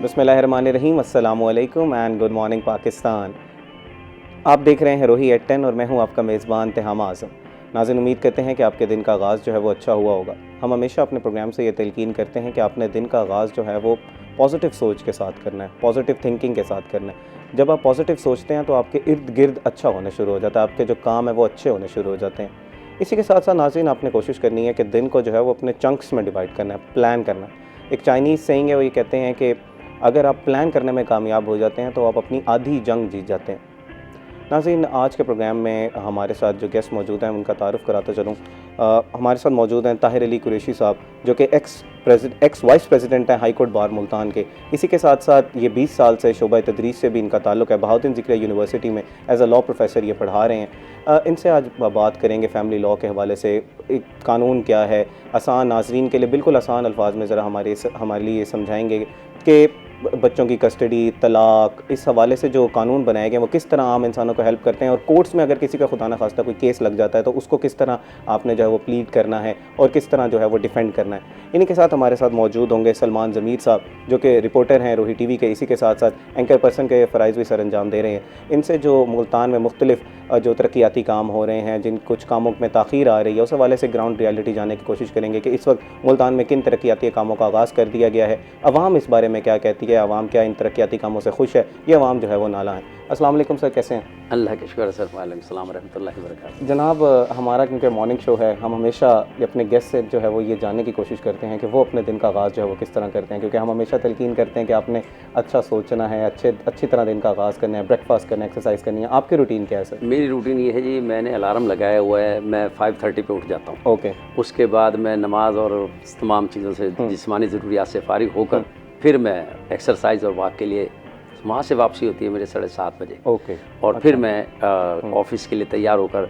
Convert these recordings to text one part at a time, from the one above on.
बिस्मिल्लाहिर्रहमानिर्रहीम, अस्सलामु अलैकुम एंड गुड मॉर्निंग पाकिस्तान। आप देख रहे हैं रोही एट 10 और मैं हूं आपका मेज़बान तिहाम आज़म। नाज़रीन, उम्मीद करते हैं कि आपके दिन का आगाज़ जो है वो अच्छा हुआ होगा। हम हमेशा अपने प्रोग्राम से ये तलकीन करते हैं कि आपने दिन का आगाज़ जो है वो पॉजिटिव सोच के साथ करना है, पॉजिटिव थिंकिंग के साथ करना है। जब आप पॉजिटिव सोचते हैं तो आपके इर्द गिर्द अच्छा होना शुरू हो जाता है, आपके जो काम है वो अच्छे होने शुरू हो जाते हैं। इसी के साथ साथ नाज़रीन, आपने कोशिश करनी है कि दिन को जो है वो अपने चंक्स में डिवाइड करना है, प्लान करना है। एक चाइनीज़ सेइंग है, वो ये कहते हैं कि अगर आप प्लान करने में कामयाब हो जाते हैं तो आप अपनी आधी जंग जीत जाते हैं। नाज़रीन, आज के प्रोग्राम में हमारे साथ जो गेस्ट मौजूद हैं उनका तारुफ़ कराता चलूँ। हमारे साथ मौजूद हैं ताहिर अली कुरैशी साहब, जो कि एक्स वाइस प्रेसिडेंट हैं हाई कोर्ट बार मुल्तान के। इसी के साथ साथ ये 20 साल से शोबा तदरीस से भी इनका ताल्लुक़ है। बहाउद्दीन ज़िक्रिया यूनिवर्सिटी में एज़ अ लॉ प्रोफेसर ये पढ़ा रहे हैं। इनसे आज बात करेंगे फ़ैमिली लॉ के हवाले से। एक कानून क्या है, आसान नाज़रीन के लिए बिल्कुल आसान अल्फाज में ज़रा हमारे लिए ये समझाएँगे कि बच्चों की कस्टडी, तलाक, इस हवाले से जो कानून बनाए गए वो किस तरह आम इंसानों को हेल्प करते हैं, और कोर्ट्स में अगर किसी का खुदा न खास्ता कोई केस लग जाता है तो उसको किस तरह आपने जो है वो प्लीड करना है और किस तरह जो है वो डिफेंड करना है। इन्हीं के साथ हमारे साथ मौजूद होंगे सलमान ज़मीर साहब, जो कि रिपोर्टर हैं रोही टीवी के। इसी के साथ साथ एंकर पर्सन के फ़राइज़ भी सर अंजाम दे रहे हैं। इनसे जो मुल्तान में मुख्तलिफ जो तरक्याती काम हो रहे हैं, जिन कुछ कामों में ताख़ीर आ रही है, उस हवाले से ग्राउंड रियलिटी जानने की कोशिश करेंगे कि इस वक्त मुल्तान में किन तरक्याती कामों का आगाज़ कर दिया गया है, अवाम इस बारे में क्या कहती है, अवाम क्या इन तरक्याती कामों से खुश है, ये अवाम जो है वो नाला है। अस्सलाम वालेकुम सर, कैसे हैं? अल्लाह के शुक्र सर, वालेकुम सलाम रहमतुल्लाहि व बरकातहू। जनाब, हमारा क्योंकि मॉर्निंग शो है, हम हमेशा अपने गेस्ट से जो है वो ये जानने की कोशिश करते हैं कि वो अपने दिन का आगाज़ जो है वो किस तरह करते हैं, क्योंकि हम हमेशा तलकीन करते हैं कि आपने अच्छा सोचना है, अच्छी तरह दिन का आगाज़ करना है, ब्रेकफास्ट करना है, एक्सरसाइज करनी है। आपकी रूटीन क्या है सर? मेरी रूटीन ये है जी, मैंने अलार्म लगाया हुआ है, मैं 5:30 पे उठ जाता हूँ। ओके। उसके बाद मैं नमाज और तमाम चीज़ों से, जिस्मानी ज़रूरियात से फ़ारिग होकर फिर मैं एक्सरसाइज और वॉक के लिए, वहाँ से वापसी होती है मेरे 7:30 बजे। ओके। और फिर मैं ऑफिस के लिए तैयार होकर,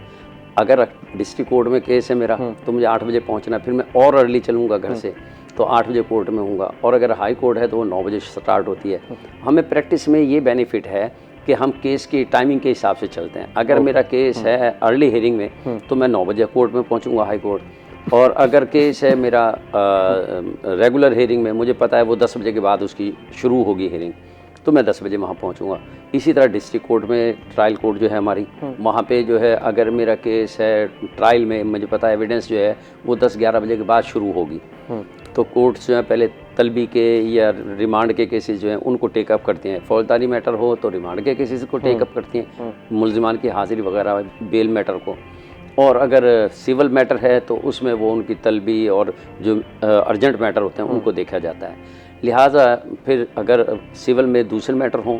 अगर डिस्ट्रिक्ट कोर्ट में केस है मेरा तो मुझे 8 बजे पहुँचना है, फिर मैं और अर्ली चलूँगा घर से तो 8 बजे कोर्ट में हूँगा, और अगर हाई कोर्ट है तो वो 9 बजे स्टार्ट होती है। हमें प्रैक्टिस में ये बेनिफिट है कि हम केस की टाइमिंग के हिसाब से चलते हैं। अगर मेरा केस है अर्ली हियरिंग में तो मैं 9 बजे कोर्ट में पहुँचूँगा हाई कोर्ट, और अगर केस है मेरा रेगुलर हियरिंग में, मुझे पता है वो 10 बजे के बाद उसकी शुरू होगी हियरिंग, तो मैं 10 बजे वहाँ पहुँचूँगा। इसी तरह डिस्ट्रिक्ट कोर्ट में, ट्रायल कोर्ट जो है हमारी, वहाँ पे जो है अगर मेरा केस है ट्रायल में, मुझे पता है एविडेंस जो है वो 10-11 बजे के बाद शुरू होगी, तो कोर्ट्स जो है पहले तलबी के या रिमांड के केसेस जो हैं उनको टेकअप करते हैं। फौजदारी मैटर हो तो रिमांड के केसेस को टेकअप करती हैं, मुल्ज़िमान की हाज़िरी वगैरह, बेल मैटर को। और अगर सिविल मैटर है तो उसमें वो उनकी तलबी और जो अर्जेंट मैटर होते हैं उनको देखा जाता है। लिहाजा फिर अगर सिविल में दूसरे मैटर हों,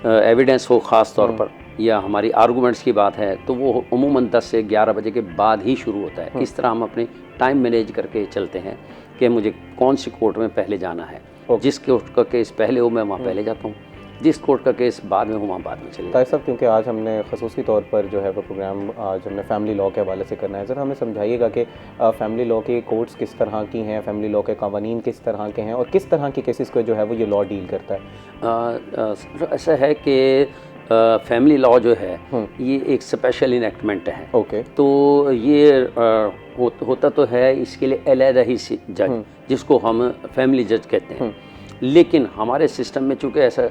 एविडेंस हो ख़ास तौर पर, या हमारी आर्गूमेंट्स की बात है, तो वो अमूमन 10 से 11 बजे के बाद ही शुरू होता है। इस तरह हम अपने टाइम मैनेज करके चलते हैं कि मुझे कौन सी कोर्ट में पहले जाना है। जिस कोर्ट का केस पहले हो मैं वहाँ पहले जाता हूँ, जिस कोर्ट का केस बाद में हो वहाँ बाद में चले। ताहिर साहब, क्योंकि आज हमने ख़ुसूसी तौर पर जो है वो प्रोग्राम आज हमने फ़ैमिली लॉ के हवाले से करना है, ज़रा हमें समझाइएगा कि फ़ैमिली लॉ के कोर्ट्स किस तरह की हैं, फ़ैमिली लॉ के कानून किस तरह के हैं, और किस तरह के केसेस को जो है वो ये लॉ डील करता है। ऐसा है कि फैमिली लॉ जो है ये एक स्पेशल इनेक्टमेंट है। ओके। तो ये होता तो है इसके लिए अलहदा ही जज, जिसको हम फैमिली जज कहते हैं, लेकिन हमारे सिस्टम में चूँकि ऐसा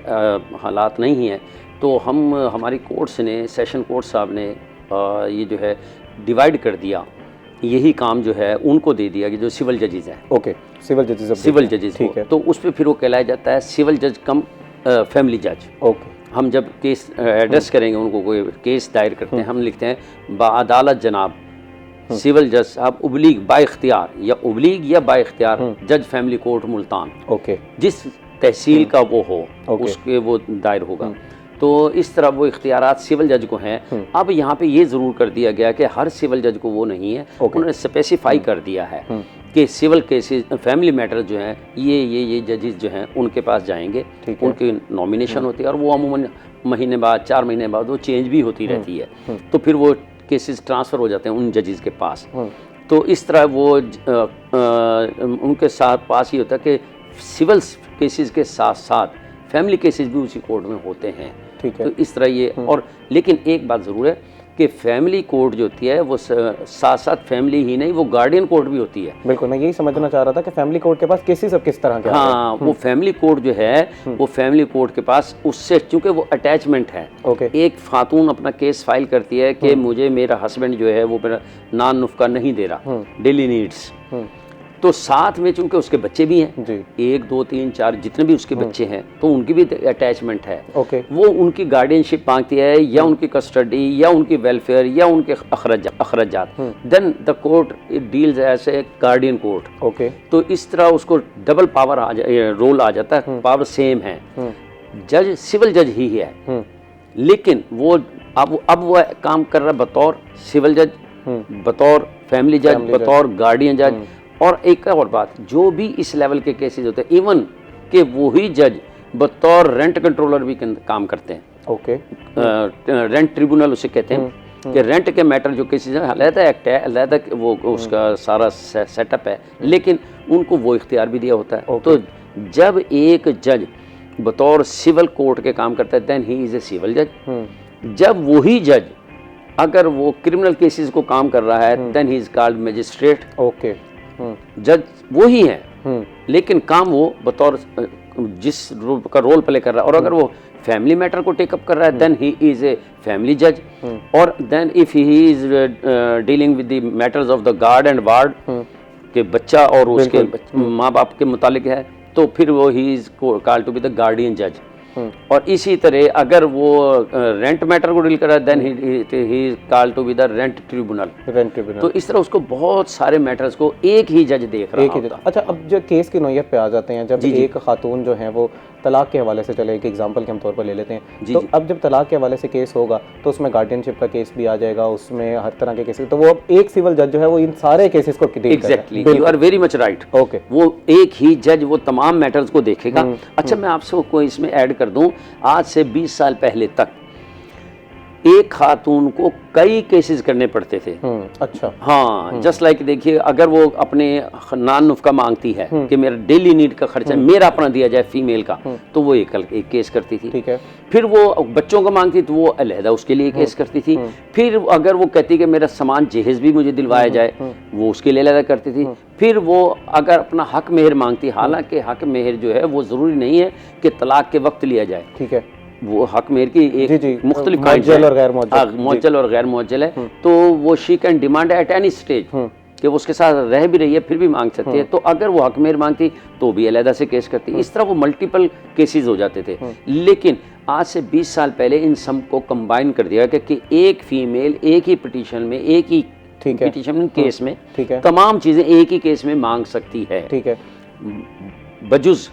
हालात नहीं है, तो हमारी कोर्ट्स ने, सेशन कोर्ट साहब ने ये जो है डिवाइड कर दिया, यही काम जो है उनको दे दिया कि जो सिविल जजेस हैं। ओके, सिविल जजेस, ठीक है। तो उस पर फिर वो कहलाया जाता है सिविल जज कम फैमिली जज। ओके। हम जब केस एड्रेस करेंगे, उनको कोई केस दायर करते हैं, हम लिखते हैं बाअदालत जनाब सिविल जज साहब उबलीग बा इख्तियार, या उबलीग या बा इख्तियार जज फैमिली कोर्ट मुल्तान। ओके। जिस तहसील का वो हो उसके वो दायर होगा। तो इस तरह वो इख्तियारात सिविल जज को हैं। अब यहाँ पे ये ज़रूर कर दिया गया कि हर सिविल जज को वो नहीं है, उन्होंने स्पेसिफाई कर दिया है कि सिविल केसेस, फैमिली मैटर जो हैं, ये जजेस जो हैं उनके पास जाएंगे, उनकी नॉमिनेशन होती है, और वो अमूमन महीने बाद, 4 महीने बाद वो चेंज भी होती रहती है, तो फिर वो केसेस ट्रांसफ़र हो जाते हैं उन जजेस के पास। तो इस तरह वो उनके साथ पास ही होता है कि सिविल केसेस के साथ साथ फैमिली केसेस भी उसी कोर्ट में होते हैं। ठीक है। तो इस तरह ये, और लेकिन एक बात ज़रूर है कि फैमिली कोर्ट जो होती है वो साथ साथ फैमिली ही नहीं, वो गार्डियन कोर्ट भी होती है। बिल्कुल, मैं यही समझना चाह रहा था कि फैमिली कोर्ट के पास केसेस अब किस तरह के हाँ, वो फैमिली कोर्ट जो है वो फैमिली कोर्ट के पास उससे, चूंकि वो अटैचमेंट है। ओके। एक खातून अपना केस फाइल करती है कि मुझे मेरा हस्बैंड जो है वो मेरा नान नुफ्का नहीं दे रहा, डेली नीड्स, तो साथ में चूंकि उसके बच्चे भी हैं जी। 1 2 3 4 जितने भी उसके बच्चे हैं, तो उनकी भी अटैचमेंट है। ओके। वो उनकी गार्डियनशिप मांगती है या उनकी कस्टडी या उनकी वेलफेयर या उनके अखराजात, then the court it deals as a guardian court. Okay. तो इस तरह उसको डबल पावर रोल आ जाता है, पावर सेम है। जज सिविल जज ही है, लेकिन वो अब वो काम कर रहा है बतौर सिविल जज, बतौर फैमिली जज, बतौर गार्डियन जज। और एक और बात, जो भी इस लेवल के केसेस होते हैं, इवन के वही जज बतौर रेंट कंट्रोलर भी काम करते हैं। ओके। रेंट ट्रिब्यूनल उसे कहते हैं कि रेंट के मैटर जो केसेस हैं, अलहदा एक्ट है, अलहदा वो उसका सारा सेटअप है, लेकिन उनको वो इख्तियार भी दिया होता है। तो जब एक जज बतौर सिविल कोर्ट के काम करता है, then he is a civil जज। जब वही जज अगर वो क्रिमिनल केसेस को काम कर रहा है, then he is called magistrate. Okay. जज वो ही है, लेकिन काम वो बतौर जिस रोल का रोल प्ले कर रहा है। और अगर वो फैमिली मैटर को टेकअप कर रहा है, then he is a family जज। और then if he is dealing with the matters of the guard and ward के बच्चा और उसके माँ बाप के मुतालिक है, तो फिर वो he is called to be the guardian जज। और इसी तरह अगर वो रेंट मैटर को डील कर रहा है, then he called to be the rent tribunal. तो इस तरह उसको बहुत सारे मैटर्स को एक ही जज देख रहा होता है। अच्छा, अब जो केस की नौयत पे आ जाते हैं, जब एक खातून जो है वो तलाक के हवाले से, चले एक एग्जांपल के हम तौर पर ले लेते हैं, तो अब जब तलाक के हवाले से केस होगा तो उसमें गार्डियनशिप का केस भी आ जाएगा, उसमें हर तरह के केसेस, तो वो अब एक सिविल जज जो है वो इन सारे केसेस को डील करेगा। Exactly, you are very much right. Okay. वो एक ही जज वो तमाम मैटर्स को देखेगा। अच्छा, मैं आपसे कोई इसमें ऐड कर दूं, आज से 20 साल पहले तक एक खातून को कई केसेस करने पड़ते थे। अच्छा। हाँ, जस्ट लाइक देखिए, अगर वो अपने नान नुफ्का मांगती है कि मेरा डेली नीड का खर्चा मेरा अपना दिया जाए फीमेल का, तो वो एक केस करती थी। ठीक है। फिर वो बच्चों को मांगती तो वो अलहदा उसके लिए केस करती थी। फिर अगर वो कहती कि मेरा सामान जहेज भी मुझे दिलवाया जाए, वो उसके लिए अलहदा करती थी। फिर वो अगर अपना हक मेहर मांगती, हालांकि हक मेहर जो है वो ज़रूरी नहीं है कि तलाक के वक्त लिया जाए। ठीक है। वो हक मेहर की एक मुख्तलिफ मुअज्जल और गैर मुअज्जल, मुअज्जल और गैर मुअज्जल है। तो वो she can demand at any stage कि वो उसके साथ रह भी रही है फिर भी मांग सकती है। तो अगर वो हक मेहर मांगती तो भी अलहदा से केस करती। इस तरह वो मल्टीपल केसेस हो जाते थे। लेकिन आज से 20 साल पहले इन सब को कंबाइन कर दिया कि एक फीमेल एक ही पिटीशन में, एक ही पिटीशन केस में तमाम चीज़ें एक ही केस में मांग सकती है। ठीक है। बजुज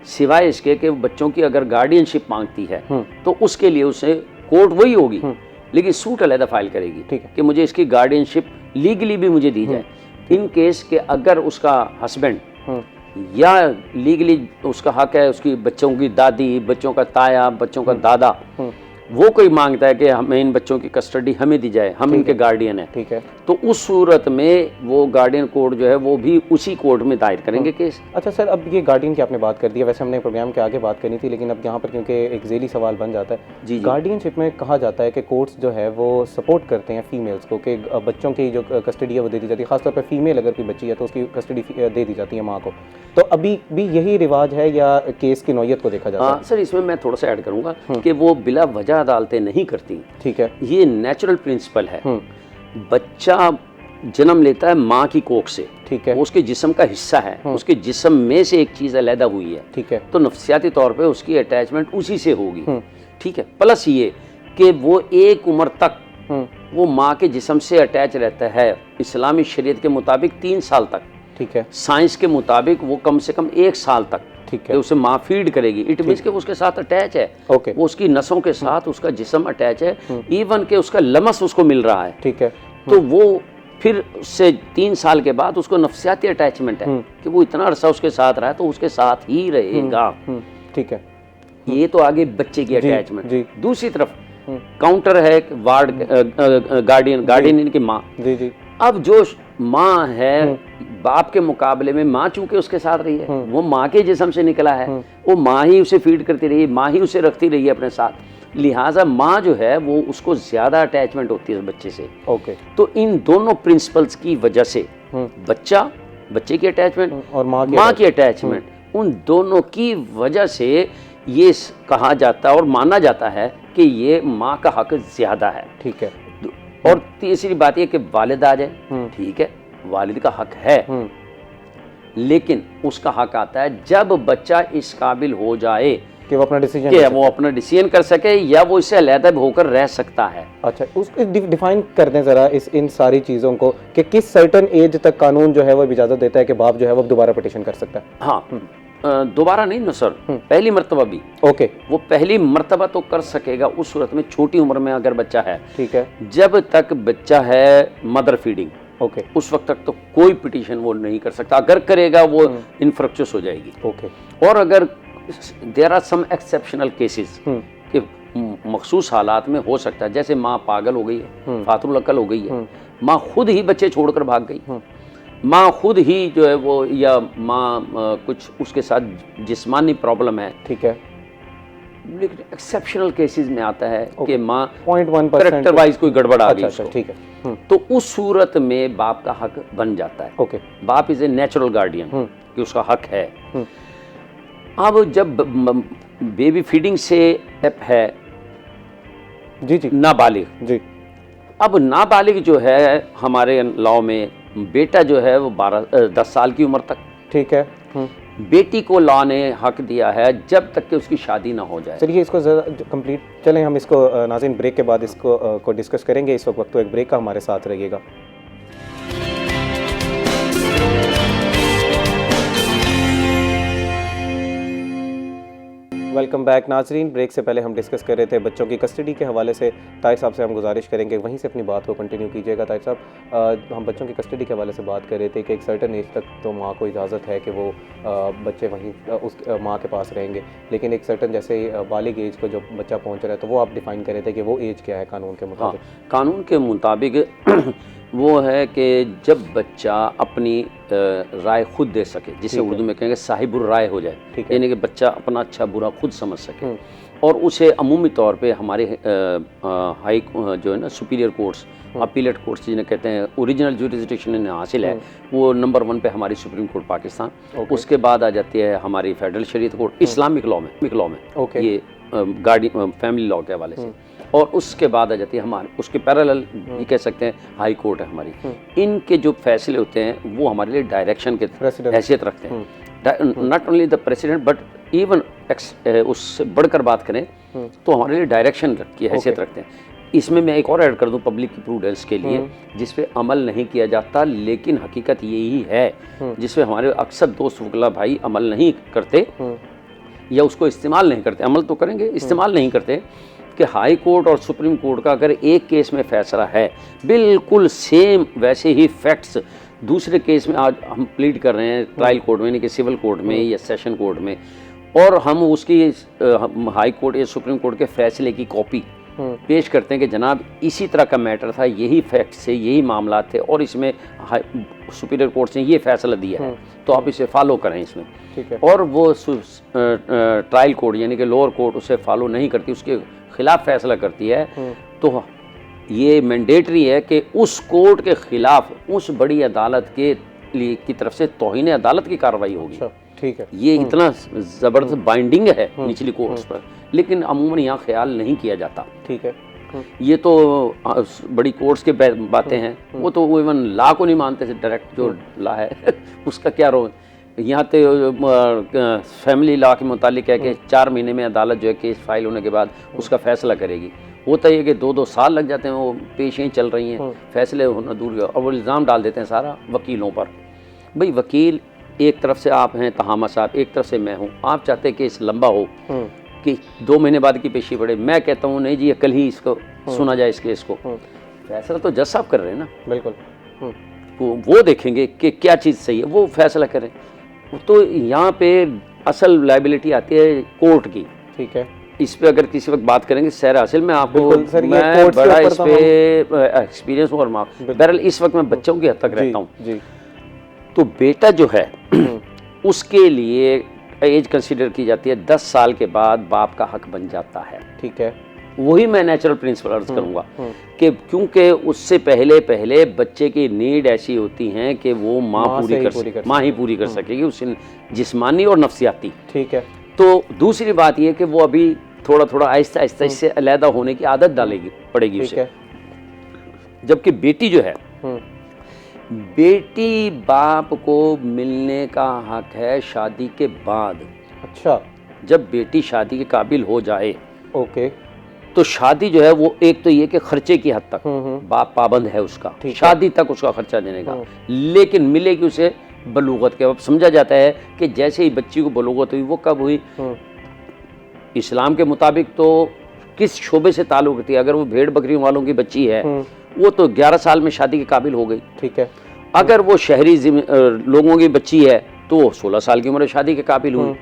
सिवाय इसके कि बच्चों की अगर गार्डियनशिप मांगती है तो उसके लिए उसे कोर्ट वही होगी, लेकिन सूट अलहदा फाइल करेगी कि मुझे इसकी गार्डियनशिप लीगली भी मुझे दी जाए। इन केस के अगर उसका हस्बैंड या लीगली उसका हक है, उसकी बच्चों की दादी, बच्चों का ताया, बच्चों का दादा, वो कोई मांगता है कि हमें इन बच्चों की कस्टडी हमें दी जाए, हम इनके गार्डियन हैं, ठीक है, तो उस सूरत में वो गार्डियन कोर्ट जो है वो भी उसी कोर्ट में दायर करेंगे केस। अच्छा सर, अब ये गार्डियन की आपने बात कर दिया, वैसे हमने प्रोग्राम के आगे बात करनी थी, लेकिन अब यहाँ पर क्योंकि एक ज़ेली सवाल बन जाता है जी। गार्डियनशिप में कहा जाता है कि कोर्ट्स जो है वो सपोर्ट करते हैं फीमेल्स को कि बच्चों की जो कस्टडी है वो दे दी जाती है, खासतौर पर फीमेल अगर कोई बच्ची है तो उसकी कस्टडी दे दी जाती है माँ को। तो अभी भी यही रिवाज है या केस की नौयत को देखा जाता है? हाँ सर, इसमें मैं थोड़ा सा ऐड करूँगा कि वो बिला वजह अदालतें नहीं करती। ठीक है, ये नेचुरल प्रिंसिपल है। बच्चा जन्म लेता है माँ की कोख से, ठीक है, उसके जिस्म का हिस्सा है, उसके जिस्म में से एक चीज़ अलहदा हुई है, ठीक है, तो नफ्सियाती तौर पे उसकी अटैचमेंट उसी से होगी, ठीक है। प्लस ये कि वो एक उम्र तक वो माँ के जिस्म से अटैच रहता है, इस्लामी शरीयत के मुताबिक 3 साल तक, ठीक है, साइंस के मुताबिक वो कम से कम 1 साल तक, ठीक है, उसे माँ फीड करेगी। इट मीन्स कि उसके साथ अटैच है, ओके, वो उसकी नसों के साथ उसका जिस्म अटैच है, इवन के उसका लमस उसको मिल रहा है, ठीक है। तो वो फिर उससे 3 साल के बाद उसको नफ्सियाती अटैचमेंट है कि वो इतना अरसा उसके साथ रहा है तो उसके साथ ही रहेगा, ठीक है। ये तो आगे बच्चे की अटैचमेंट। दूसरी तरफ काउंटर है वार्ड गार्डियन इनकी माँ। जी जी। अब जो माँ है बाप के मुकाबले में माँ चूंकि उसके साथ रही है, वो माँ के जिस्म से निकला है, वो माँ ही उसे फीड करती रही, माँ ही उसे रखती रही है अपने साथ, लिहाजा माँ जो है वो उसको ज़्यादा अटैचमेंट होती है उस बच्चे से। ओके। तो इन दोनों प्रिंसिपल्स की वजह से बच्चे की अटैचमेंट और माँ की अटैचमेंट, उन दोनों की वजह से ये कहा जाता है और माना जाता है कि ये माँ का हक ज़्यादा है। ठीक है। और तीसरी बात ये कि वालिद आ जाए, ठीक है, वालिद का हक है, लेकिन उसका हक आता है जब बच्चा इस काबिल हो जाए कि वो अपना डिसीजन कर सके या वो इससे अलग होकर रह सकता है। अच्छा, उसको डिफाइन कर दें ज़रा इन सारी चीज़ों को कि किस सर्टन एज तक कानून जो है वो इजाज़त देता है कि बाप जो है वो दोबारा पिटीशन कर सकता है। हाँ, दोबारा नहीं ना सर, पहली मर्तबा भी। ओके। वो पहली मर्तबा तो कर सकेगा उस सूरत में, छोटी उम्र में अगर बच्चा है, ठीक है, जब तक बच्चा है मदर फीडिंग, ओके, उस वक्त तक तो कोई पिटीशन वो नहीं कर सकता। अगर करेगा वो इन्फ्रक्चुअस हो जाएगी। ओके। और अगर there are some exceptional cases कि मखसूस हालात में हो सकता है, जैसे माँ पागल हो गई है, फातुल अकल हो गई है, माँ खुद ही बच्चे छोड़कर भाग गई, माँ खुद ही जो है वो, या माँ कुछ उसके साथ जिस्मानी प्रॉब्लम है, ठीक है, लेकिन एक्सेप्शनल केसेस में आता है कि माँ 0.1% कैरेक्टर वाइज कोई गड़बड़ आ गई, अच्छा, ठीक है, तो उस सूरत में बाप का हक बन जाता है। ओके। बाप इज ए नेचुरल गार्डियन कि उसका हक है। अब जब बेबी फीडिंग से है जी नाबालिग, जी, अब नाबालिग जो है हमारे लॉ में बेटा जो है वो 10 साल की उम्र तक, ठीक है, बेटी को लॉ ने हक दिया है जब तक कि उसकी शादी ना हो जाए। चलिए इसको ज़रा कंप्लीट चलें, हम इसको नाज़रीन ब्रेक के बाद इसको को डिस्कस करेंगे। इस वक्त तो एक ब्रेक का हमारे साथ रहिएगा। वेलकम बैक नाजरीन। ब्रेक से पहले हम डिस्कस कर रहे थे बच्चों की कस्टडी के हवाले से। ताहिर साहब से हम गुजारिश करेंगे वहीं से अपनी बात को कंटिन्यू कीजिएगा। ताहिर साहब, हम बच्चों की कस्टडी के हवाले से बात कर रहे थे कि एक सर्टन एज तक तो माँ को इजाज़त है कि वो बच्चे वहीं उस माँ के पास रहेंगे, लेकिन एक सर्टन जैसे बालिग एज को जो बच्चा पहुँच रहा है तो वो आप डिफ़ाइन कर रहे थे कि वो एज क्या है कानून के मुताबिक? हाँ, कानून के मुताबिक वो है कि जब बच्चा अपनी राय खुद दे सके, जिसे उर्दू में कहेंगे साहिबुर राय हो जाए, यानी कि बच्चा अपना अच्छा बुरा खुद समझ सके, और उसे अमूमी तौर पे हमारे हाई जो है ना सुपीरियर कोर्ट्स, अपीलेट कोर्ट्स जिन्हें कहते हैं, ओरिजिनल ज्यूरिसडिक्शन इन्हें हासिल है, वो नंबर 1 पे हमारी सुप्रीम कोर्ट पाकिस्तान, उसके बाद आ जाती है हमारी फेडरल शरीयत कोर्ट इस्लामिक लॉ में, ये फैमिली लॉ के हवाले से, और उसके बाद आ जाती है हमारे उसके पैरेलल भी कह सकते हैं हाई कोर्ट है हमारी। इनके जो फैसले होते हैं वो हमारे लिए डायरेक्शन के हैसियत रखते हैं। Not only the president but even उससे बढ़कर बात करें तो हमारे लिए डायरेक्शन की हैसियत रखते हैं। इसमें मैं एक और ऐड कर दूं पब्लिक की प्रूडेंस के लिए, जिस पे अमल नहीं किया जाता, लेकिन हकीकत यही है जिस पे हमारे अक्सर दोस्त वकला भाई अमल नहीं करते या उसको इस्तेमाल नहीं करते। अमल तो करेंगे, इस्तेमाल नहीं करते कि हाई कोर्ट और सुप्रीम कोर्ट का अगर एक केस में फैसला है, बिल्कुल सेम वैसे ही फैक्ट्स दूसरे केस में आज हम प्लीड कर रहे हैं ट्रायल कोर्ट में, यानी कि सिविल कोर्ट में या सेशन कोर्ट में, और हम उसकी हाई कोर्ट या सुप्रीम कोर्ट के फैसले की कॉपी पेश करते हैं कि जनाब इसी तरह का मैटर था, यही फैक्ट्स थे, यही मामला थे, और इसमें सुपीरियर कोर्ट ने ये फैसला दिया है, तो आप इसे फॉलो करें इसमें। ठीक है। और वो ट्रायल कोर्ट यानी कि लोअर कोर्ट उसे फॉलो नहीं करती, उसके खिलाफ फैसला करती है, तो ये मैंडेटरी है कि उस कोर्ट के खिलाफ उस बड़ी अदालत के लिए की तरफ से तौहीन अदालत की कार्रवाई होगी। ठीक है। ये इतना ज़बरदस्त बाइंडिंग है निचली कोर्ट्स पर, लेकिन अमूमन यहाँ ख्याल नहीं किया जाता। ठीक है। ये तो बड़ी कोर्ट्स के बातें हैं, वो तो वो इवन लॉ को नहीं मानते थे, डायरेक्ट जो लॉ है उसका क्या रोल। यहाँ तो फैमिली लॉ के मुतालिक है कि 4 महीने में अदालत जो है केस फाइल होने के बाद उसका फैसला करेगी। होता ही है कि 2-2 साल लग जाते हैं, वो पेशें चल रही हैं, फैसले होना दूर गया, और वो इल्ज़ाम डाल देते हैं सारा वकीलों पर। भाई वकील एक तरफ से आप हैं तहामा साहब, एक तरफ से मैं हूँ, आप चाहते हैं केस लंबा हो कि 2 महीने बाद की पेशी पड़े, मैं कहता हूँ नहीं जी ये कल ही इसको सुना जाए इस केस को। फैसला तो जज साहब कर रहे हैं ना, बिल्कुल, वो देखेंगे कि क्या चीज़ सही है, वो फैसला करें। तो यहाँ पे असल लाइबिलिटी आती है कोर्ट की। ठीक है। इस पे अगर किसी वक्त बात करेंगे सैर हासिल में आपको मैं बड़ा इस पे एक्सपीरियंस हूँ, और बहरहाल इस वक्त मैं बच्चों की हद तक रहता हूँ। तो बेटा जो है उसके लिए एज कंसीडर की जाती है 10 साल के बाद बाप का हक बन जाता है। ठीक है। वही मैं नेचुरल प्रिंसिपल अर्ज करूंगा कि क्योंकि उससे पहले पहले बच्चे की नीड ऐसी होती हैं कि वो माँ ही पूरी कर सकेगी, उससे जिस्मानी और नफ्सियाती। ठीक है। तो दूसरी बात ये कि वो अभी थोड़ा थोड़ा आहिस्ता आहिस्ता इससे अलहदा होने की आदत डालेगी पड़ेगी उसे। जबकि बेटी जो है, बेटी बाप को मिलने का हक है शादी के बाद। अच्छा। जब बेटी शादी के काबिल हो जाए, ओके, तो शादी जो है वो एक तो ये कि खर्चे की हद तक बाप पाबंद है उसका, शादी तक उसका खर्चा देने का, लेकिन मिलेगी उसे बलूगत के। अब समझा जाता है कि जैसे ही बच्ची को बलूगत हुई, वो कब हुई इस्लाम के मुताबिक, तो किस शोबे से ताल्लुक थी। अगर वो भेड़ बकरी वालों की बच्ची है, वो तो 11 साल में शादी के काबिल हो गई। ठीक है। अगर वो शहरी लोगों की बच्ची है तो वो 16 साल की उम्र में शादी के काबिल हुई।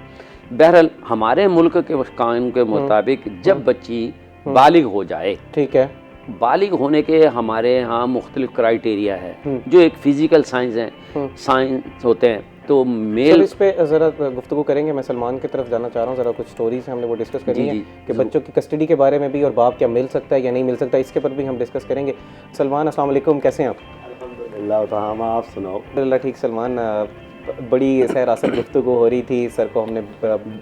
बहरहाल हमारे मुल्क के कानून के मुताबिक जब बच्ची बालिग हो जाए, ठीक है, बालिग होने के हमारे यहाँ मुख्तलिफ क्राइटेरिया है जो एक फिजिकल साइंस है, साइंस होते हैं। तो मेल इस पे ज़रा गुफ्तगू करेंगे। मैं सलमान की तरफ जाना चाह रहा हूँ। ज़रा कुछ स्टोरीज हमने वो डिस्कस करनी है कि बच्चों की कस्टडी के बारे में भी, और बाप क्या मिल सकता है या नहीं मिल सकता, इसके पर भी हम डिस्कस करेंगे। सलमान, अस्सलाम वालेकुम, कैसे हैं आप? अल्हम्दुलिल्लाह, आप सुनाओ? अल्लाह ठीक। सलमान, बड़ी सहरासत गुफ्तगू हो रही थी, सर को हमने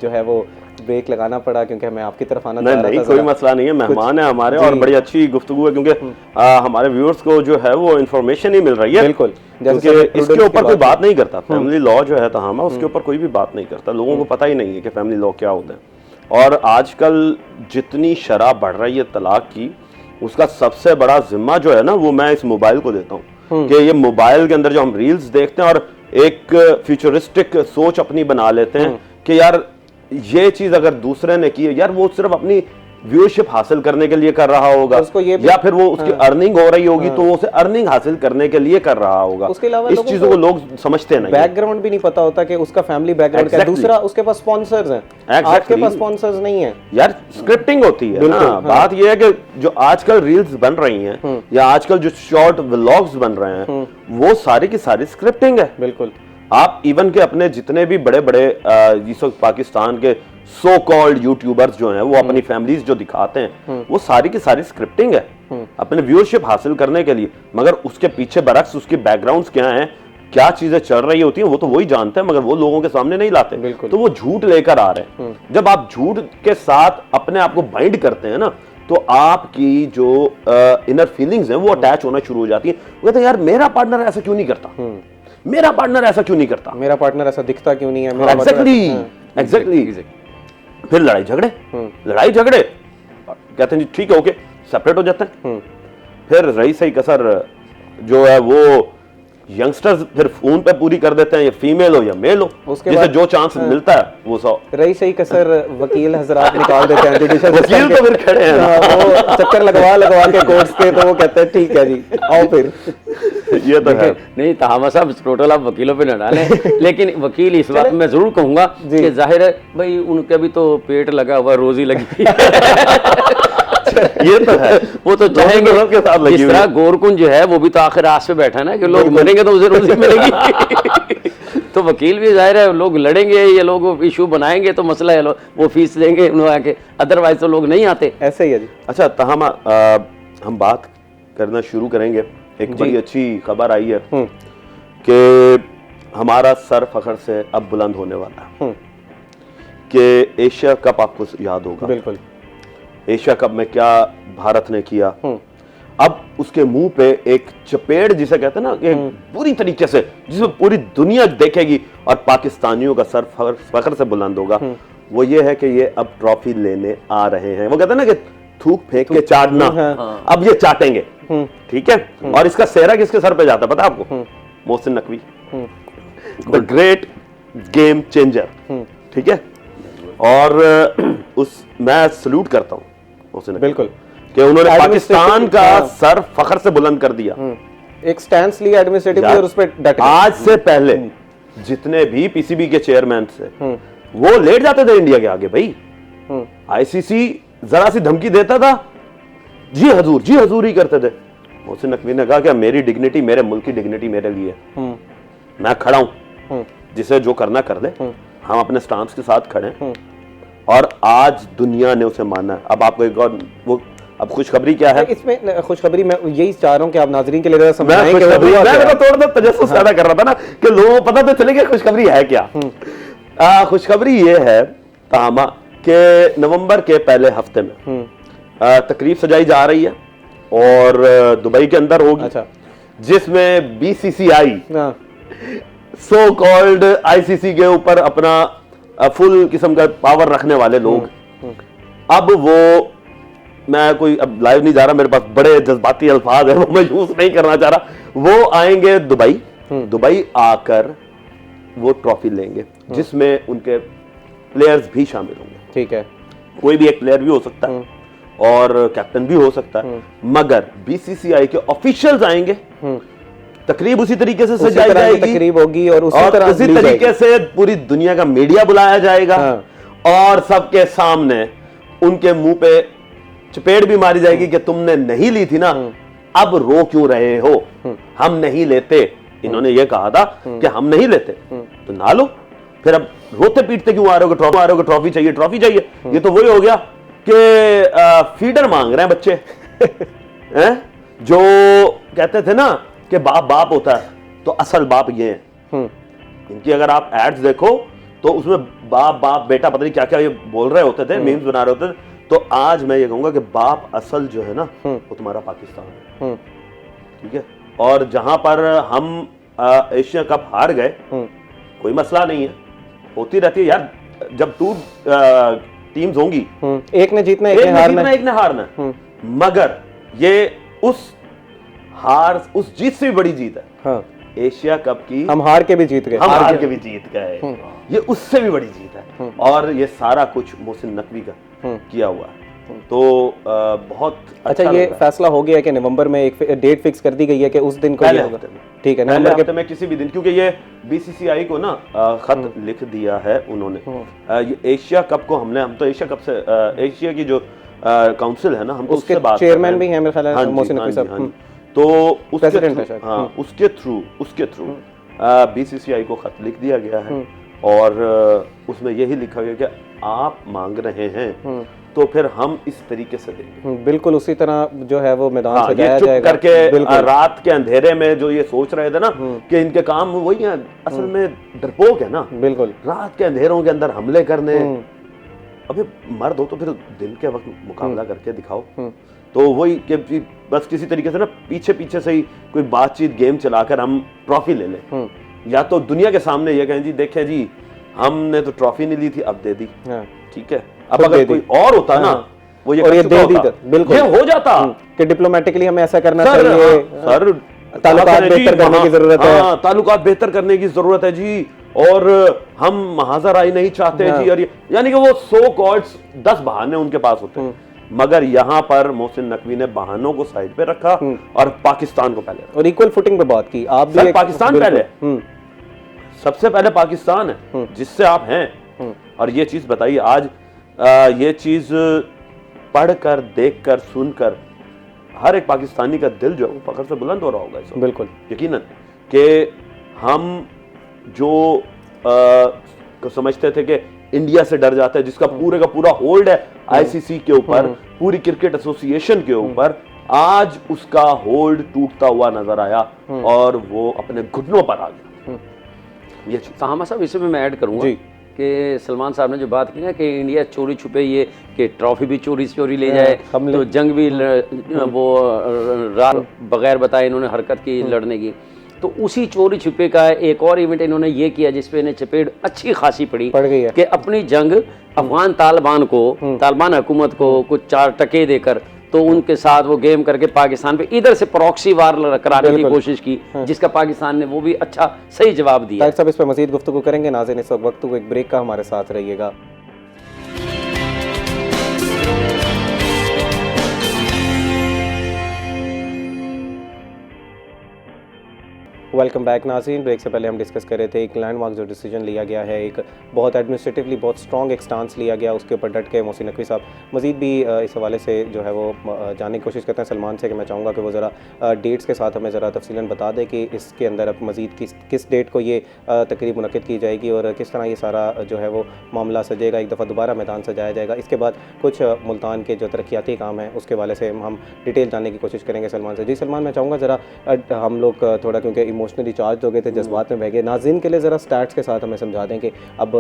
जो है वो ब्रेक लगाना पड़ा क्योंकि हमें आपकी तरफ आना था। नहीं, कोई मसला नहीं है, मेहमान है हमारे और बड़ी अच्छी गुफ्तगू है क्योंकि हमारे व्यूअर्स को जो है वो इन्फॉर्मेशन ही मिल रही है। बिल्कुल, क्योंकि इसके ऊपर कोई बात नहीं करता। फैमिली लॉ जो है तहामा, उसके ऊपर कोई भी बात नहीं करता। लोगों को पता ही नहीं है कि फैमिली लॉ क्या होता है। और आजकल जितनी शराब बढ़ रही है तलाक की, उसका सबसे बड़ा जिम्मा जो है ना, वो मैं इस मोबाइल को देता हूँ कि ये मोबाइल के अंदर जो हम रील्स देखते हैं और एक फ्यूचरिस्टिक सोच अपनी बना लेते हैं कि यार ये चीज अगर दूसरे ने की है, यार वो सिर्फ अपनी व्यूअरशिप हासिल करने के लिए कर रहा होगा, उसको ये या फिर वो उसकी अर्निंग हो रही होगी तो वो उसे अर्निंग हासिल करने के लिए कर रहा होगा। उसके अलावा इस चीजों को लोग समझते नहीं, बैकग्राउंड भी नहीं पता होता कि उसका फैमिली बैकग्राउंड क्या है। दूसरा, उसके पास स्पॉन्सर्स हैं, आपके पास स्पॉन्सर्स नहीं है। यार स्क्रिप्टिंग होती है ना। बात ये है कि जो आजकल रील्स बन रही हैं या आजकल जो शॉर्ट व्लॉग्स बन रहे हैं, वो सारी की सारी स्क्रिप्टिंग है। बिल्कुल। आप इवन के अपने जितने भी बड़े बड़े जिस वक्त पाकिस्तान के सो कॉल्ड यूट्यूबर्स जो हैं, वो अपनी फैमिलीज जो दिखाते हैं, वो सारी की सारी स्क्रिप्टिंग है अपने व्यूअरशिप हासिल करने के लिए। मगर उसके पीछे बरक्स उसके बैकग्राउंड्स क्या हैं, क्या चीजें चल रही होती हैं, वो तो वही जानते हैं, मगर वो लोगों के सामने नहीं लाते। तो वो झूठ लेकर आ रहे हैं। जब आप झूठ के साथ अपने आप को बाइंड करते हैं ना, तो आपकी जो इनर फीलिंग्स हैं वो अटैच होना शुरू हो जाती है। वो कहते हैं यार मेरा पार्टनर ऐसा क्यों नहीं करता, मेरा पार्टनर ऐसा क्यों नहीं करता, मेरा पार्टनर ऐसा दिखता क्यों नहीं है। एग्जैक्टली। फिर लड़ाई झगड़े कहते हैं जी ठीक है, ओके, सेपरेट हो जाते हैं। फिर रही सही कसर जो है वो यंगस्टर्स फिर फोन पे पूरी कर देते हैं, ये फीमेल हो या मेल हो, उसके बाद जो चांस मिलता है वो सौ रही सही कसर वकील हजरात निकाल देते हैं। जुडिशियल वकील तो फिर खड़े हैं, वो चक्कर लगवा के कोर्ट्स के, तो वो कहते हैं ठीक है जी आओ फिर। ये तो है नहीं, तहामा साहब टोटल आप वकीलों पे न डालें, लेकिन वकील इस बात में जरूर कहूंगा कि जाहिर है भाई उनका भी तो पेट लगा हुआ, रोजी लगी ये तो है, वो तो चाहेंगे के साथ लगी। जिस तरह गोरकुंज जो है वो भी तो आखिर आस पे बैठा है ना कि लोग मरेंगे तो उसे रोजी मिलेगी। तो वकील भी जाहिर है लोग लड़ेंगे, ये लोग इशू बनाएंगे तो मसला है, वो फीस देंगे उन्होंने आके, अदरवाइज तो लोग नहीं आते। ऐसे ही है जी। अच्छा तहामा, हम बात करना शुरू करेंगे। एक बड़ी अच्छी खबर आई है कि हमारा सर फखर से अब बुलंद होने वाला है कि एशिया कप, आपको याद होगा बिल्कुल, एशिया कप में क्या भारत ने किया। अब उसके मुंह पे एक चपेट जिसे कहते हैं ना कि पूरी तरीके से जिसमें पूरी दुनिया देखेगी और पाकिस्तानियों का सर फखर से बुलंद होगा, वो ये है कि ये अब ट्रॉफी लेने आ रहे हैं। वो कहते हैं ना कि थूक फेंक के चाटना, अब ये चाटेंगे, ठीक है। और इसका सेहरा किसके सर पे जाता है पता है आपको? Mohsin Naqvi, the great game changer, ठीक है। और उस मैं सल्यूट करता हूं मोहसिन नकवी, बिल्कुल, कि उन्होंने पाकिस्तान का सर फखर से बुलंद कर दिया। एक स्टैंस लिया एडमिनिस्ट्रेटिव और उस पे डट गए। आज से पहले जितने भी पीसीबी के चेयरमैन थे वो लेट जाते थे इंडिया के आगे। भाई आईसीसी जरा सी धमकी देता था, जी हजूर ही करते थे। मोहसिन नकवी ने कहा कि मेरी डिग्निटी, मेरे मुल्क की डिग्निटी मेरे लिए, मैं खड़ा हूं, जिसे जो करना कर ले, हम अपने स्टांस के साथ खड़े हैं और आज दुनिया ने उसे माना है। अब आपको एक और वो अब खुशखबरी क्या है इसमें? खुशखबरी मैं यही चाह रहा हूँ कि आप नाजरीन के लिए मैं समझाएं कि खुशखबरी हुआ क्या मैं है। थोड़ा सा तजस्सुस पैदा कर रहा था ना कि लोगों को पता तो चले कि खुशखबरी है क्या। खुशखबरी ये है तामा कि नवंबर के पहले हफ्ते में तकरीब सजाई जा रही है और दुबई के अंदर होगी। अच्छा। जिसमें बीसीसीआई हाँ। सो कॉल्ड आईसीसी के ऊपर अपना फुल किस्म का पावर रखने वाले लोग, अब वो मैं कोई अब लाइव नहीं जा रहा, मेरे पास बड़े जज्बाती अल्फाज है वो मैं यूज नहीं करना चाह रहा, वो आएंगे दुबई। दुबई आकर वो ट्रॉफी लेंगे जिसमें उनके प्लेयर्स भी शामिल होंगे। ठीक है। कोई भी एक प्लेयर भी हो सकता है और कैप्टन भी हो सकता है, मगर बीसीसीआई के ऑफिशियल्स आएंगे। तकरीब उसी तरीके से सजाई जाएगी, तकरीब होगी और उसी तरीके से पूरी दुनिया का मीडिया बुलाया जाएगा और सबके सामने उनके मुंह पे चपेट भी मारी जाएगी कि तुमने नहीं ली थी ना, अब रो क्यों रहे हो, हम नहीं लेते। इन्होंने ये कहा था कि हम नहीं लेते तो ना लो, फिर अब रोते पीटते क्यों आ रहे हो, ट्रॉफी चाहिए, ट्रॉफी चाहिए। ये तो वही हो गया कि फीडर मांग रहे हैं बच्चे हैं? जो कहते थे ना कि बाप बाप होता है, तो असल बाप ये है। इनकी अगर आप एड्स देखो तो उसमें बाप बाप बेटा पता नहीं क्या क्या ये बोल रहे होते थे, मीम्स बना रहे होते थे। तो आज मैं ये कहूंगा कि बाप असल जो है ना वो तुम्हारा पाकिस्तान है। ठीक है। और जहां पर हम एशिया कप हार गए, कोई मसला नहीं है, होती रहती है यार, जब टू टीम्स होंगी, एक ने जीतना एक ने हारना, मगर ये उस जीत से भी बड़ी जीत है। हाँ। एशिया कप की हम हार के भी जीत गए, हम हार के भी जीत गए, ये उससे भी बड़ी जीत है। और ये सारा कुछ मोहसिन नकवी का किया हुआ है। तो बहुत अच्छा ये फैसला हो गया कि नवंबर में एक डेट फिक्स कर दी गई है कि उस दिन को ये होगा। ठीक है, नवंबर के हफ्ते में किसी भी दिन, क्योंकि ये बीसीसीआई को ना खत लिख दिया है उन्होंने। ये एशिया कप को हम तो एशिया कप से एशिया की जो काउंसिल है ना, हम तो उसके बात चेयरमैन भी हैं मेरे ख्याल है मोहसिन नकवी साहब, तो उसके थ्रू बीसीसीआई को खत लिख दिया गया है और उसमें यही लिखा गया कि आप मांग रहे हैं तो फिर हम इस तरीके से देंगे। बिल्कुल उसी तरह जो है वो मैदान सजाया जाएगा। करके रात के अंधेरे में जो ये सोच रहे थे ना कि इनके काम वही है, असल में डरपोक है ना। बिल्कुल रात के अंधेरों के अंदर हमले करने, अबे मर्द हो तो फिर दिन के वक्त मुकाबला करके दिखाओ। तो वही कि बस किसी तरीके से ना पीछे से ही कोई बातचीत गेम चलाकर हम ट्रॉफी ले लें, या तो दुनिया के सामने ये कहें जी देखें जी हमने तो ट्रॉफी नहीं ली थी अब दे दी। ठीक है। अब अगर कोई और होता ना वो ये दे दी, बिल्कुल ये हो जाता कि डिप्लोमेटिकली हमें ऐसा करना चाहिए सर, ताल्लुकात बेहतर करने की जरूरत है, ताल्लुकात बेहतर करने की जरूरत है जी, और हम महाजराई नहीं चाहते जी, और यानी कि वो सो कॉल्ड्स 10 बहाने उनके पास होते हैं। मगर यहाँ पर मोहसिन नकवी ने बहानों को साइड पे रखा और पाकिस्तान को पहले और इक्वल फुटिंग पे बात की। आप भी पाकिस्तान पहले, सबसे पहले पाकिस्तान है जिससे आप हैं। और ये चीज बताइए आज, ये चीज पढ़कर देखकर सुनकर हर एक पाकिस्तानी का दिल जो है वो फख्र से बुलंद हो रहा होगा इस वक्त। बिल्कुल यकीनन कि हम जो समझते थे कि इंडिया से डर जाता है, जिसका पूरे का पूरा होल्ड है आईसीसी के ऊपर, पूरी क्रिकेट एसोसिएशन के ऊपर, आज उसका होल्ड टूटता हुआ नजर आया और वो अपने घुटनों पर आ गया। ये चीज साहमा साहब इसमें मैं ऐड करूंगा कि सलमान साहब ने जो बात की ना कि इंडिया चोरी छुपे ये कि ट्रॉफी भी चोरी ले जाए, तो जंग भी वो रात बगैर बताए इन्होंने हरकत की लड़ने की, तो उसी चोरी छुपे का एक और इवेंट इन्होंने ये किया जिसपे इन्हें चपेट अच्छी खासी पड़ गई है कि अपनी जंग अफगान तालिबान हुकूमत को कुछ 4 टके देकर तो उनके साथ वो गेम करके पाकिस्तान पे इधर से प्रॉक्सी वार कराने की कोशिश की, जिसका पाकिस्तान ने वो भी अच्छा सही जवाब दिया। सब इस पर मजीद गुफ्तगू करेंगे। नाज़रीन इस वक्त को एक ब्रेक का हमारे साथ रहिएगा। वेलकम बैक नाज़रीन। ब्रेक से पहले हम डिस्कस कर रहे थे एक लैंडमार्क जो डिसीजन लिया गया है, एक बहुत एडमिनिस्ट्रेटिवली बहुत स्ट्रॉन्ग एक स्टांस लिया गया, उसके ऊपर डट के मोहसिन नकवी साहब मज़ीद भी इस हवाले से जो है वो जानने की कोशिश करते हैं सलमान से कि मैं चाहूँगा कि वो ज़रा डेट्स के साथ हमें ज़रा तफसीलन बता दें कि इसके अंदर अब मज़ीद किस डेट को ये तकरीब मुनक़्क़िद की जाएगी और किस तरह ये सारा जो है वो मामला सजेगा, एक दफ़ा दोबारा मैदान सजाया जाएगा। इसके बाद कुछ मुल्तान के जो तरक्याती काम हैं उसके हवाले से हम डिटेल जानने की कोशिश करेंगे सलमान से। जी सलमान, मैं चाहूँगा ज़रा हम लोग थोड़ा क्योंकि इमोशनली चार्ज हो गए थे, जज्बात में बह गए, नाज़रीन के लिए ज़रा स्टैट्स के साथ हमें समझा दें कि अब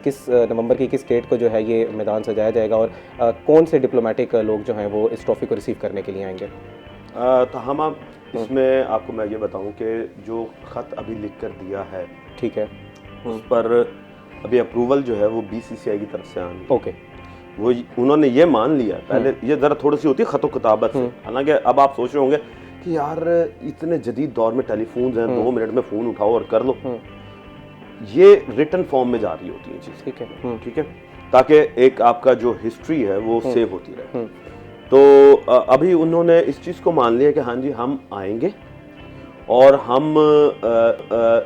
किस नवंबर की किस डेट को जो है ये मैदान सजाया जाएगा और कौन से डिप्लोमेटिक लोग जो हैं वो इस ट्रॉफ़ी को रिसीव करने के लिए आएंगे। तो हम आप इसमें आपको मैं ये बताऊं कि जो ख़त अभी लिख कर दिया है, ठीक है, उस पर अभी अप्रूवल जो है वो BCCI की तरफ से आनी है। ओके, वो उन्होंने ये मान लिया। पहले ये ज़रा थोड़ी सी होती है ख़त किताबत से, हालांकि अब आप सोच रहे होंगे कि यार इतने जदीद दौर में टेलीफोन हैं, 2 मिनट में फ़ोन उठाओ और कर लो। ये रिटन फॉर्म में जारी होती है चीज़, ठीक है, ताकि एक आपका जो हिस्ट्री है वो सेव होती रहे। तो अभी उन्होंने इस चीज़ को मान लिया कि हाँ जी हम आएंगे और हम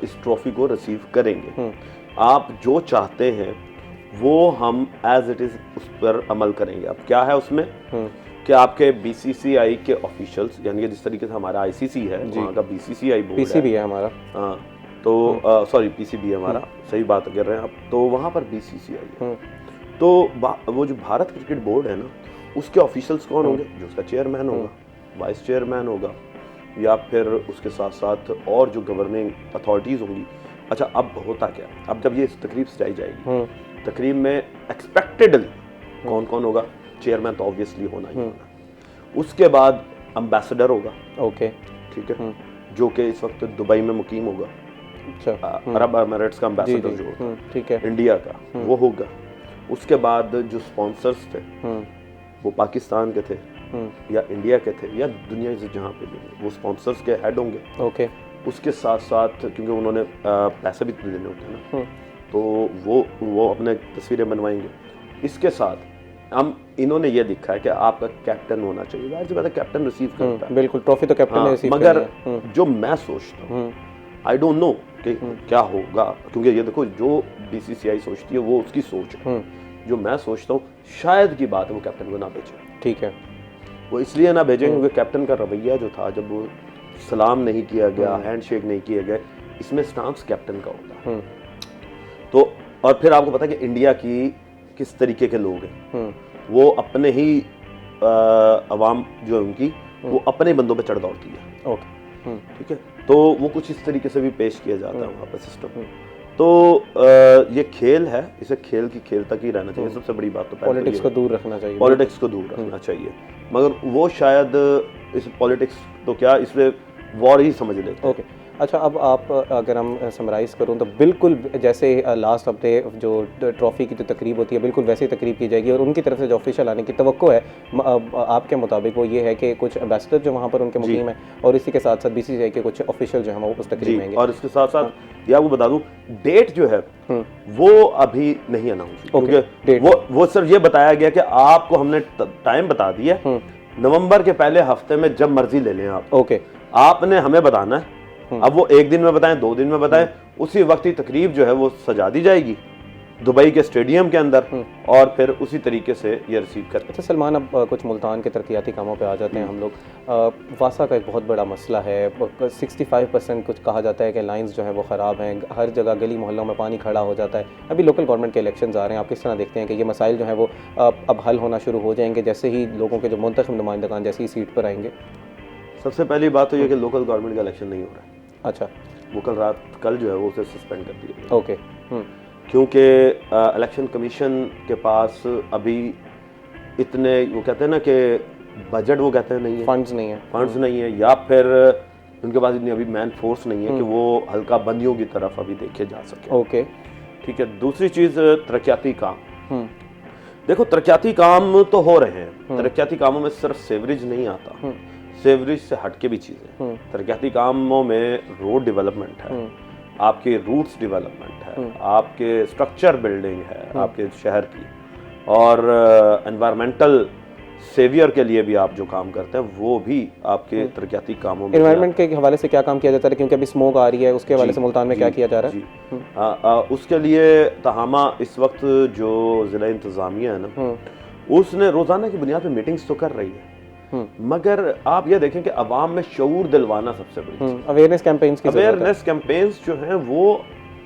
इस ट्रॉफ़ी को रिसीव करेंगे। आप जो चाहते हैं वो हम एज इट इज़ उस पर अमल करेंगे। अब क्या है उसमें कि आपके BCCI के ऑफिशियल्स, यानी कि जिस तरीके से हमारा ICC है वहाँ का BCCI बोर्ड PCB है हमारा, हाँ, तो सॉरी PCB है हमारा, सही बात कर रहे हैं आप, तो वहाँ पर BCCI है। तो वो जो भारत क्रिकेट बोर्ड है ना, उसके ऑफिशियल्स कौन होंगे? जो उसका चेयरमैन होगा, वाइस चेयरमैन होगा, या फिर उसके साथ साथ और जो गवर्निंग अथॉरिटीज़ होंगी। अच्छा, अब होता क्या, अब जब ये तकरीब सजाई जाएगी, तकरीब में एक्सपेक्टेडली कौन कौन होगा? चेयरमैन तो ऑब्वियसली होना ही होना। उसके बाद एम्बेसडर होगा, ओके, ठीक है, जो कि इस वक्त दुबई में मुकीम होगा। अच्छा, अरब एमिरेट्स का एम्बेसडर जो होगा, ठीक है, इंडिया का, वो होगा। उसके बाद जो स्पॉन्सर्स थे वो पाकिस्तान के थे या इंडिया के थे या दुनिया से जहाँ पे भी, वो स्पॉन्सर्स के हेड होंगे। ओके, उसके साथ साथ क्योंकि उन्होंने पैसे भी देने होते हैं ना, तो वो अपने तस्वीरें बनवाएंगे। इसके साथ हम इन्होंने ये दिखा है कि आपका कैप्टन होना चाहिए। जाहिर बात है कैप्टन रिसीव करता है, बिल्कुल, ट्रॉफी तो कैप्टन ने रिसीव करनी है। मगर जो मैं सोचता हूँ, आई डोंट नो कि क्या होगा, क्योंकि ये देखो जो BCCI सोचती है वो उसकी सोच है। जो मैं सोचता हूँ शायद की बात है वो कैप्टन को ना भेजे, ठीक है, वो इसलिए ना भेजें क्योंकि कैप्टन का रवैया जो था, जब वो सलाम नहीं किया गया, हैंडशेक नहीं किया गया, इसमें स्टांस कैप्टन का होता है। तो और फिर आपको पता है कि इंडिया की किस तरीके के लोग हैं, वो अपने ही अवाम जो है उनकी, वो अपने बंदों पे चढ़ दौड़ती है। ओके, ठीक है, तो वो कुछ इस तरीके से भी पेश किया जाता है वहाँ पर सिस्टम। तो ये खेल है, इसे खेल की खेल तक ही रहना चाहिए। सबसे बड़ी बात तो पॉलिटिक्स को दूर रखना चाहिए, पॉलिटिक्स को दूर रखना चाहिए। मगर वो शायद इस पॉलिटिक्स तो क्या, इसमें वॉर ही समझ लेते। ओके, अच्छा, अब आप अगर हम समराइज़ करूं तो बिल्कुल जैसे लास्ट हफ्ते जो ट्रॉफ़ी की जो तकरीब होती है बिल्कुल वैसे ही तकरीब की जाएगी और उनकी तरफ से जो ऑफिशियल आने की तवक्को है आपके मुताबिक वो ये है कि कुछ एम्बेसडर जो वहाँ पर उनके मुकीम है और इसी के साथ साथ BCCI के कुछ ऑफिशियल जो है वो उस तकरीब में आएंगे। और इसके साथ साथ या वो बता दूं, डेट जो है वो अभी नहीं अनाउंस हुई, क्योंकि वो सिर्फ ये बताया गया कि आपको हमने टाइम बता दिया, नवंबर के पहले हफ्ते में जब मर्जी ले लें आप। ओके, आपने हमें बताना है। अब वो 1 दिन में बताएं, 2 दिन में बताएं, उसी वक्त ही तकरीब जो है वो सजा दी जाएगी दुबई के स्टेडियम के अंदर और फिर उसी तरीके से ये रिसीव करते हैं। अच्छा सलमान, अब कुछ मुल्तान के तरक्याती कामों पे आ जाते हैं हम लोग। वासा का एक बहुत बड़ा मसला है, 65% कुछ कहा जाता है कि लाइंस जो है वो ख़राब हैं, हर जगह गली मोहल्लों में पानी खड़ा हो जाता है। अभी लोकल गवर्नमेंट के इलेक्शंस आ रहे हैं, आप किस तरह देखते हैं कि ये मसाइल जो हैं वो अब हल होना शुरू हो जाएंगे जैसे ही लोगों के जो मुंतखब नुमाइंदगान जैसे ही सीट पर आएंगे? सबसे पहली बात तो ये कि लोकल गवर्नमेंट का इलेक्शन नहीं हो रहा है। अच्छा, वो कल जो है वो उसे सस्पेंड कर दिया। ओके, क्योंकि इलेक्शन कमीशन के पास अभी इतने, वो कहते हैं ना कि बजट, वो कहते हैं नहीं है, फंड्स नहीं है, या फिर उनके पास इतनी अभी मैन फोर्स नहीं है कि वो हल्का बंदियों की तरफ अभी देखे जा सके। ओके, ठीक है। दूसरी चीज़, तरक्याती काम। देखो, तरक्याती काम तो हो रहे हैं, तरक्याती कामों में सिर्फ सेवरेज नहीं आता, सेवरेज से हटके भी चीज़ें। तरक्याती कामों में रोड डेवलपमेंट है, आपके रूट्स डेवलपमेंट है, आपके स्ट्रक्चर बिल्डिंग है आपके शहर की, और एनवायरमेंटल सेवियर के लिए भी आप जो काम करते हैं वो भी आपके तरक्याती कामों में एनवायरनमेंट के हवाले से क्या काम किया जाता है, क्योंकि अभी स्मोक आ रही है, उसके हवाले से मुल्तान में क्या किया जा रहा है? जी उसके लिए तहामा इस वक्त जो ज़िला इंतज़ामिया है ना, उसने रोज़ाना की बुनियाद पर मीटिंग्स तो कर रही है, मगर आप ये देखें कि अवाम में शऊर दिलवाना सबसे बड़ी अवेयरनेस कैंपेन्स की अवेयरनेस कैंपेन्स जो हैं वो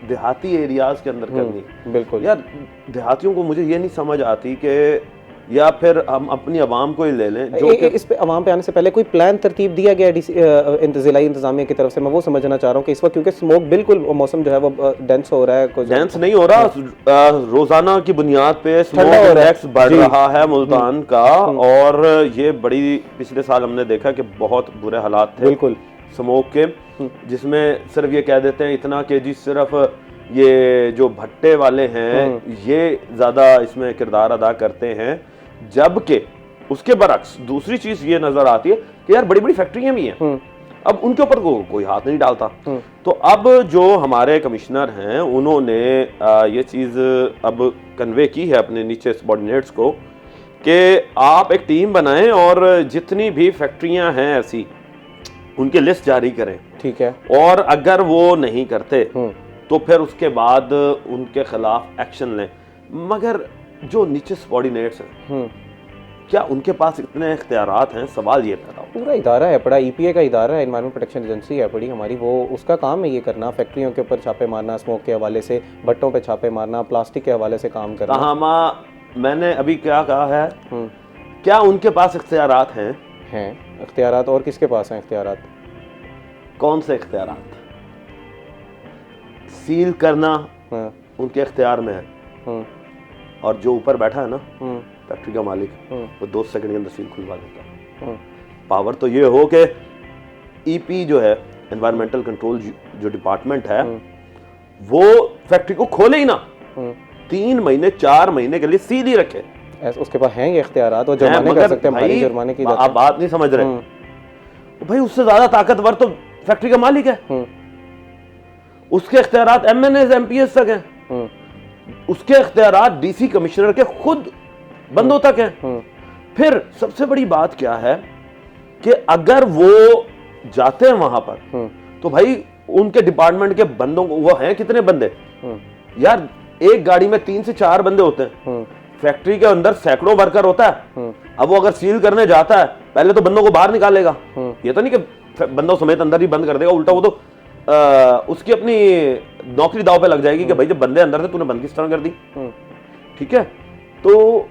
देहाती एरियाज के अंदर करनी है। बिल्कुल यार देहातियों को मुझे ये नहीं समझ आती कि या फिर हम अपनी आवाम को ही ले लें जो इस पे आवाम पे आने से पहले कोई प्लान तरतीब दिया गया ज़िला इंतज़ामिया की तरफ से? मैं वो समझना चाह रहा हूँ कि इस वक्त क्योंकि स्मोक बिल्कुल मौसम जो है वो डेंस हो रहा है, कुछ डेंस नहीं हो रहा, रोजाना की बुनियाद पे स्मोक इंडेक्स बढ़ रहा है मुल्तान का, और ये बड़ी पिछले साल हमने देखा कि बहुत बुरे हालात थे बिल्कुल स्मोक के, जिसमें सिर्फ ये कह देते हैं इतना कि जी सिर्फ ये जो भट्टे वाले हैं ये ज्यादा इसमें किरदार अदा करते हैं, जबकि उसके बरक्स दूसरी चीज ये नजर आती है कि यार बड़ी बड़ी फैक्ट्रियां भी हैं, अब उनके ऊपर कोई हाथ नहीं डालता। तो अब जो हमारे कमिश्नर हैं उन्होंने ये चीज अब कन्वे की है अपने नीचे सबॉर्डिनेट्स को कि आप एक टीम बनाएं और जितनी भी फैक्ट्रियां हैं ऐसी उनकी लिस्ट जारी करें, ठीक है, और अगर वो नहीं करते तो फिर उसके बाद उनके खिलाफ एक्शन लें। मगर जो नीचे सबॉर्डिनेट्स हैं क्या उनके पास इतने इख्तियारात हैं? सवाल ये पैदा होता है। पूरा इदारा है बड़ा, EPA का इदारा है, एनवायरमेंट प्रोटेक्शन एजेंसी है बड़ी हमारी, वो उसका काम है ये करना, फैक्ट्रियों के ऊपर छापे मारना, स्मोक के हवाले से भट्टों पे छापे मारना, प्लास्टिक के हवाले से काम करना। तहामा मैंने अभी क्या कहा है, क्या उनके पास इख्तियारात हैं? इख्तियारात, और किसके पास हैं इख्तियारात? कौन से इख्तियारात? सील करना उनके इख्तियार में है, और जो ऊपर बैठा है ना फैक्ट्री का मालिक, वो 2 सेकंड के अंदर सील खुलवा देता है। पावर तो ये हो कि EP जो है एनवायरमेंटल कंट्रोल जो डिपार्टमेंट है वो फैक्ट्री को खोले ही ना, 3 महीने 4 महीने के लिए सील ही रखे। उसके पास हैं ये इख्तियारात, वो जुर्माने कर सकते हैं, भारी जुर्माने की। आप बात नहीं समझ रहे भाई, उससे ज्यादा ताकतवर तो फैक्ट्री का मालिक है, उसके इख्तियारात MNAs MPs तक हैं, उसके इख्तियारात DC कमिश्नर के खुद बंदों तक हैं। फिर सबसे बड़ी बात क्या है कि अगर वो जाते हैं वहां पर तो भाई उनके डिपार्टमेंट के बंदों को, वो हैं कितने बंदे यार, एक गाड़ी में 3 से 4 बंदे होते हैं, फैक्ट्री के अंदर सैकड़ों वर्कर होता है। अब वो अगर सील करने जाता है पहले तो बंदों को बाहर निकालेगा, ये तो नहीं कि बंदों समेत अंदर ही बंद कर देगा, उल्टा वो तो उसकी अपनी नौकरी दाव पे लग जाएगी कि भाई जब बंदे अंदर थे तूने बंद किस तरह कर दी, ठीक है। तो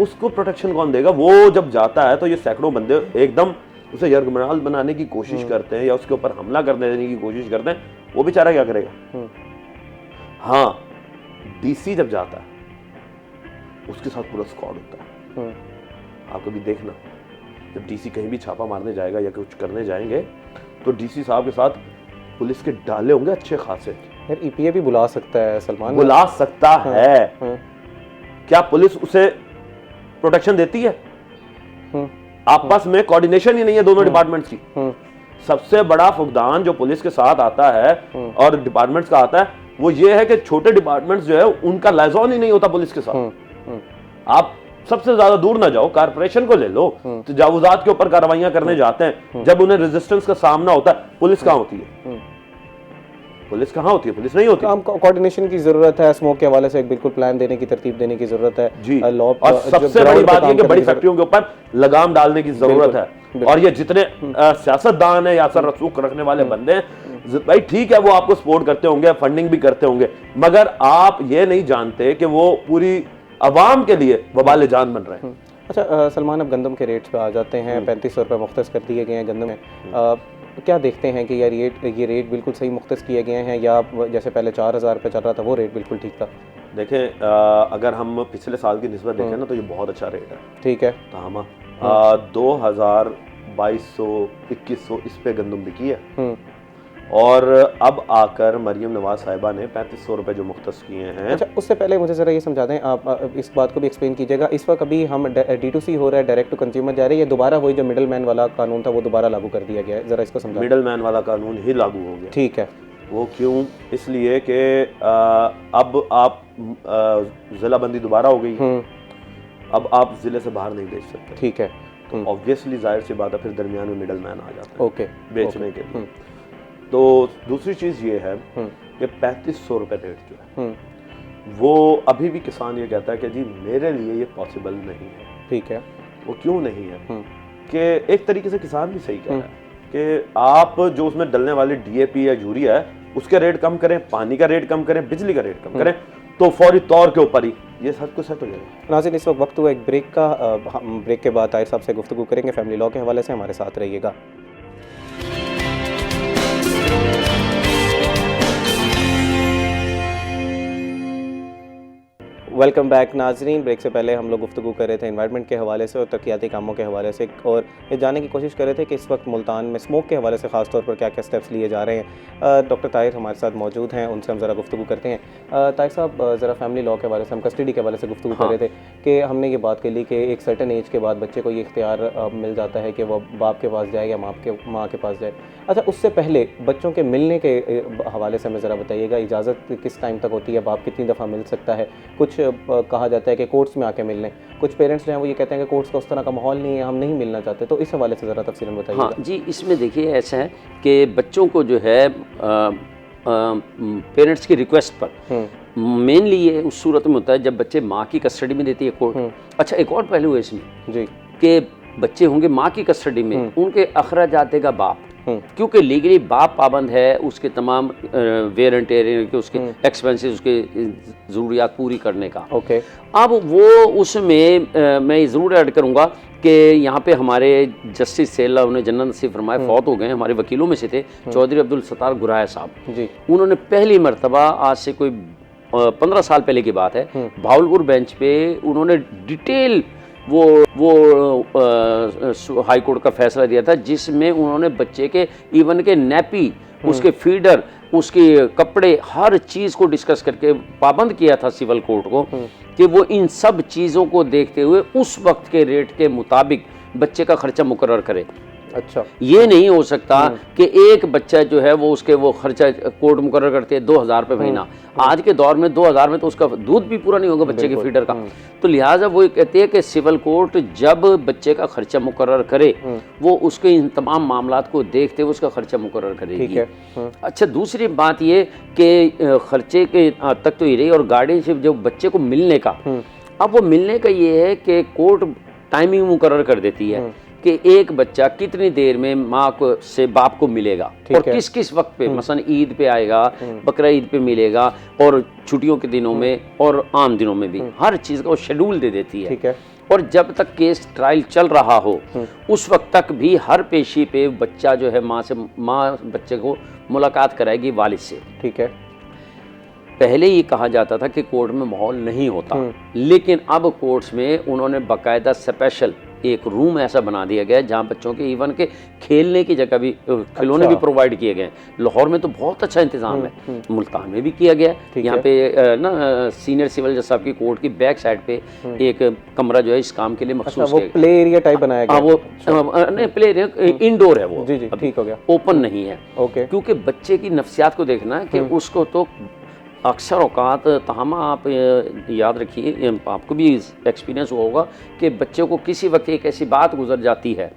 उसको प्रोटेक्शन कौन देगा? वो जब जाता है तो ये सैकड़ों बंदे एकदम उसे यरगमराल बनाने की कोशिश करते हैं या उसके ऊपर हमला करने देने की कोशिश करते हैं, वो बेचारा क्या करेगा? हाँ, DC जब जाता है उसके साथ पूरा स्क्वाड होता है। आप कभी देखना जब DC कहीं भी छापा मारने जाएगा या कुछ करने जाएंगे तो DC साहब के साथ पुलिस के डाले होंगे अच्छे खासे। यार EPA भी बुला सकता है सलमान, बुला सकता है। क्या पुलिस उसे प्रोटेक्शन देती है? आपस में कोऑर्डिनेशन ही नहीं है दोनों डिपार्टमेंट्स की। सबसे बड़ा फुकदान जो पुलिस के साथ आता है और डिपार्टमेंट्स का आता है वो ये है कि छोटे डिपार्टमेंट्स जो है उनका लाइजॉन ही नहीं होता पुलिस के साथ। आप सबसे ज्यादा दूर ना जाओ, कारपोरेशन को ले लो, तजावुजात के ऊपर कार्रवाइयां करने जाते हैं, जब उन्हें रेजिस्टेंस का सामना होता है पुलिस कहां होती है? पुलिस कहां होती है? पुलिस नहीं होती। काम कोऑर्डिनेशन की जरूरत है, स्मोक के हवाले से एक बिल्कुल प्लान देने की, तरतीब देने की जरूरत है जी। और सबसे बड़ी बात यह कि बड़ी फैक्ट्रियों के ऊपर लगाम डालने की जरूरत है। और ये जितने सियासतदान है या असर रसूख रखने वाले बंदे हैं, भाई ठीक है वो आपको सपोर्ट करते होंगे, फंडिंग भी करते होंगे, मगर आप ये नहीं जानते कि वो पूरी अवाम के लिए वबाल जान बन रहे हैं। अच्छा सलमान, अब गंदम के रेट्स पे आ जाते हैं, 3500 रुपये मुख्तस कर दिए गए हैं गंदम में। क्या देखते हैं कि यार ये रेट बिल्कुल सही मुख्तस किए गए हैं या जैसे पहले 4000 रुपये चल रहा था वो रेट बिल्कुल ठीक था? देखें अगर हम पिछले साल की निस्बत देखें ना तो ये बहुत अच्छा रेट है, ठीक है। तो हम 2000 2200 2100 इस पे गंदम बिकी है, और अब आकर मरियम नवाज साहिबा ने 3500 रुपये जो मुख्तस किए हैं। अच्छा, उससे पहले मुझे ज़रा ये समझा दें, आप इस बात को भी एक्सप्लेन कीजिएगा, इस वक्त अभी हम D2C हो रहा है, डायरेक्ट टू कंज्यूमर जा रहे हैं, ये दोबारा वही जो मिडल मैन वाला कानून था वो दोबारा लागू कर दिया गया है? ज़रा इसको समझा। मिडल मैन वाला कानून ही लागू हो गया, ठीक है। वो क्यों? इसलिए कि अब आप ज़िलाबंदी दोबारा हो गई, अब आप जिले से बाहर नहीं बेच सकते। ठीक है। तो ऑब्वियसली जाहिर सी बात है फिर दरमियान में मिडल मैन आ जाता है ओके बेचने के लिए। तो दूसरी चीज़ ये है कि 3500 रुपये रेट जो है वो अभी भी किसान ये कहता है कि जी मेरे लिए ये पॉसिबल नहीं है। ठीक है। वो क्यों नहीं है कि एक तरीके से किसान भी सही कह रहा है कि आप जो उसमें डलने वाले डीएपी या यूरिया है उसका रेट कम करें, पानी का रेट कम करें, बिजली का रेट कम करें, तो फौरी तौर के ऊपर ही ये सब कुछ सेट हो जाएगा। नाज़रीन, इस वक्त हुआ एक ब्रेक का। हम ब्रेक के बाद ताहिर साहब से गुफ्तगू करेंगे फैमिली लॉ के हवाले से। हमारे साथ रहिएगा। वेलकम बैक नाजरीन। ब्रेक से पहले हम लोग गुफ्तगू कर रहे थे एनवायरनमेंट के हवाले से और तरक्याती कामों के हवाले से, और ये जानने की कोशिश कर रहे थे कि इस वक्त मुल्तान में स्मोक के हवाले से ख़ास तौर पर क्या क्या स्टेप्स लिए जा रहे हैं। डॉक्टर ताहिर हमारे साथ मौजूद हैं, उनसे हम ज़रा गुफ्तगू करते हैं। ताहिर साहब, ज़रा फैमिली लॉ के हवाले से, हम कस्टडी के हवाले से गुफ्तगू कर रहे थे कि हमने ये बात कर ली कि एक सर्टन एज के बाद बच्चे को ये इख्तियार मिल जाता है कि वह बाप के पास जाए या माँ के पास जाए। अच्छा, उससे पहले बच्चों के मिलने के हवाले से हमें ज़रा बताइएगा, इजाज़त किस टाइम तक होती है, बाप कितनी दफ़ा मिल सकता है? कुछ कहा जाता है कि कोर्ट्स में आके मिलने, कुछ पेरेंट्स जो हैं वो ये कहते हैं कि कोर्ट्स का उस तरह का माहौल नहीं है, हम नहीं मिलना चाहते। तो इस हवाले से ज़रा तफसीलन बताइएगा। हाँ जी, इसमें देखिए ऐसा है कि बच्चों को जो है पेरेंट्स की रिक्वेस्ट पर मेनली ये उस सूरत में होता है जब बच्चे माँ की कस्टडी में देती है कोर्ट। अच्छा, एक और पहलू है इसमें जी कि बच्चे होंगे माँ की कस्टडी में, उनके अखराजात देगा बाप, क्योंकि लीगली बाप पाबंद है उसके तमाम वेयर एंड टेयर के, उसके एक्सपेंसेस, उसके ज़रूरियात पूरी करने का। ओके। अब वो उसमें मैं ज़रूर ऐड करूँगा कि यहाँ पे हमारे जस्टिस सेल्ला, उन्हें जन्नत नसीब फरमाए, फौत हो गए, हमारे वकीलों में से थे चौधरी अब्दुल सत्तार गुराया साहब जी। उन्होंने पहली मरतबा आज से कोई 15 साल पहले की बात है, भावलपुर बेंच पे उन्होंने डिटेल वो हाई कोर्ट का फैसला दिया था जिसमें उन्होंने बच्चे के इवन के नैपी, उसके फीडर, उसके कपड़े, हर चीज़ को डिस्कस करके पाबंद किया था सिविल कोर्ट को कि वो इन सब चीज़ों को देखते हुए उस वक्त के रेट के मुताबिक बच्चे का खर्चा मुकर्रर करे। अच्छा, ये नहीं हो सकता कि एक बच्चा जो है वो उसके वो खर्चा कोर्ट मुकर्रर करते हैं 2000 रुपये महीना। आज के दौर में 2000 में तो उसका दूध भी पूरा नहीं होगा बच्चे के फीडर का। तो लिहाजा वो कहते हैं कि सिविल कोर्ट जब बच्चे का खर्चा मुकर्रर करे वो उसके इन तमाम मामलात को देखते हुए उसका खर्चा मुकर्रर करेगी। ठीक है। अच्छा, दूसरी बात ये कि खर्चे के तक तो ये रही, और गार्डियनशिप जो बच्चे को मिलने का, अब वो मिलने का ये है कि कोर्ट टाइमिंग मुकर्रर कर देती है कि एक बच्चा कितनी देर में माँ को से बाप को मिलेगा और किस किस वक्त पे, मसलन ईद पे आएगा, बकरा ईद पे मिलेगा, और छुट्टियों के दिनों में और आम दिनों में भी हर चीज़ का वो शेड्यूल दे देती है। ठीक है। और जब तक केस ट्रायल चल रहा हो उस वक्त तक भी हर पेशी पे बच्चा जो है माँ बच्चे को मुलाकात कराएगी वालिद से। ठीक है। पहले ये कहा जाता था कि कोर्ट में माहौल नहीं होता, लेकिन अब कोर्ट्स में उन्होंने बाकायदा स्पेशल एक रूम ऐसा बना दिया गया है जहाँ बच्चों के इवन के खेलने की जगह भी, खिलौने भी प्रोवाइड किए गए हैं। लाहौर में तो बहुत अच्छा इंतजाम है, मुल्तान में भी किया गया है। यहाँ पे ना सीनियर सिविल जज साहब की कोर्ट की बैक साइड पे एक कमरा जो है इस काम के लिए मखसूस है। प्ले एरिया टाइप बनाया गया? वो नहीं, प्ले एरिया इंडोर है वो। जी जी, ठीक हो गया। ओपन नहीं है। ओके। क्योंकि बच्चे की नफ्सियात को देखना है कि उसको तो अक्सर औकात तमाम आप याद रखिए, आपको भी एक्सपीरियंस हुआ होगा कि बच्चे को किसी वक्त एक ऐसी बात गुजर जाती है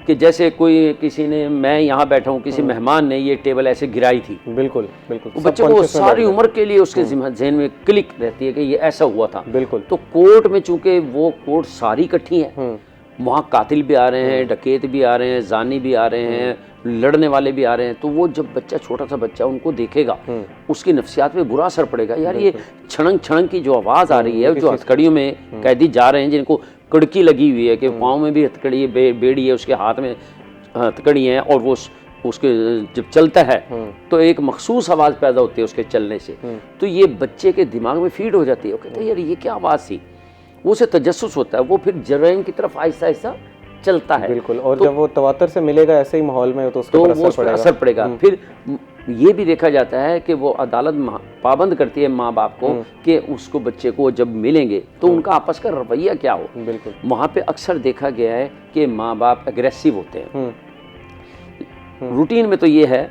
कि जैसे कोई किसी ने, मैं यहाँ बैठा हूँ, किसी मेहमान ने ये टेबल ऐसे गिराई थी। बिल्कुल बिल्कुल। बच्चे को सारी उम्र के लिए उसके जहन में क्लिक रहती है कि ये ऐसा हुआ था। बिल्कुल। तो कोर्ट में चूंकि वो कोर्ट सारी इकट्ठी है, वहाँ कातिल भी आ रहे हैं, डकैत भी आ रहे हैं, जानी भी आ रहे हैं, लड़ने वाले भी आ रहे हैं, तो वो जब बच्चा, छोटा सा बच्चा उनको देखेगा उसकी नफ्सियात पे बुरा असर पड़ेगा। यार ये छड़ंग छड़ंग की जो आवाज़ आ रही है, जो हथकड़ियों में कैदी जा रहे हैं जिनको कड़की लगी हुई है, कि पाँव में भी हथकड़ी है, बेड़ी है, उसके हाथ में हथकड़ी है, और वो उसके जब चलता है तो एक मखसूस आवाज़ पैदा होती है उसके चलने से, तो ये बच्चे के दिमाग में फीड हो जाती है। वो कहते हैं यार ये क्या आवाज़ थी, वो उसे तजस्सुस होता है, वो फिर जराइम की तरफ आहिस्ता आहिस्ता चलता है। बिल्कुल। और तो, जब वो तवातर से मिलेगा ऐसे ही माहौल में तो उसके ऊपर असर पड़ेगा। फिर ये भी देखा जाता है कि वो अदालत पाबंद करती है माँ बाप को कि उसको बच्चे को जब मिलेंगे तो उनका आपस का रवैया क्या हो। बिल्कुल। वहाँ पे अक्सर देखा गया है कि माँ बाप एग्रेसिव होते हैं। रूटीन में तो ये है,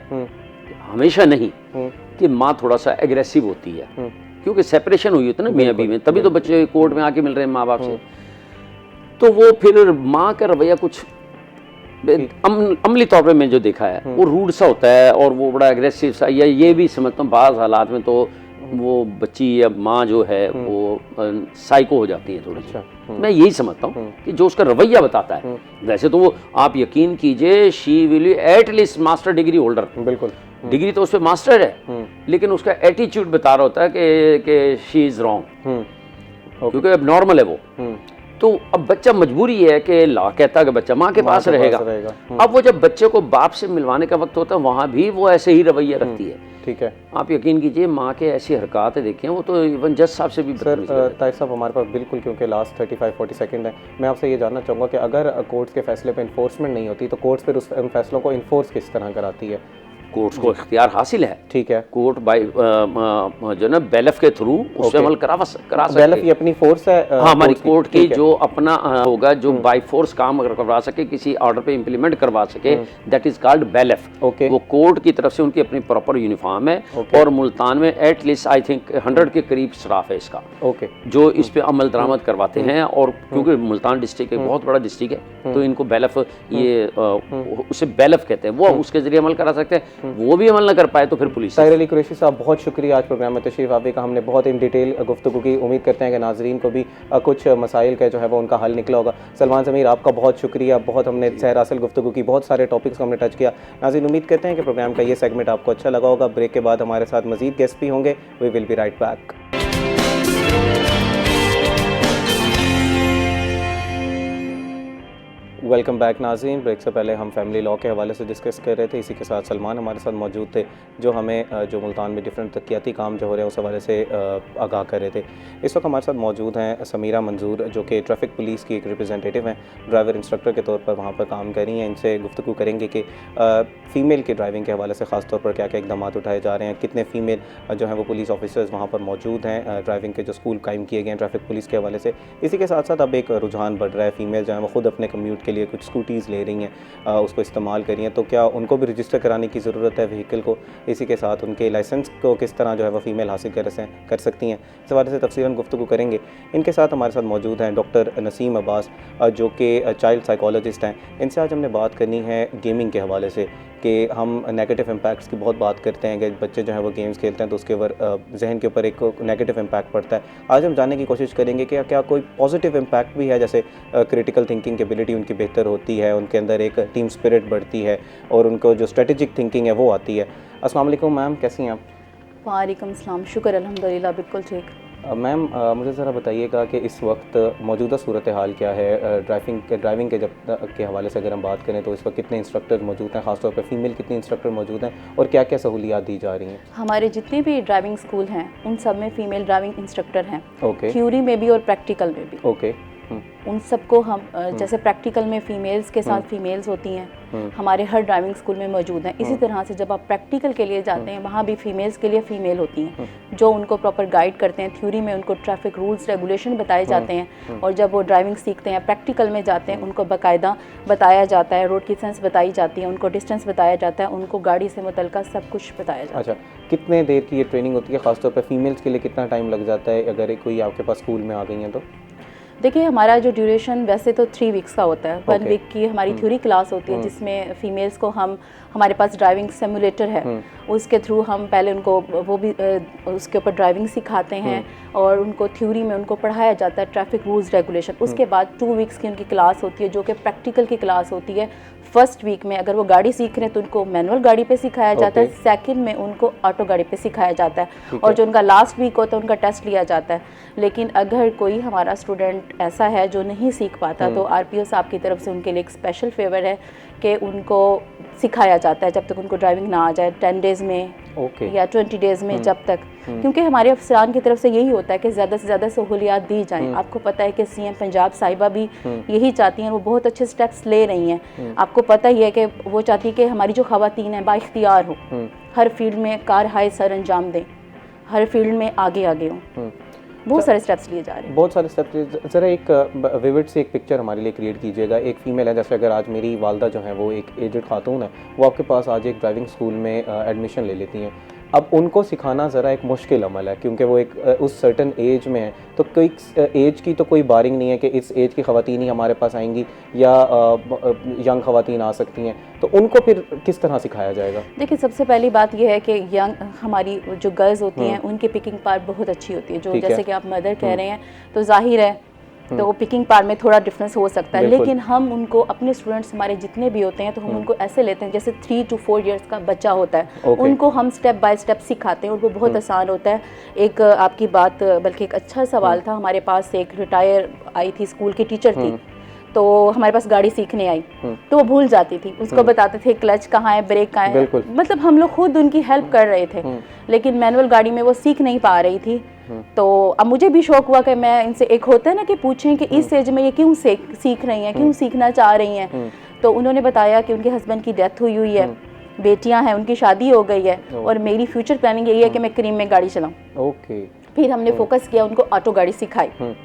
हमेशा नहीं, कि माँ थोड़ा सा एग्रेसिव होती है क्योंकि सेपरेशन हुई होती है ना मियाँ बीवी में, तभी तो बच्चे कोर्ट में आके मिल रहे हैं माँ बाप से। तो वो फिर माँ का रवैया कुछ अमली तौर पे मैंने जो देखा है वो रूड सा होता है और वो बड़ा एग्रेसिव सा, या ये भी समझता हूँ बाज़ हालात में तो वो बच्ची या माँ जो है वो साइको हो जाती है थोड़ी। अच्छा। मैं यही समझता हूँ कि जो उसका रवैया बताता है, वैसे तो वो आप यकीन कीजिए she will at least master degree holder, बिल्कुल डिग्री तो उस पर मास्टर है, लेकिन उसका एटीट्यूड बता रहा होता है कि शी इज़ रॉन्ग, क्योंकि अब नॉर्मल है वो। तो अब बच्चा मजबूरी है कि लॉ कहता है कि बच्चा माँ के पास रहेगा। अब वो जब बच्चे को बाप से मिलवाने का वक्त होता है वहाँ भी वो ऐसे ही रवैया रखती है। ठीक है। आप यकीन कीजिए माँ के ऐसी हरकतें देखें, वो तो इवन जज साहब से भी सर ताहिर साहब हमारे पास बिल्कुल, क्योंकि लास्ट 35-40 सेकंड है, मैं आपसे ये जानना चाहूँगा कि अगर कोर्ट्स के फैसले पे इन्फोर्समेंट नहीं होती तो कोर्ट्स फिर उन फैसलों को इन्फोर्स किस तरह कराती है? कोर्ट्स को इख्तियार हासिल है। ठीक है। कोर्ट बाई जो ना बैलफ के थ्रू उससे अमल करा सकते। बैलफ ये अपनी फोर्स है? हाँ, हमारी कोर्ट की जो अपना होगा जो बाई फोर्स काम अगर करवा सके, किसी ऑर्डर पे इम्प्लीमेंट करवा सके, दैट इज कॉल्ड बैलफ। वो कोर्ट की तरफ से उनकी अपनी प्रॉपर यूनिफॉर्म है। और मुल्तान में एट लीस्ट आई थिंक 100 के करीब स्टाफ है इसका, जो इस पे अमल दरामद करवाते हैं। और क्योंकि मुल्तान डिस्ट्रिक्ट एक बहुत बड़ा डिस्ट्रिक्ट है, तो इनको बैलफ ये उसे बैलफ कहते हैं, वो उसके जरिए अमल करा सकते हैं। वो भी अमल न कर पाए तो फिर पुलिस। ताहिर अली कुरैशी साहब बहुत शुक्रिया आज प्रोग्राम में तशरीफ़ आने का, हमने बहुत इन डिटेल गुफ्तगू की। उम्मीद करते हैं कि नाजरीन को भी कुछ मसाइल का जो है वो उनका हल निकला होगा। सलमान ज़मीर आपका बहुत शुक्रिया, बहुत हमने सहरासल गुफ्तगू की, बहुत सारे टॉपिक्स को हमने टच किया। नाज़रीन उम्मीद करते हैं कि प्रोग्राम का ये सेगमेंट आपको अच्छा लगा होगा। ब्रेक के बाद हमारे साथ मजीद गेस्ट भी होंगे। We will be right back. Welcome back नाज़रीन। ब्रेक से पहले हम फैमिली लॉ के हवाले से डिस्कस कर रहे थे, इसी के साथ सलमान हमारे साथ मौजूद थे जो हमें जो मुल्तान में डिफरेंट तकियाती काम जो हो रहे हैं उस हवाले से आगाह कर रहे थे। इस वक्त हमारे साथ मौजूद हैं समीरा मंजूर, जो कि ट्रैफिक पुलिस की एक रिप्रेजेंटेटिव हैं, ड्राइवर इंस्ट्रक्टर के तौर पर वहाँ पर काम कर रही हैं। इनसे गुफ्तगू करेंगे कि फ़ीमेल के ड्राइविंग के हवाले से ख़ास तौर पर क्या क्या इक़दाम उठाए जा रहे हैं, कितने फ़ीमेल जो हैं वो पुलिस ऑफिसर्स वहाँ पर मौजूद हैं, ड्राइविंग के जो स्कूल कायम किए गए हैं ट्रैफिक पुलिस के हवाले से। इसी के साथ साथ अब एक रुझान बढ़ रहा है, फ़ीमेल जो है वो ख़ुद अपने कम्यूट के लिए कुछ स्कूटीज़ ले रही हैं, उसको इस्तेमाल कर रही हैं, तो क्या उनको भी रजिस्टर कराने की ज़रूरत है व्हीकल को? इसी के साथ उनके लाइसेंस को किस तरह जो है वो फ़ीमेल हासिल कर सकती हैं, इस हवाले से तफसीलन गुफ्तगू करेंगे। इनके साथ हमारे साथ मौजूद हैं डॉक्टर नसीम अब्बास, जो कि चाइल्ड साइकोलॉजिस्ट हैं। इनसे आज हमने बात करनी है गेमिंग के हवाले से, कि हम नेगेटिव इम्पैक्ट्स की बहुत बात करते हैं कि बच्चे जो है वो गेम्स खेलते हैं तो उसके ऊपर जहन के ऊपर एक नेगेटिव इम्पैक्ट पड़ता है। आज हम जानने की कोशिश करेंगे कि क्या कोई पॉजिटिव इम्पैक्ट भी है, जैसे क्रिटिकल थिंकिंग एबिलिटी उनकी बेहतर होती है, उनके अंदर एक टीम स्पिरिट बढ़ती है और उनको जो स्ट्रेटेजिक थिंकिंग है वो आती है। अस्सलाम वालेकुम मैम, कैसी हैं आप? वालेकुम सलाम, शुक्र अल्हम्दुलिल्लाह, बिल्कुल ठीक। मैम मुझे ज़रा बताइएगा कि इस वक्त मौजूदा सूरत हाल क्या है ड्राइविंग के हवाले से अगर हम बात करें तो इस वक्त कितने इंस्ट्रक्टर मौजूद हैं, ख़ासतौर पर फीमेल कितने इंस्ट्रक्टर मौजूद हैं और क्या क्या सहूलियात दी जा रही हैं? हमारे जितने भी ड्राइविंग स्कूल हैं उन सब में फ़ीमेल ड्राइविंग इंस्ट्रक्टर हैं। ओके। थ्योरी में भी और प्रैक्टिकल में भी। ओके। उन सबको हम जैसे प्रैक्टिकल में फ़ीमेल्स के साथ फ़ीमेल्स होती हैं, हमारे हर ड्राइविंग स्कूल में मौजूद हैं। इसी तरह से जब आप प्रैक्टिकल के लिए जाते हैं वहाँ भी फ़ीमेल्स के लिए फ़ीमेल होती हैं जो उनको प्रॉपर गाइड करते हैं। थ्योरी में उनको ट्रैफिक रूल्स रेगुलेशन बताए जाते हैं और जब वो ड्राइविंग सीखते हैं प्रैक्टिकल में जाते हैं उनको बाकायदा बताया जाता है, रोड की सेंस बताई जाती है, उनको डिस्टेंस बताया जाता है, उनको गाड़ी से मुतल्लिक़ सब कुछ बताया जाता है। अच्छा, कितने देर की ये ट्रेनिंग होती है, ख़ासतौर पर फीमेल्स के लिए कितना टाइम लग जाता है अगर कोई आपके पास स्कूल में आ गई हैं तो? देखिए हमारा जो ड्यूरेशन वैसे तो 3 वीक्स का होता है। 1 वीक की हमारी थ्योरी क्लास होती है जिसमें फ़ीमेल्स को हमारे पास ड्राइविंग सिमुलेटर है, उसके थ्रू हम पहले उनको वो भी उसके ऊपर ड्राइविंग सिखाते हैं और उनको थ्योरी में उनको पढ़ाया जाता है ट्रैफिक रूल्स रेगुलेशन। उसके बाद 2 वीक्स की उनकी क्लास होती है जो कि प्रैक्टिकल की क्लास होती है। फर्स्ट वीक में अगर वो गाड़ी सीख रहे हैं तो उनको मैनुअल गाड़ी पे सिखाया जाता है, सेकंड में उनको ऑटो गाड़ी पे सिखाया जाता है और जो उनका लास्ट वीक होता है उनका टेस्ट लिया जाता है। लेकिन अगर कोई हमारा स्टूडेंट ऐसा है जो नहीं सीख पाता तो आरपीओ साहब की तरफ से उनके लिए एक स्पेशल फेवर है कि उनको सिखाया जाता है जब तक उनको ड्राइविंग ना आ जाए, 10 डेज़ में या 20 डेज़ में, जब तक, क्योंकि हमारे अफसरान की तरफ से यही होता है कि ज़्यादा से ज़्यादा सहूलियात दी जाएं। आपको पता है कि सीएम पंजाब साहिबा भी यही चाहती हैं, वो बहुत अच्छे स्टेप्स ले रही हैं। आपको पता ही है कि वो चाहती है कि हमारी जो ख़वातीन हैं बाइख्तियार हो, हर फील्ड में कार हाय सर अंजाम दें, हर फील्ड में आगे हों। बहुत सारे स्टेप्स लिए जा रहे हैं, बहुत सारे स्टेप्स। ज़रा एक विविड से एक पिक्चर हमारे लिए क्रिएट कीजिएगा। एक फ़ीमेल है, जैसे अगर आज मेरी वालदा जो है वो एक एजड खातून है, वो आपके पास आज एक ड्राइविंग स्कूल में एडमिशन ले लेती हैं। अब उनको सिखाना ज़रा एक मुश्किल अमल है, क्योंकि वो एक उस सर्टन एज में है, तो कोई एज की तो कोई बारिंग नहीं है कि इस एज की ख़वातीन ही हमारे पास आएंगी या यंग ख़वातीन आ सकती हैं, तो उनको फिर किस तरह सिखाया जाएगा? देखिए, सबसे पहली बात यह है कि यंग हमारी जो गर्ल्स होती हैं उनकी पिकिंग पावर बहुत अच्छी होती है, जो जैसे कि आप मदर कह रहे हैं, तो जाहिर है तो पिकिंग पावर में थोड़ा डिफरेंस हो सकता है, लेकिन हम उनको अपने स्टूडेंट्स हमारे जितने भी होते हैं तो हम उनको ऐसे लेते हैं जैसे 3 to 4 इयर्स का बच्चा होता है, उनको हम स्टेप बाय स्टेप सिखाते हैं और वो बहुत आसान होता है। एक आपकी बात, बल्कि एक अच्छा सवाल था, हमारे पास एक रिटायर आई थी, स्कूल की टीचर थी, तो हमारे पास गाड़ी सीखने आई तो वो भूल जाती थी, उसको बताते थे क्लच कहाँ है, ब्रेक कहाँ है, मतलब हम लोग खुद उनकी हेल्प कर रहे थे, लेकिन मैनुअल गाड़ी में वो सीख नहीं पा रही थी। तो अब मुझे भी शौक हुआ कि मैं इनसे, एक होता है ना कि पूछें कि इस एज में ये क्यों सीख रही हैं, क्यों सीखना चाह रही हैं। तो उन्होंने बताया कि उनके हस्बैंड की डेथ हुई है, बेटियां हैं, उनकी शादी हो गई है और मेरी फ्यूचर प्लानिंग यही है कि मैं क्रीम में गाड़ी चलाऊं। फिर हमने फोकस किया, उनको ऑटो गाड़ी सिखाई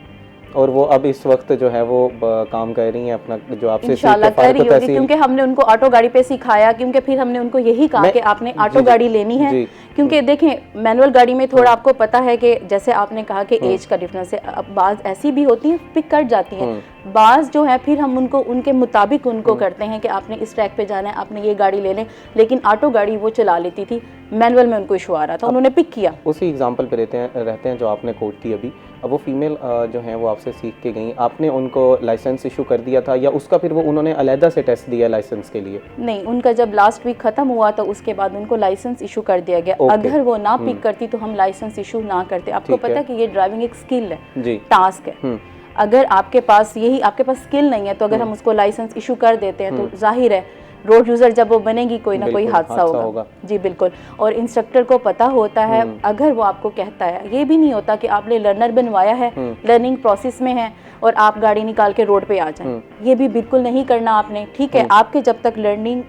और वो अब इस वक्त जो है वो काम कर रही हैं अपना, जो आपसे इंशाल्लाह कर रही होगी, क्योंकि हमने उनको ऑटो गाड़ी पे सिखाया, क्योंकि फिर हमने उनको यही कहा कि आपने ऑटो गाड़ी लेनी है, क्योंकि देखें मैनुअल गाड़ी में थोड़ा आपको पता है कि जैसे आपने कहा कि एज का डिफरेंस है, अब बाज ऐसी भी होती हैं पिक कट जाती हैं, बाज जो है फिर हम उनको उनके मुताबिक उनको करते हैं कि आपने इस ट्रैक पे जाना है, आपने ये गाड़ी ले लें, लेकिन ऑटो गाड़ी वो चला लेती थी, मैनुअल में उनको इशू आ रहा था, उन्होंने पिक किया। उसी एग्जांपल पे रहते हैं जो आपने कोट की अभी, अब वो फीमेल जो हैं वो आपसे सीख के गई, आपने उनको लाइसेंस इशू कर दिया था या उसका फिर वो उन्होंने अलहदा से टेस्ट दिया लाइसेंस के लिए? नहीं, उनका जब लास्ट वीक खत्म हुआ तो उसके बाद उनको लाइसेंस इशू कर दिया गया। अगर वो ना पिक करती तो हम लाइसेंस इशू ना करते। आपको पता है कि ये ड्राइविंग एक स्किल है, टास्क है, अगर आपके पास स्किल नहीं है तो अगर हम उसको लाइसेंस इशू कर देते हैं तो जाहिर है रोड यूज़र जब वो बनेगी कोई ना कोई हादसा होगा। जी बिल्कुल। और इंस्ट्रक्टर को पता होता है, अगर वो आपको कहता है, ये भी नहीं होता कि आपने लर्नर बनवाया है, लर्निंग प्रोसेस में है और आप गाड़ी निकाल के रोड पे आ जाएं, ये भी बिल्कुल नहीं करना आपने, ठीक है। आपके जब तक लर्निंग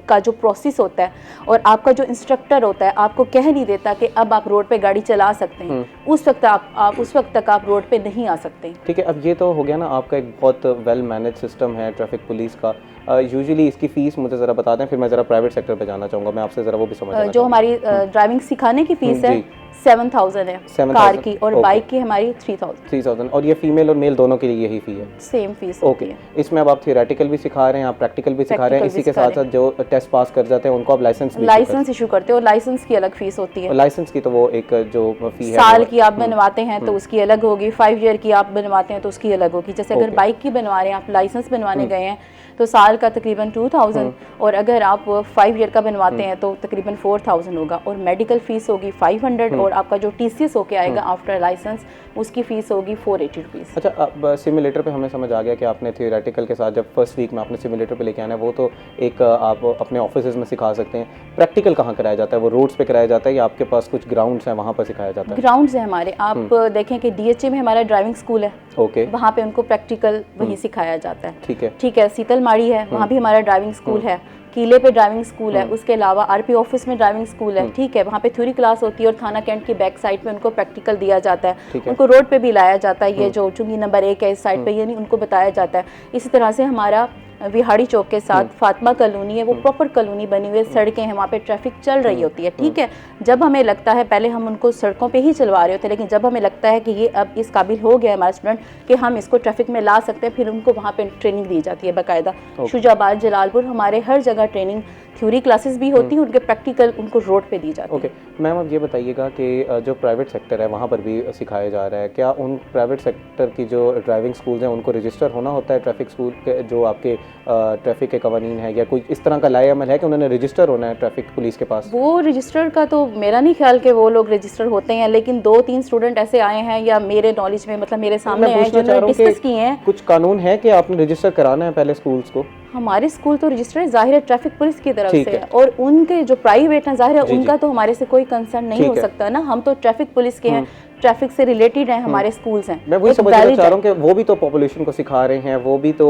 का जो प्रोसेस होता है और आपका जो इंस्ट्रक्टर होता है आपको कह नहीं देता कि अब आप रोड पे गाड़ी चला सकते हैं, उस वक्त तक आप रोड पे नहीं आ सकते। ठीक है, अब ये तो हो गया ना आपका एक बहुत वेल मैनेज सिस्टम है ट्रैफिक पुलिस का। यूजुअली इसकी फीस मुझे ज़रा बता दें, फिर मैं ज़रा प्राइवेट सेक्टर पे जाना चाहूँगा, मैं आपसे ज़रा वो भी समझना जो हमारी ड्राइविंग सिखाने की फीस है 7,000 है कार की, और बाइक की हमारी 3,000। और ये फीमेल और मेल दोनों के लिए यही फी है? Same fees. ओके। इसमें अब आप थियोरेटिकल भी सिखा रहे हैं, आप प्रैक्टिकल भी सिखा रहे हैं, इसी के साथ साथ जो टेस्ट पास कर जाते हैं उनको आप लाइसेंस इशू करते हो, और लाइसेंस की अलग फीस होती है। लाइसेंस की तो वो एक जो फी है, साल की आप बनवाते हैं तो उसकी अलग होगी, 5 ईयर की आप बनवाते हैं तो उसकी अलग होगी। जैसे अगर बाइक की बनवा रहे हैं, आप लाइसेंस बनवाने गए हैं तो साल का तकरीबन 2,000, और अगर आप 5 ईयर का बनवाते हैं तो तकरीबन 4,000 होगा, और मेडिकल फीस होगी 500, और आपका जो TCS होके आएगा आफ्टर लाइसेंस उसकी फीस होगी 480 रुपीज़। अच्छा, अब सिमुलेटर पे हमें समझ आ गया कि आपने थियोरेटिकल के साथ जब फर्स्ट वीक में आपने सिमुलेटर पे लेके आना है, वो तो एक आप अपने ऑफिस में सिखा सकते हैं। प्रैक्टिकल कहाँ कराया जाता है? वो रोड्स पे कराया जाता है या आपके पास कुछ ग्राउंड्स हैं वहाँ पर सिखाया जाता है? ग्राउंड्स हैं हमारे, आप देखें कि DHA में हमारा ड्राइविंग स्कूल है, ओके, वहाँ पे उनको प्रैक्टिकल वहीं सिखाया जाता है। ठीक है। सीतलमाड़ी है, वहाँ भी हमारा ड्राइविंग स्कूल है, किले पे ड्राइविंग स्कूल है, उसके अलावा RP ऑफिस में ड्राइविंग स्कूल है, ठीक है। वहाँ पे थ्योरी क्लास होती है और थाना कैंट की बैक साइड पे उनको प्रैक्टिकल दिया जाता है, उनको रोड पे भी लाया जाता है, ये जो चुंगी नंबर 1 है इस साइड पे, ये नहीं, उनको बताया जाता है। इसी तरह से हमारा विहाड़ी चौक के साथ फातिमा कॉलोनी है, वो प्रॉपर कॉलोनी बनी हुई है, सड़कें हैं, वहाँ पे ट्रैफिक चल रही होती है, ठीक है। जब हमें लगता है, पहले हम उनको सड़कों पे ही चलवा रहे होते हैं, लेकिन जब हमें लगता है कि ये अब इस काबिल हो गया है हमारा स्टूडेंट कि हम इसको ट्रैफिक में ला सकते हैं, फिर उनको वहाँ पे ट्रेनिंग दी जाती है बाकायदा। शुजाबाद, जलालपुर, हमारे हर जगह ट्रेनिंग, थ्योरी क्लासेस भी होती हैं, उनके प्रैक्टिकल उनको रोड पे दी जाती है। ओके मैम, अब ये बताइएगा कि जो प्राइवेट सेक्टर है वहाँ पर भी सिखाया जा रहा है, क्या उन प्राइवेट सेक्टर की जो ड्राइविंग स्कूल्स हैं उनको रजिस्टर होना होता है ट्रैफिक स्कूल के, जो आपके ट्रैफिक के कवानीन है, या कोई इस तरह का लाए अमल है कि उन्होंने रजिस्टर होना है ट्रैफिक पुलिस के पास? वो रजिस्टर का तो मेरा नहीं ख्याल कि वो लोग रजिस्टर होते हैं, लेकिन 2-3 स्टूडेंट ऐसे आए हैं या मेरे नॉलेज में, मतलब मेरे सामने आए जिन्होंने डिस्कस किए हैं। कुछ कानून है कि आपने रजिस्टर कराना है पहले स्कूल्स को? हमारे स्कूल तो रजिस्टर जाहिर है ट्रैफिक पुलिस की तरफ से है, और उनके जो प्राइवेट हैं जाहिर है उनका तो हमारे से कोई कंसर्न नहीं हो सकता ना, हम तो ट्रैफिक पुलिस के हैं, ट्रैफिक से रिलेटेड है, हमारे स्कूल्स हैं। मैं वही समझना चाह रहा हूं कि वो भी तो पॉपुलेशन को सिखा रहे हैं, वो भी तो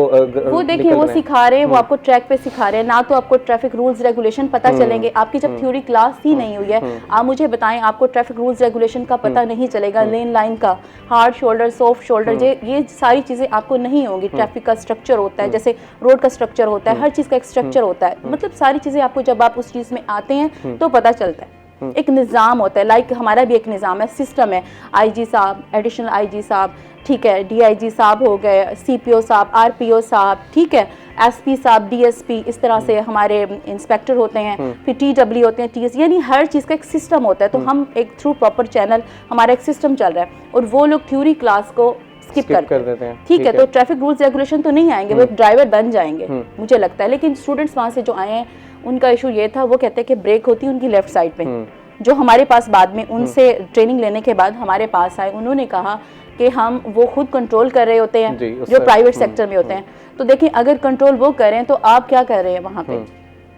वो देखिए वो सिखा रहे हैं, वो आपको ट्रैक पे सिखा रहे हैं, ना तो आपको ट्रैफिक रूल्स रेगुलेशन पता चलेंगे। आपकी जब थ्योरी क्लास ही नहीं हुई है, आप मुझे बताएं, आपको ट्रैफिक रूल्स रेगुलेशन का पता नहीं चलेगा, लेन लाइन का, हार्ड शोल्डर, सॉफ्ट शोल्डर, ये सारी चीजें आपको नहीं होंगी। ट्रैफिक का स्ट्रक्चर होता है, जैसे रोड का स्ट्रक्चर होता है, हर चीज का एक स्ट्रक्चर होता है, मतलब सारी चीजें आपको जब आप उस चीज में आते हैं तो पता चलता है। एक निज़ाम होता है, लाइक हमारा भी एक निज़ाम है, सिस्टम है, आईजी साहब, एडिशनल आईजी साहब, ठीक है, डीआईजी साहब हो गए, सीपीओ साहब, आरपीओ साहब, ठीक है, एसपी साहब, डीएसपी, इस तरह से हमारे इंस्पेक्टर होते हैं, फिर टीडब्ल्यू होते हैं, टीएस, यानी हर चीज़ का एक सिस्टम होता है। तो हम एक थ्रू प्रॉपर चैनल, हमारा एक सिस्टम चल रहा है, और वो लोग थ्योरी क्लास को स्किप कर देते हैं, ठीक है। तो ट्रैफिक रूल्स रेगुलेशन तो नहीं आएंगे, वो एक ड्राइवर बन जाएंगे मुझे लगता है। लेकिन स्टूडेंट्स वहाँ से जो आए हैं उनका इशू ये था, वो कहते हैं कि ब्रेक होती है उनकी लेफ्ट साइड पे, जो हमारे पास बाद में उनसे ट्रेनिंग लेने के बाद हमारे पास आए, उन्होंने कहा कि हम वो खुद कंट्रोल कर रहे होते हैं जो प्राइवेट सेक्टर में होते हैं। तो देखिए, अगर कंट्रोल वो करें तो आप क्या कर रहे हैं वहाँ पे।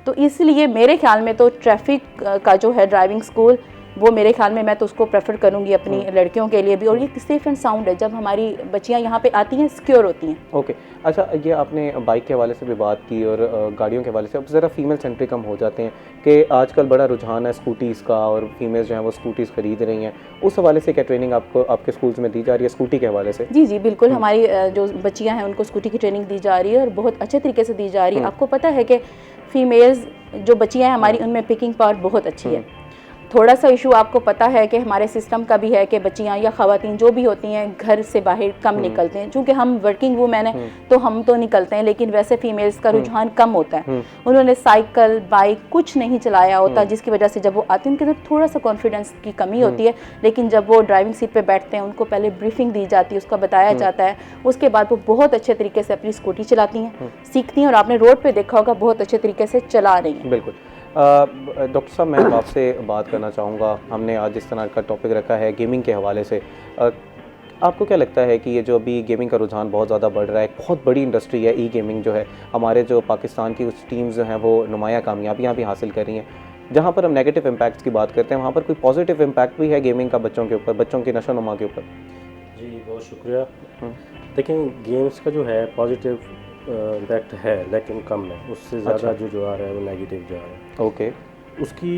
तो इसलिए मेरे ख्याल में तो ट्रैफिक का जो है ड्राइविंग स्कूल, वो मेरे ख्याल में मैं तो उसको प्रेफर करूंगी अपनी लड़कियों के लिए भी, और ये सेफ एंड साउंड है। जब हमारी बच्चियां यहाँ पे आती हैं, सिक्योर होती हैं। ओके, अच्छा, ये आपने बाइक के हवाले से भी बात की और गाड़ियों के हवाले से। अब ज़रा फीमेल सेंट्रिक हम हो जाते हैं कि आजकल बड़ा रुझान है स्कूटीज़ का, और फीमेल्स जो हैं वो स्कूटीज़ खरीद रही हैं। उस हवाले से क्या ट्रेनिंग आपको आपके स्कूल्स में दी जा रही है स्कूटी के हवाले से? जी जी बिल्कुल, हमारी जो बच्चियाँ हैं उनको स्कूटी की ट्रेनिंग दी जा रही है, और बहुत अच्छे तरीके से दी जा रही है। आपको पता है कि फीमेल्स जो बच्चियाँ हैं हमारी, उनमें पिकिंग पावर बहुत अच्छी है। थोड़ा सा इशू आपको पता है कि हमारे सिस्टम का भी है कि बच्चियां या ख़वातीन जो भी होती हैं घर से बाहर कम निकलते हैं। चूँकि हम वर्किंग वूमेन हैं तो हम तो निकलते हैं, लेकिन वैसे फीमेल्स का रुझान कम होता है। उन्होंने साइकिल, बाइक कुछ नहीं चलाया होता, जिसकी वजह से जब वो आती हैं उनके अंदर थोड़ा सा कॉन्फिडेंस की कमी होती है। लेकिन जब वो ड्राइविंग सीट पर बैठते हैं, उनको पहले ब्रीफिंग दी जाती है, उसका बताया जाता है, उसके बाद वो बहुत अच्छे तरीके से अपनी स्कूटी चलाती हैं, सीखती हैं, और आपने रोड पर देखा होगा बहुत अच्छे तरीके से चला रही हैं। बिल्कुल। डॉक्टर साहब, मैं आपसे बात करना चाहूँगा, हमने आज इस तरह का टॉपिक रखा है गेमिंग के हवाले से। आपको क्या लगता है कि ये जो अभी गेमिंग का रुझान बहुत ज़्यादा बढ़ रहा है, बहुत बड़ी इंडस्ट्री है ई गेमिंग जो है, हमारे जो पाकिस्तान की कुछ टीम्स जो हैं वो नुमाया कामयाबियाँ भी हासिल कर रही हैं। जहाँ पर हम नेगेटिव इम्पैक्ट्स की बात करते हैं, वहाँ पर कोई पॉजिटिव इम्पैक्ट भी है गेमिंग का बच्चों के ऊपर, बच्चों की नशोनुमा के ऊपर? जी बहुत शुक्रिया। लेकिन गेम्स का जो है पॉजिटिव इम्पैक्ट है, लेकिन कम है, उससे ज़्यादा जो आ रहा है वो नेगेटिव जा रहा है। ओके, उसकी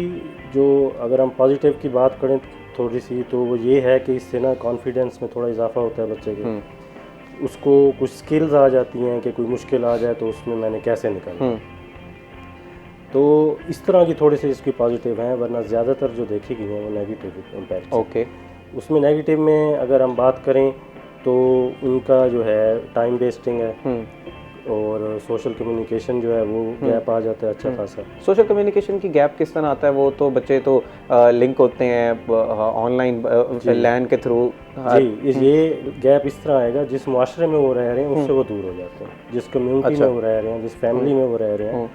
जो अगर हम पॉजिटिव की बात करें थोड़ी सी, तो वो ये है कि इससे ना कॉन्फिडेंस में थोड़ा इजाफा होता है बच्चे के। उसको कुछ स्किल्स आ जाती हैं कि कोई मुश्किल आ जाए तो उसमें मैंने कैसे निकलना। तो इस तरह की थोड़ी सी इसकी पॉजिटिव हैं, वरना ज़्यादातर जो देखी गई हैं वो नेगेटिव इम्पैक्ट। ओके, उसमें नेगेटिव में अगर हम बात करें तो उनका जो है टाइम वेस्टिंग है, और सोशल कम्युनिकेशन जो है वो गैप आ जाता है अच्छा खासा। सोशल कम्युनिकेशन की गैप किस तरह आता है? वो तो बच्चे तो लिंक होते हैं ऑनलाइन लैन के थ्रू। जी, ये गैप इस तरह आएगा, जिस मुआशरे में वो रह रहे हैं उससे वो दूर हो जाते हैं, जिस कम्युनिटी में वो रह रहे हैं, जिस फैमिली में वो रह रहे हैं,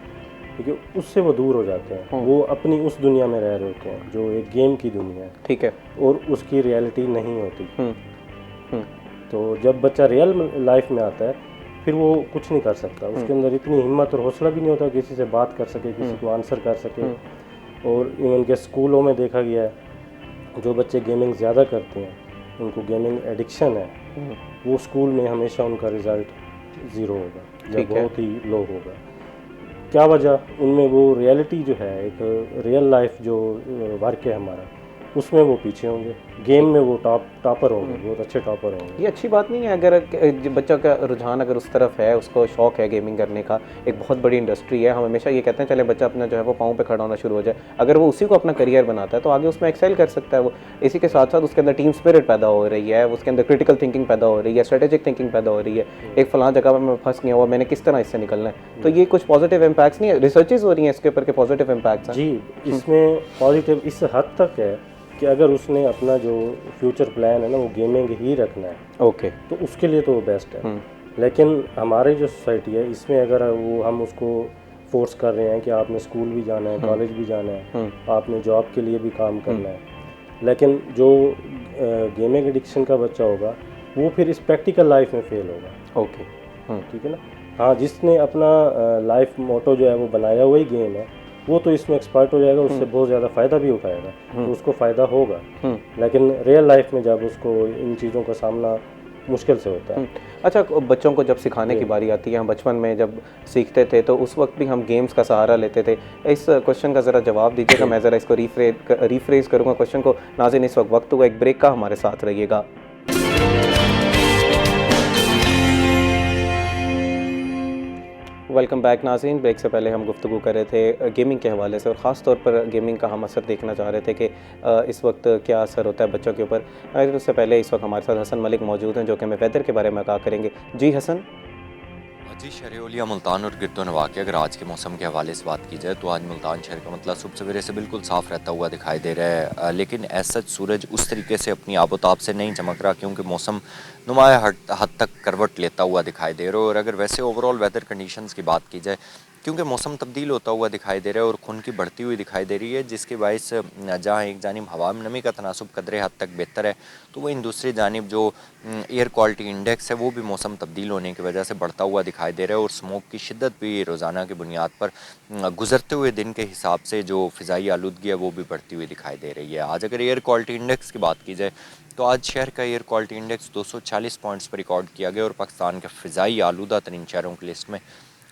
क्योंकि उससे वो दूर हो जाते हैं। वो अपनी उस दुनिया में रह रहे होते हैं जो एक गेम की दुनिया है, ठीक है, और उसकी रियलिटी नहीं होती। तो जब बच्चा रियल लाइफ में आता है फिर वो कुछ नहीं कर सकता, उसके अंदर इतनी हिम्मत और हौसला भी नहीं होता किसी से बात कर सके, किसी को आंसर कर सके। और इवन के स्कूलों में देखा गया है जो बच्चे गेमिंग ज़्यादा करते हैं, उनको गेमिंग एडिक्शन है, वो स्कूल में हमेशा उनका रिज़ल्ट ज़ीरो होगा या बहुत ही लो होगा। क्या वजह? उनमें वो रियलिटी जो है, एक रियल लाइफ जो वर्क है हमारा, उसमें वो पीछे होंगे। गेम में वो टॉपर होंगे, बहुत अच्छे टॉपर होंगे। ये अच्छी बात नहीं है अगर बच्चा का रुझान अगर उस तरफ है, उसको शौक है गेमिंग करने का, एक बहुत बड़ी इंडस्ट्री है। हम हमेशा ये कहते हैं चले बच्चा अपना जो है वो पाँव पे खड़ा होना शुरू हो जाए। अगर वो उसी को अपना करियर बनाता है तो आगे उसमें एक्सेल कर सकता है वो। इसी के साथ साथ उसके अंदर टीम स्पिरिट पैदा हो रही है, उसके अंदर क्रिटिकल थिंकिंग पैदा हो रही है, स्ट्रेटेजिक थिंकिंग पैदा हो रही है। एक फलां जगह पर मैं फंस गया हुआ, मैंने किस तरह इससे निकलना है। तो ये कुछ पॉजिटिव इम्पैक्ट्स नहीं है, रिसर्चेज हो रही हैं इसके ऊपर के पॉजिटिव इम्पैक्ट्स हैं। जी, इसमें पॉजिटिव इस हद तक है कि अगर उसने अपना जो फ्यूचर प्लान है ना वो गेमिंग ही रखना है, ओके, तो उसके लिए तो वो बेस्ट है। लेकिन हमारी जो सोसाइटी है इसमें अगर वो हम उसको फोर्स कर रहे हैं कि आपने स्कूल भी जाना है, कॉलेज भी जाना है, आपने जॉब के लिए भी काम करना है, लेकिन जो गेमिंग एडिक्शन का बच्चा होगा वो फिर इस प्रैक्टिकल लाइफ में फेल होगा। ओके, ठीक है ना। हाँ, जिसने अपना लाइफ मोटो जो है वो बनाया हुआ ही गेम है, वो तो इसमें एक्सपर्ट हो जाएगा, उससे बहुत ज़्यादा फ़ायदा भी उठाएगा, तो उसको फ़ायदा होगा। लेकिन रियल लाइफ में जब उसको इन चीज़ों का सामना मुश्किल से होता है। अच्छा, बच्चों को जब सिखाने की बारी आती है, हम बचपन में जब सीखते थे तो उस वक्त भी हम गेम्स का सहारा लेते थे। इस क्वेश्चन का ज़रा जवाब दीजिएगा, मैं ज़रा इसको रिफ्रेज करूँगा क्वेश्चन को। नाज़रीन, इस वक्त हुआ एक ब्रेक का, हमारे साथ रहिएगा। वेलकम बैक नाज़रीन। ब्रेक से पहले हम गुफ्तगू कर रहे थे गेमिंग के हवाले से और ख़ास तौर पर गेमिंग का हम असर देखना चाह रहे थे कि इस वक्त क्या असर होता है बच्चों के ऊपर। उससे पहले इस वक्त हमारे साथ हसन मलिक मौजूद हैं जो कि हमें वेदर के बारे में आगाह करेंगे। जी हसन। जी, शहर-ए-औलिया मुल्तान और गिरदो-नवाह की अगर आज के मौसम के हवाले से बात की जाए तो आज मुल्तान शहर का मतलब सुबह सवेरे से बिल्कुल साफ़ रहता हुआ दिखाई दे रहा है, लेकिन ऐसा सच सूरज उस तरीके से अपनी आबोताब से नहीं चमक रहा क्योंकि मौसम नुमाया हद तक करवट लेता हुआ दिखाई दे रहा है। और अगर वैसे ओवरऑल वेदर कंडीशंस की बात की जाए क्योंकि मौसम तब्दील होता हुआ दिखाई दे रहा है और खुनकी बढ़ती हुई दिखाई दे रही है, जिसकी बाइस जहाँ एक जानिब हवा में नमी का तनासुब कदरे हद तक बेहतर है तो वहीं दूसरी जानिब जो एयर क्वालिटी इंडेक्स है वो भी मौसम तब्दील होने की वजह से बढ़ता हुआ दिखाई दे रहा है और स्मोक की शिद्दत भी रोज़ाना की बुनियाद पर गुजरते हुए दिन के हिसाब से जो फ़िज़ाई आलूदगी है वो भी बढ़ती हुई दिखाई दे रही है। आज अगर एयर क्वालिटी इंडेक्स की बात की जाए तो आज शहर का एयर क्वालिटी इंडेक्स 240 पॉइंट्स पर रिकॉर्ड किया गया और पाकिस्तान के फ़िज़ाई आलूदा तरीन शहरों की लिस्ट में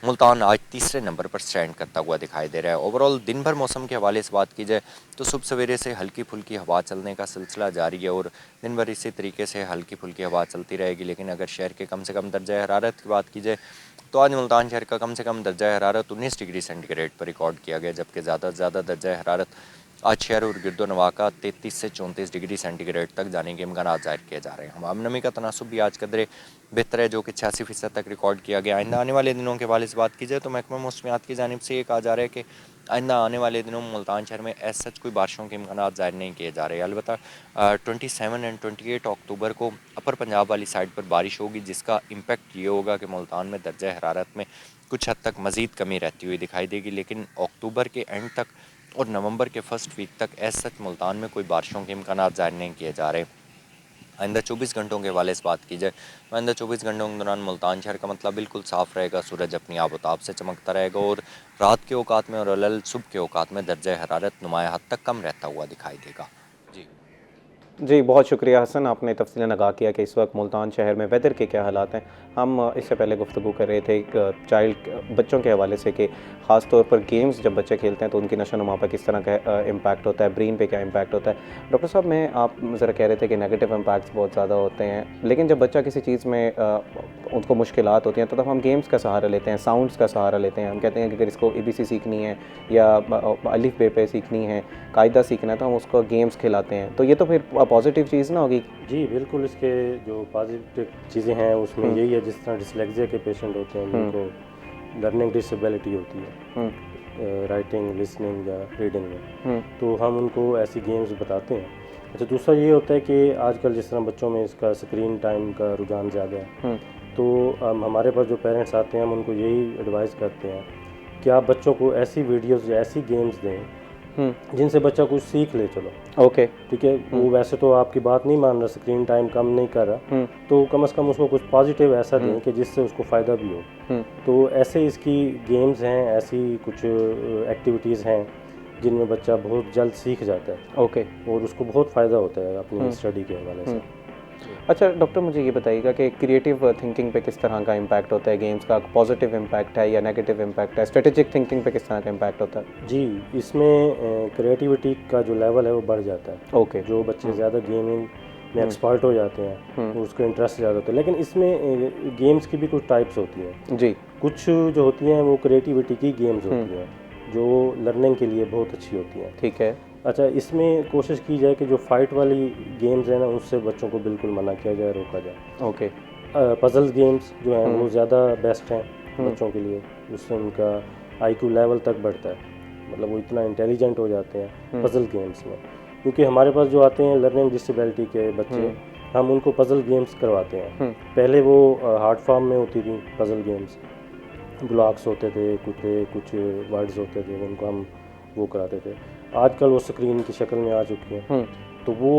मुल्तान आज तीसरे नंबर पर स्टैंड करता हुआ दिखाई दे रहा है। ओवरऑल दिन भर मौसम के हवाले से बात की जाए तो सुबह सवेरे से हल्की फुल्की हवा चलने का सिलसिला जारी है और दिन भर इसी तरीके से हल्की फुल्की हवा चलती रहेगी। लेकिन अगर शहर के कम से कम दर्जा हरारत की बात की जाए तो आज मुल्तान शहर का कम से कम दर्जा हरारत 19 डिग्री सेंटीग्रेड पर रिकॉर्ड किया गया, जबकि ज़्यादा से ज़्यादा दर्जा हरारत आज शहर और गिरदो-नवाह का 33 से 34 डिग्री सेंटीग्रेड तक जाने के इम्कान ज़ाहिर किए जा रहे हैं। हवा में नमी का तनासुब भी आज कदरे बेहतर है जो कि 86% तक रिकॉर्ड किया गया। आइंदा आने वाले दिनों के हवाले से बात की जाए तो महकमा मौसमियात की जानिब से ये कहा जा रहा है कि आइंदा आने वाले दिनों में मुल्तान शहर में ऐसा सच कोई बारिशों के इम्कान ज़ाहिर नहीं किए जा रहे। अलबत्ता 27 एंड 28 अक्टूबर को अपर पंजाब वाली साइड पर बारिश होगी, जिसका इम्पैक्ट ये होगा कि मुल्तान में दर्जा हरारत में कुछ हद तक मज़ीद कमी रहती हुई दिखाई देगी। लेकिन अक्टूबर के एंड तक और नवंबर के फर्स्ट वीक तक ऐसा सच मुल्तान में कोई बारिशों के इम्कान ज़ाहिर नहीं किए जा रहे। आइंदा 24 घंटों के हवाले से बात की जाए तो आइंदा 24 घंटों के दौरान मुल्तान शहर का मतलब बिल्कुल साफ़ रहेगा, सूरज अपनी आबोताब से चमकता रहेगा और रात के औकात में और अलल सुबह के औकात में दर्जा हरारत नुमाया हद तक कम रहता हुआ दिखाई देगा। जी बहुत शुक्रिया हसन, आपने तफसीलन आगाह किया कि इस वक्त मुल्तान शहर में वेदर के क्या हालात हैं। हम इससे पहले गुफ्तगू कर रहे थे बच्चों के हवाले से कि ख़ास तौर पर गेम्स जब बच्चे खेलते हैं तो उनकी नशो-नुमा पर किस तरह का इम्पैक्ट होता है, ब्रेन पे क्या इम्पैक्ट होता है। डॉक्टर साहब आप ज़रा कह रहे थे कि नेगेटिव इम्पैक्ट्स बहुत ज़्यादा होते हैं, लेकिन जब बच्चा किसी चीज़ में उनको मुश्किलात होती हैं तो तब हम गेम्स का सहारा लेते हैं, साउंड्स का सहारा लेते हैं। हम कहते हैं कि अगर इसको ABC सीखनी है या अलिफ बे पे सीखनी है, कायदा सीखना है तो हम उसको गेम्स खिलाते हैं, तो ये तो फिर पॉजिटिव चीज़ ना होगी। जी बिल्कुल, इसके जो पॉजिटिव चीज़ें हैं उसमें यही है, जिस तरह डिसलेक्सिया के पेशेंट होते हैं जिनको लर्निंग डिसेबिलिटी होती है राइटिंग, लिसनिंग या रीडिंग में, तो हम उनको ऐसी गेम्स बताते हैं। अच्छा, दूसरा ये होता है कि आजकल जिस तरह बच्चों में इसका स्क्रीन टाइम का रुझान ज़्यादा है, तो हमारे पास जो पेरेंट्स आते हैं हम उनको यही एडवाइस करते हैं कि आप बच्चों को ऐसी वीडियोज़ या ऐसी गेम्स दें जिनसे बच्चा कुछ सीख ले। चलो ओके ठीक है, वो वैसे तो आपकी बात नहीं मान रहा, स्क्रीन टाइम कम नहीं कर रहा, तो कम से कम उसको कुछ पॉजिटिव ऐसा दें कि जिससे उसको फ़ायदा भी हो। तो ऐसे इसकी गेम्स हैं, ऐसी कुछ एक्टिविटीज़ हैं जिनमें बच्चा बहुत जल्द सीख जाता है। ओके, और उसको बहुत फ़ायदा होता है अपनी स्टडी के हवाले से। अच्छा डॉक्टर, मुझे ये बताइएगा कि क्रिएटिव थिंकिंग पे किस तरह का इम्पैक्ट होता है गेम्स का? पॉजिटिव इम्पैक्ट है या नेगेटिव इम्पैक्ट है? स्ट्रेटेजिक थिंकिंग पे किस तरह का इम्पैक्ट होता है? जी, इसमें क्रिएटिविटी का जो लेवल है वो बढ़ जाता है। ओके, जो बच्चे ज़्यादा गेमिंग में एक्सपर्ट हो जाते हैं उसको इंटरेस्ट ज़्यादा होता है। लेकिन इसमें गेम्स की भी कुछ टाइप्स होती हैं। जी, कुछ जो होती हैं वो क्रिएटिविटी की गेम्स होती हैं जो लर्निंग के लिए बहुत अच्छी होती हैं। ठीक है। अच्छा, इसमें कोशिश की जाए कि जो फाइट वाली गेम्स हैं ना उससे बच्चों को बिल्कुल मना किया जाए, रोका जाए। ओके, पजल गेम्स जो हैं वो ज़्यादा बेस्ट हैं बच्चों के लिए, उससे उनका IQ लेवल तक बढ़ता है, मतलब वो इतना इंटेलिजेंट हो जाते हैं पजल गेम्स में। क्योंकि हमारे पास जो आते हैं लर्निंग डिसेबिलिटी के बच्चे, हम उनको पजल गेम्स करवाते हैं। पहले वो हार्ड फॉर्म में होती थी पजल गेम्स, ब्लॉक्स होते थे, कुछ वर्ड्स होते थे, उनको हम वो कराते थे। आजकल वो स्क्रीन की शक्ल में आ चुकी हैं, तो वो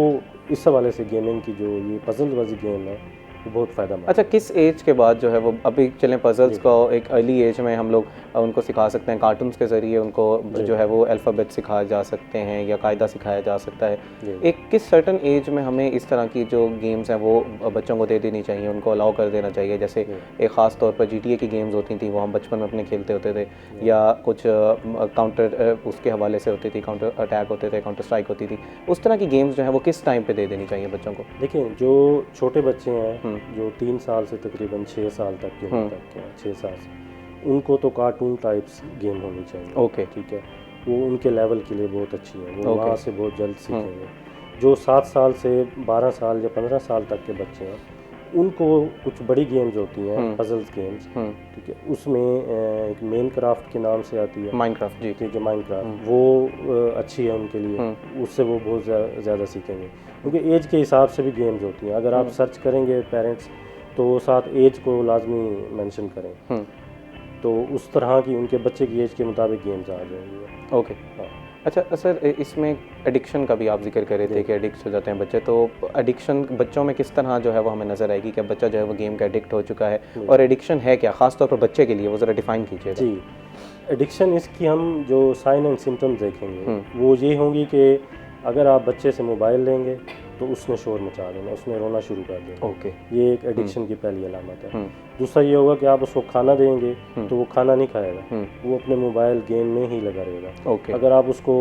इस हवाले से गेमिंग की जो ये पजल वाली गेम है वो बहुत फ़ायदा। अच्छा, किस एज के बाद जो है वो, अभी चलें पजल्स को एक अर्ली एज में हम लोग उनको सिखा सकते हैं, कार्टून्स के ज़रिए उनको जो है वो अल्फ़ाबेट सिखाए जा सकते हैं या कायदा सिखाया जा सकता है। एक किस सर्टन एज में हमें इस तरह की जो गेम्स हैं वो बच्चों को दे देनी चाहिए, उनको अलाउ कर देना चाहिए? जैसे एक ख़ास तौर पर GTA की गेम्स होती थी, वो हम बचपन में अपने खेलते होते थे, या कुछ काउंटर उसके हवाले से होती थी, काउंटर अटैक होते थे, काउंटर स्ट्राइक होती थी, उस तरह की गेम्स जो है वो किस टाइम पर दे देनी चाहिए बच्चों को? देखिए, जो छोटे बच्चे हैं जो 3 साल से तकरीबन 6 साल तक के तक 6 साल से, उनको तो कार्टून टाइप्स गेम होनी चाहिए। ओके। ठीक है, वो उनके लेवल के लिए बहुत अच्छी है, वो ओके। वहाँ से बहुत जल्द सीखेंगे। जो 7 साल से 12 साल या 15 साल तक के बच्चे हैं, उनको कुछ बड़ी गेम्स होती हैं, पजल्स गेम्स, ठीक है, उसमें एक माइनक्राफ्ट के नाम से आती है, माइनक्राफ्ट, जी ठीक है, माइनक्राफ्ट, वो अच्छी है उनके लिए, उससे वो बहुत ज़्यादा सीखेंगे, क्योंकि एज के हिसाब से भी गेम्स होती हैं। अगर आप सर्च करेंगे पेरेंट्स तो साथ एज को लाजमी मेंशन करें, तो उस तरह की उनके बच्चे की एज के मुताबिक गेम्स आ जाएंगे। ओके। अच्छा सर, इसमें एडिक्शन का भी आप जिक्र कर रहे थे कि एडिक्ट हो जाते हैं बच्चे, तो एडिक्शन बच्चों में किस तरह जो है वो हमें नज़र आएगी कि बच्चा जो है वो गेम का एडिक्ट हो चुका है, और एडिक्शन है क्या, ख़ास तौर पर बच्चे के लिए, वो ज़रा डिफाइन कीजिएगा। जी, एडिक्शन इसकी हम जो साइन एंड सिम्टम्स देखेंगे वो ये होंगी कि अगर आप बच्चे से मोबाइल लेंगे तो उसने शोर मचा देना, उसने रोना शुरू कर देना। ओके। ये एक एडिक्शन की पहली अलामत है। दूसरा ये होगा कि आप उसको खाना देंगे तो वो खाना नहीं खाएगा, वो अपने मोबाइल गेम में ही लगा रहेगा। ओके। अगर आप उसको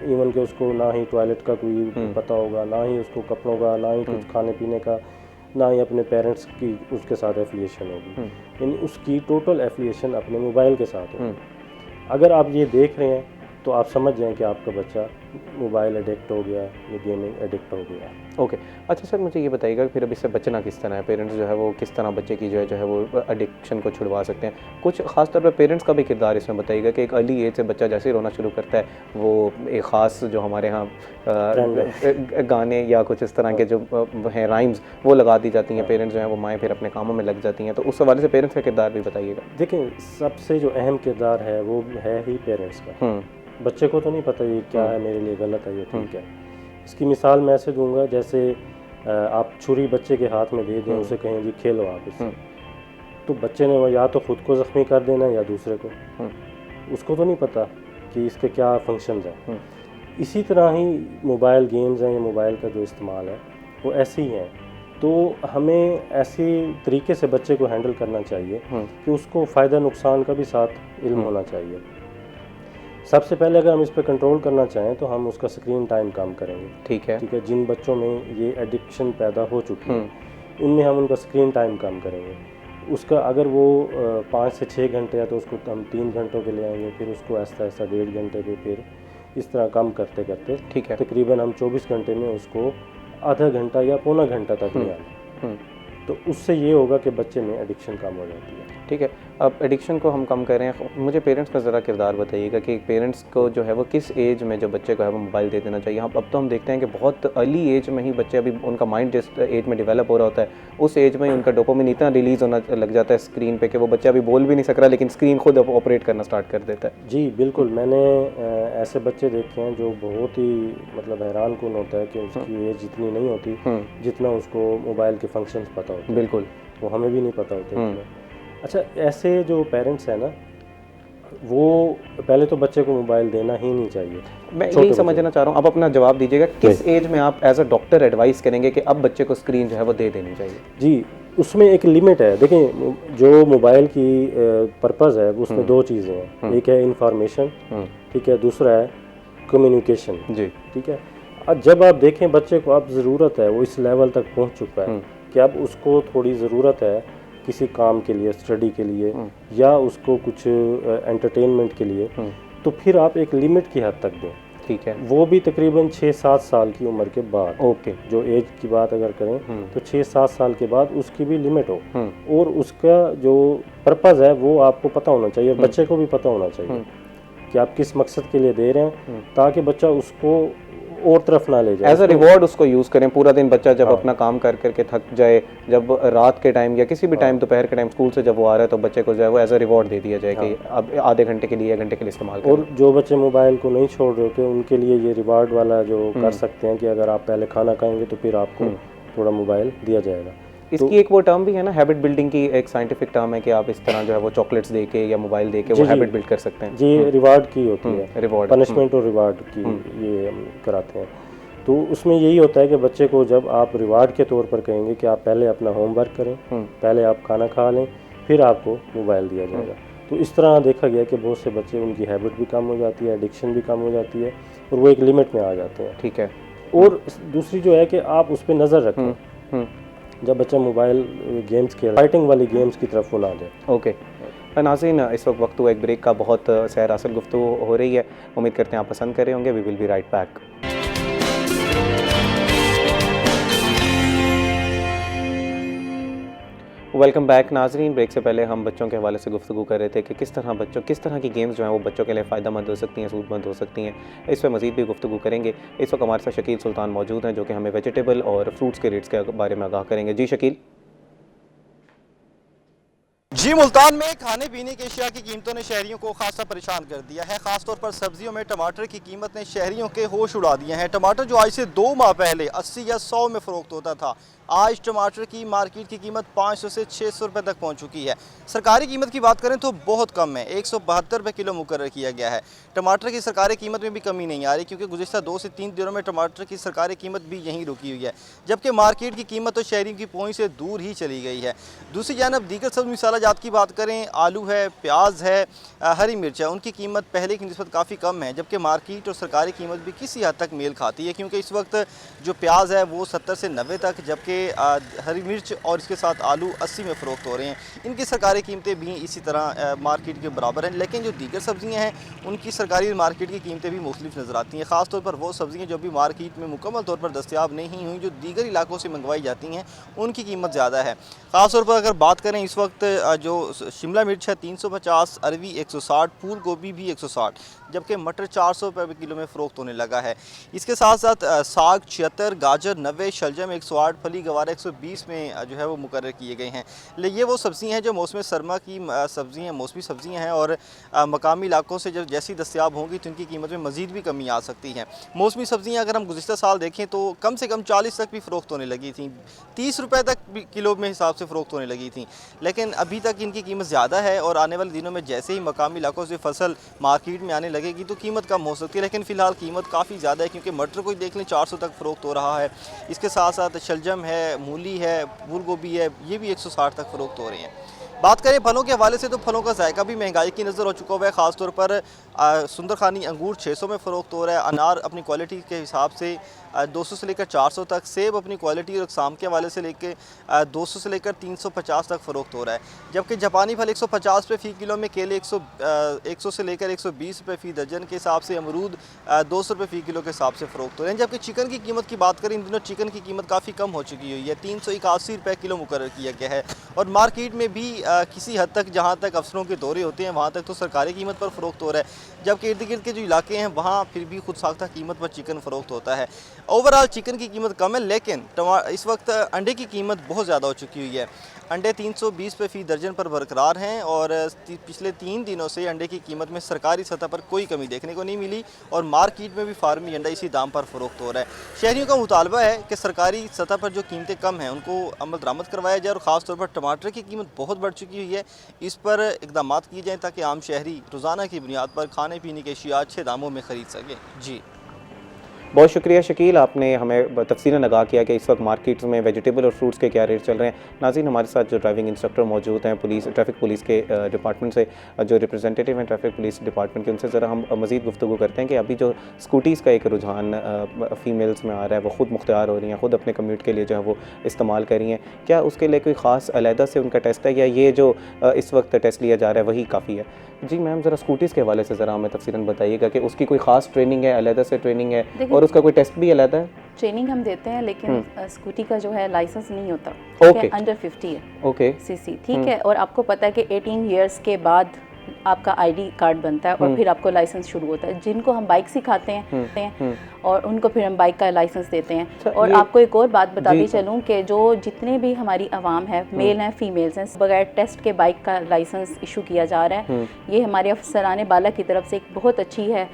इवन के उसको ना ही टॉयलेट का कोई पता होगा, ना ही उसको कपड़ों का, ना ही कुछ खाने पीने का, ना ही अपने पेरेंट्स की उसके साथ एफिलिएशन होगी, यानी उसकी टोटल एफिलिएशन अपने मोबाइल के साथ होगी। अगर आप ये देख रहे हैं तो आप समझ जाएं कि आपका बच्चा मोबाइल एडिक्ट हो गया या गेमिंग एडिक्ट हो गया। ओके। अच्छा सर, मुझे ये बताइएगा फिर अब इससे बचना किस तरह है, पेरेंट्स जो है वो किस तरह बच्चे की जो है वो एडिक्शन को छुड़वा सकते हैं। कुछ ख़ास तौर पर पेरेंट्स का भी किरदार इसमें बताइएगा कि एक अर्ली एज से बच्चा जैसे ही रोना शुरू करता है, वो एक ख़ास जो हमारे यहाँ गाने या कुछ इस तरह के जो हैं राइम्स वो लगा दी जाती हैं, पेरेंट्स जो हैं वो माएँ फिर अपने कामों में लग जाती हैं, तो उस हवाले से पेरेंट्स का किरदार भी बताइएगा। देखिए, सबसे जो अहम किरदार है वो है ही पेरेंट्स का। बच्चे को तो नहीं पता ये क्या है, मेरे लिए गलत है, ये ठीक है। इसकी मिसाल मैं ऐसे दूंगा, जैसे आप छुरी बच्चे के हाथ में दे दें, उसे कहें जी खेलो आप इससे, तो बच्चे ने वो या तो ख़ुद को ज़ख्मी कर देना या दूसरे को, उसको तो नहीं पता कि इसके क्या फंक्शंस हैं। इसी तरह ही मोबाइल गेम्स हैं या मोबाइल का जो इस्तेमाल है वो ऐसे ही हैं। तो हमें ऐसे तरीके से बच्चे को हैंडल करना चाहिए कि उसको फ़ायदा नुकसान का भी साथ इल्म होना चाहिए। सबसे पहले अगर हम इस पर कंट्रोल करना चाहें तो हम उसका स्क्रीन टाइम कम करेंगे। ठीक है, जिन बच्चों में ये एडिक्शन पैदा हो चुकी है उनमें हम उनका स्क्रीन टाइम कम करेंगे। उसका अगर वो 5 से 6 घंटे है तो उसको हम 3 घंटों के लिए आएंगे, फिर उसको ऐसा 1.5 घंटे पे, फिर इस तरह कम करते करते तकरीबन हम 24 घंटे में उसको आधा घंटा या पौना घंटा तक ले आए, तो उससे ये होगा कि बच्चे में एडिक्शन कम हो जाती है। ठीक है, अब एडिक्शन को हम कम करें, मुझे पेरेंट्स का ज़रा किरदार बताइएगा कि पेरेंट्स को जो है वो किस एज में जो बच्चे को है वो मोबाइल दे देना चाहिए। अब तो हम देखते हैं कि बहुत अर्ली एज में ही बच्चे, अभी उनका माइंड जिस एज में डेवलप हो रहा होता है उस एज में ही उनका डोपामिन इतना रिलीज़ होना लग जाता है स्क्रीन पे कि वो बच्चा अभी बोल भी नहीं सक रहा लेकिन स्क्रीन खुद ऑपरेट करना स्टार्ट कर देता है। जी बिल्कुल, मैंने ऐसे बच्चे देखे हैं जो बहुत ही मतलब हैरान कौन होता है कि उसकी एज जितनी नहीं होती जितना उसको मोबाइल के फंक्शंस पता होते हैं। बिल्कुल, वो हमें भी नहीं पता होते। अच्छा, ऐसे जो पेरेंट्स हैं ना, वो पहले तो बच्चे को मोबाइल देना ही नहीं चाहिए। मैं यही समझना चाह रहा हूँ, आप अपना जवाब दीजिएगा, किस एज में आप एज अ डॉक्टर एडवाइस करेंगे कि अब बच्चे को स्क्रीन जो है वो दे देनी चाहिए? जी, उसमें एक लिमिट है। देखिए, जो मोबाइल की पर्पज़ है उसमें 2 चीज़ें हैं, एक है इंफॉर्मेशन, ठीक है, दूसरा है कम्युनिकेशन। जी, ठीक है। अब जब आप देखें बच्चे को अब ज़रूरत है, वो इस लेवल तक पहुँच चुका है कि अब उसको थोड़ी ज़रूरत है किसी काम के लिए, स्टडी के लिए या उसको कुछ एंटरटेनमेंट के लिए, तो फिर आप एक लिमिट की हद तक दें। ठीक है, वो भी तकरीबन 6-7 साल की उम्र के बाद। ओके, जो एज की बात अगर करें तो 6-7 साल के बाद उसकी भी लिमिट हो, और उसका जो पर्पज़ है वो आपको पता होना चाहिए, बच्चे को भी पता होना चाहिए कि आप किस मकसद के लिए दे रहे हैं, ताकि बच्चा उसको और तरफ ना ले जाए। एज अ रिवॉर्ड उसको यूज़ करें। पूरा दिन बच्चा जब अपना काम कर करके थक जाए, जब रात के टाइम या किसी भी टाइम, दोपहर के टाइम स्कूल से जब वो आ रहा है, तो बच्चे को जो है वो एज अ रिवॉर्ड दे दिया जाए कि अब आधे घंटे के लिए, 1 घंटे के लिए इस्तेमाल करें। और जो बच्चे मोबाइल को नहीं छोड़ रहे होते उनके लिए ये रिवार्ड वाला जो कर सकते हैं कि अगर आप पहले खाना खाएंगे तो फिर आपको थोड़ा मोबाइल दिया जाएगा। इसकी एक वो टर्म भी है ना, हैबिट बिल्डिंग की एक साइंटिफिक टर्म है कि आप इस तरह जो है वो चॉकलेट्स दे के या मोबाइल दे के वो हैबिट बिल्ड कर सकते हैं। जी, रिवार्ड की होती है, रिवॉर्ड, पनिशमेंट और रिवार्ड की ये कराते हैं। तो उसमें यही होता है कि बच्चे को जब आप रिवार्ड के तौर पर कहेंगे कि आप पहले अपना होमवर्क करें, पहले आप खाना खा लें, फिर आपको मोबाइल दिया जाएगा, तो इस तरह देखा गया कि बहुत से बच्चे, उनकी हैबिट भी कम हो जाती है, एडिक्शन भी कम हो जाती है, और वो एक लिमिट में आ जाते हैं। ठीक है। और दूसरी जो है कि आप उस पर नज़र रखें, जब बच्चा मोबाइल गेम्स खेल, फाइटिंग वाली गेम्स की तरफ वो ना जाए। ओके, नाज़रीन, इस वक्त हुआ एक ब्रेक का, बहुत सैर असल गुफ्तगू हो रही है, उम्मीद करते हैं आप पसंद कर रहे होंगे। We will be right back. Welcome back नाजरीन। ब्रेक से पहले हम बच्चों के हवाले से गुफ्तगू कर रहे थे कि किस तरह की गेम्स जो हैं वो बच्चों के लिए फ़ायदेमंद हो सकती हैं, सूदमंद हो सकती हैं। इस पर मज़ीद भी गुफ्तगू करेंगे। इस वक्त हमारे साथ शकील सुल्तान मौजूद हैं जो कि हमें वेजिटेबल और फ्रूट्स के रेट्स के बारे में आगाह करेंगे। जी शकील। जी, मुल्तान में खाने पीने की अशिया की कीमतों ने शहरियों को खासा परेशान कर दिया है। ख़ासतौर पर सब्जियों में टमाटर की कीमत ने शहरियों के होश उड़ा दिए हैं। टमाटर जो आज से 2 माह पहले 80 या 100 में फ़रोख्त होता था, आज टमाटर की मार्केट की कीमत 500 से 600 रुपये तक पहुंच चुकी है। सरकारी कीमत की बात करें तो बहुत कम है, 172 रुपये किलो मुकर्रर किया गया है। टमाटर की सरकारी कीमत में भी कमी नहीं आ रही, क्योंकि गुज़िश्ता 2 से 3 दिनों में टमाटर की सरकारी कीमत भी यहीं रुकी हुई है, जबकि मार्केट की कीमत तो शहरियों की पहुँच से दूर ही चली गई है। दूसरी जानब दीगर सब्ज़ मसाला जात की बात करें, आलू है, प्याज है, हरी मिर्च है, उनकी कीमत पहले की निस्बत काफ़ी कम है, जबकि मार्केट और सरकारी कीमत भी किसी हद तक मेल खाती है, क्योंकि इस वक्त जो प्याज है वो 70 से 90 तक, जबकि हरी मिर्च और इसके साथ आलू 80 में फ़रोख्त हो रहे हैं। इनकी सरकारी कीमतें भी इसी तरह मार्केट के बराबर हैं, लेकिन जो दीगर सब्ज़ियाँ हैं उनकी सरकारी मार्केट की कीमतें भी मुख्तलिफ नज़र आती हैं। ख़ासतौर पर वो सब्ज़ियाँ जो भी मार्केट में मुकम्मल तौर पर दस्तियाब नहीं हुई, जो दीगर इलाकों से मंगवाई जाती हैं, उनकी कीमत ज़्यादा है। ख़ासतौर पर अगर बात करें, इस वक्त जो शिमला मिर्च है 350, अरवी 160, फूल गोभी भी 160, जबकि मटर 400 रुपये किलो में फ़रोख्त होने लगा है। इसके साथ साथ साग 76, गाजर 90, शलजम 108, फली गवार 120 में जो है वो मुकर्रर किए गए हैं। ये वो सब्ज़ियाँ हैं जो मौसम सरमा की सब्ज़ी हैं, मौसमी सब्ज़ियाँ हैं, और मकामी इलाकों से जब जैसी दस्तियाब होंगी तो इनकी कीमत में मज़ीद भी कमी आ सकती है। मौसमी सब्ज़ियाँ अगर हम गुज़िश्ता साल देखें तो कम से कम 40 तक भी फ़रोख्त होने लगी थी, 30 रुपये तक भी किलो में हिसाब से फ़रोख्त होने लगी थी, लेकिन अभी तक इनकी कीमत ज़्यादा है, और आने वाले दिनों में जैसे ही मकामी इलाकों से फसल मार्केट में आने लगेगी तो कीमत कम हो सकती है। लेकिन फ़िलहाल कीमत काफ़ी ज़्यादा है, क्योंकि मटर को देख लें 400 तक फ़रोख्त हो रहा है। इसके साथ साथ शलजम है, मूली है, फूल गोभी है, ये भी 160 तक फ़रोख्त हो रहे हैं। बात करें फलों के हवाले से तो फलों का जायका भी महंगाई की नज़र हो चुका हुआ है। ख़ासतौर पर सुंदरखानी अंगूर 600 में फ़रोख्त हो रहा है, अनार अपनी क्वालिटी के हिसाब से 200 से लेकर 400 तक, सेब अपनी क्वालिटी और अक़साम के हवाले से लेकर 200 से लेकर 350 तक फ़रोख्त हो रहा है, जबकि जापानी फल 150 रुपये फ़ी किलो में, केले 100 से लेकर 120 रुपये फ़ी दर्जन के हिसाब से, अमरूद 200 रुपये फ़ी किलो के हिसाब से फ़रोख्त हो रहे हैं। जबकि चिकन की कीमत की बात करें, इन दिनों चिकन की कीमत काफ़ी कम हो चुकी हुई है, 381 रुपये किलो मुकर्रर किया गया है, और मार्केट में भी किसी हद तक जहाँ तक अफसरों के दौरे होते हैं वहाँ तक तो सरकारी कीमत पर फ़रोख्त हो रहा है, जबकि इर्द गिर्द के जो इलाके हैं वहाँ फिर भी खुद साख्ता कीमत पर चिकन फ़रोख्त होता है। ओवरऑल चिकन की कीमत कम है, लेकिन इस वक्त अंडे की कीमत बहुत ज़्यादा हो चुकी हुई है। अंडे 320 रुपये फ़ी दर्जन पर बरकरार हैं, और पिछले 3 दिनों से अंडे की कीमत में सरकारी सतह पर कोई कमी देखने को नहीं मिली, और मार्केट में भी फार्मी अंडा इसी दाम पर फ़रोख्त हो रहा है। शहरियों का मुतालबा है कि सरकारी सतह पर जो कीमतें कम हैं उनको अमल दरामद करवाया जाए, और ख़ासतौर पर टमाटर की कीमत बहुत बढ़ चुकी हुई है, इस पर इक़दाम किए जाएँ ताकि आम शहरी रोज़ाना की बुनियाद पर खाने पीने के अशिया अच्छे दामों में ख़रीद सकें। जी, बहुत शुक्रिया शकील, आपने हमें तफसीलन आगाह किया कि इस वक्त मार्केट्स में वेजिटेबल और फ्रूट्स के क्या रेट चल रहे हैं। नाज़रीन, हमारे साथ जो ड्राइविंग इंस्ट्रक्टर मौजूद हैं ट्रैफिक पुलिस के डिपार्टमेंट से, जो रिप्रेजेंटेटिव हैं ट्रैफिक पुलिस डिपार्टमेंट के, उनसे ज़रा हम मज़ीद गुफ्तगू करते हैं कि अभी जो स्कूटीज़ का एक रुझान फ़ीमेल्स में आ रहा है, वो ख़ुद मुख्तियार हो रही हैं, ख़ुद अपने कम्यूट के लिए जो है वो इस्तेमाल कर रही हैं, क्या उसके लिए कोई ख़ास अलहदा से उनका टेस्ट है, या ये जो इस वक्त टेस्ट लिया जा रहा है वही काफ़ी है? जी मैम, ज़रा स्कूटीज़ के हवाले से ज़रा हमें तफसीलन बताइएगा कि उसकी कोई ख़ास ट्रेनिंग है, अलहदा से ट्रेनिंग है, और उसका कोई टेस्ट भी अलहदा है? ट्रेनिंग हम देते हैं, लेकिन स्कूटी का जो है लाइसेंस नहीं होता, ओके, अंडर 50 है, ओके सीसी, ठीक है, और आपको पता है कि 18 ईयर्स के बाद आपका आईडी कार्ड बनता है, और फिर आपको लाइसेंस शुरू होता है। जिनको हम बाइक सिखाते हैं और उनको फिर हम बाइक का लाइसेंस देते हैं। और आपको एक और बात बताती चलूँ कि जो जितने भी हमारी आवाम है, मेल हैं, फीमेल्स हैं, बगैर टेस्ट के बाइक का लाइसेंस इशू किया जा रहा है। ये हमारे अफसरान बाला की तरफ से एक बहुत अच्छी है,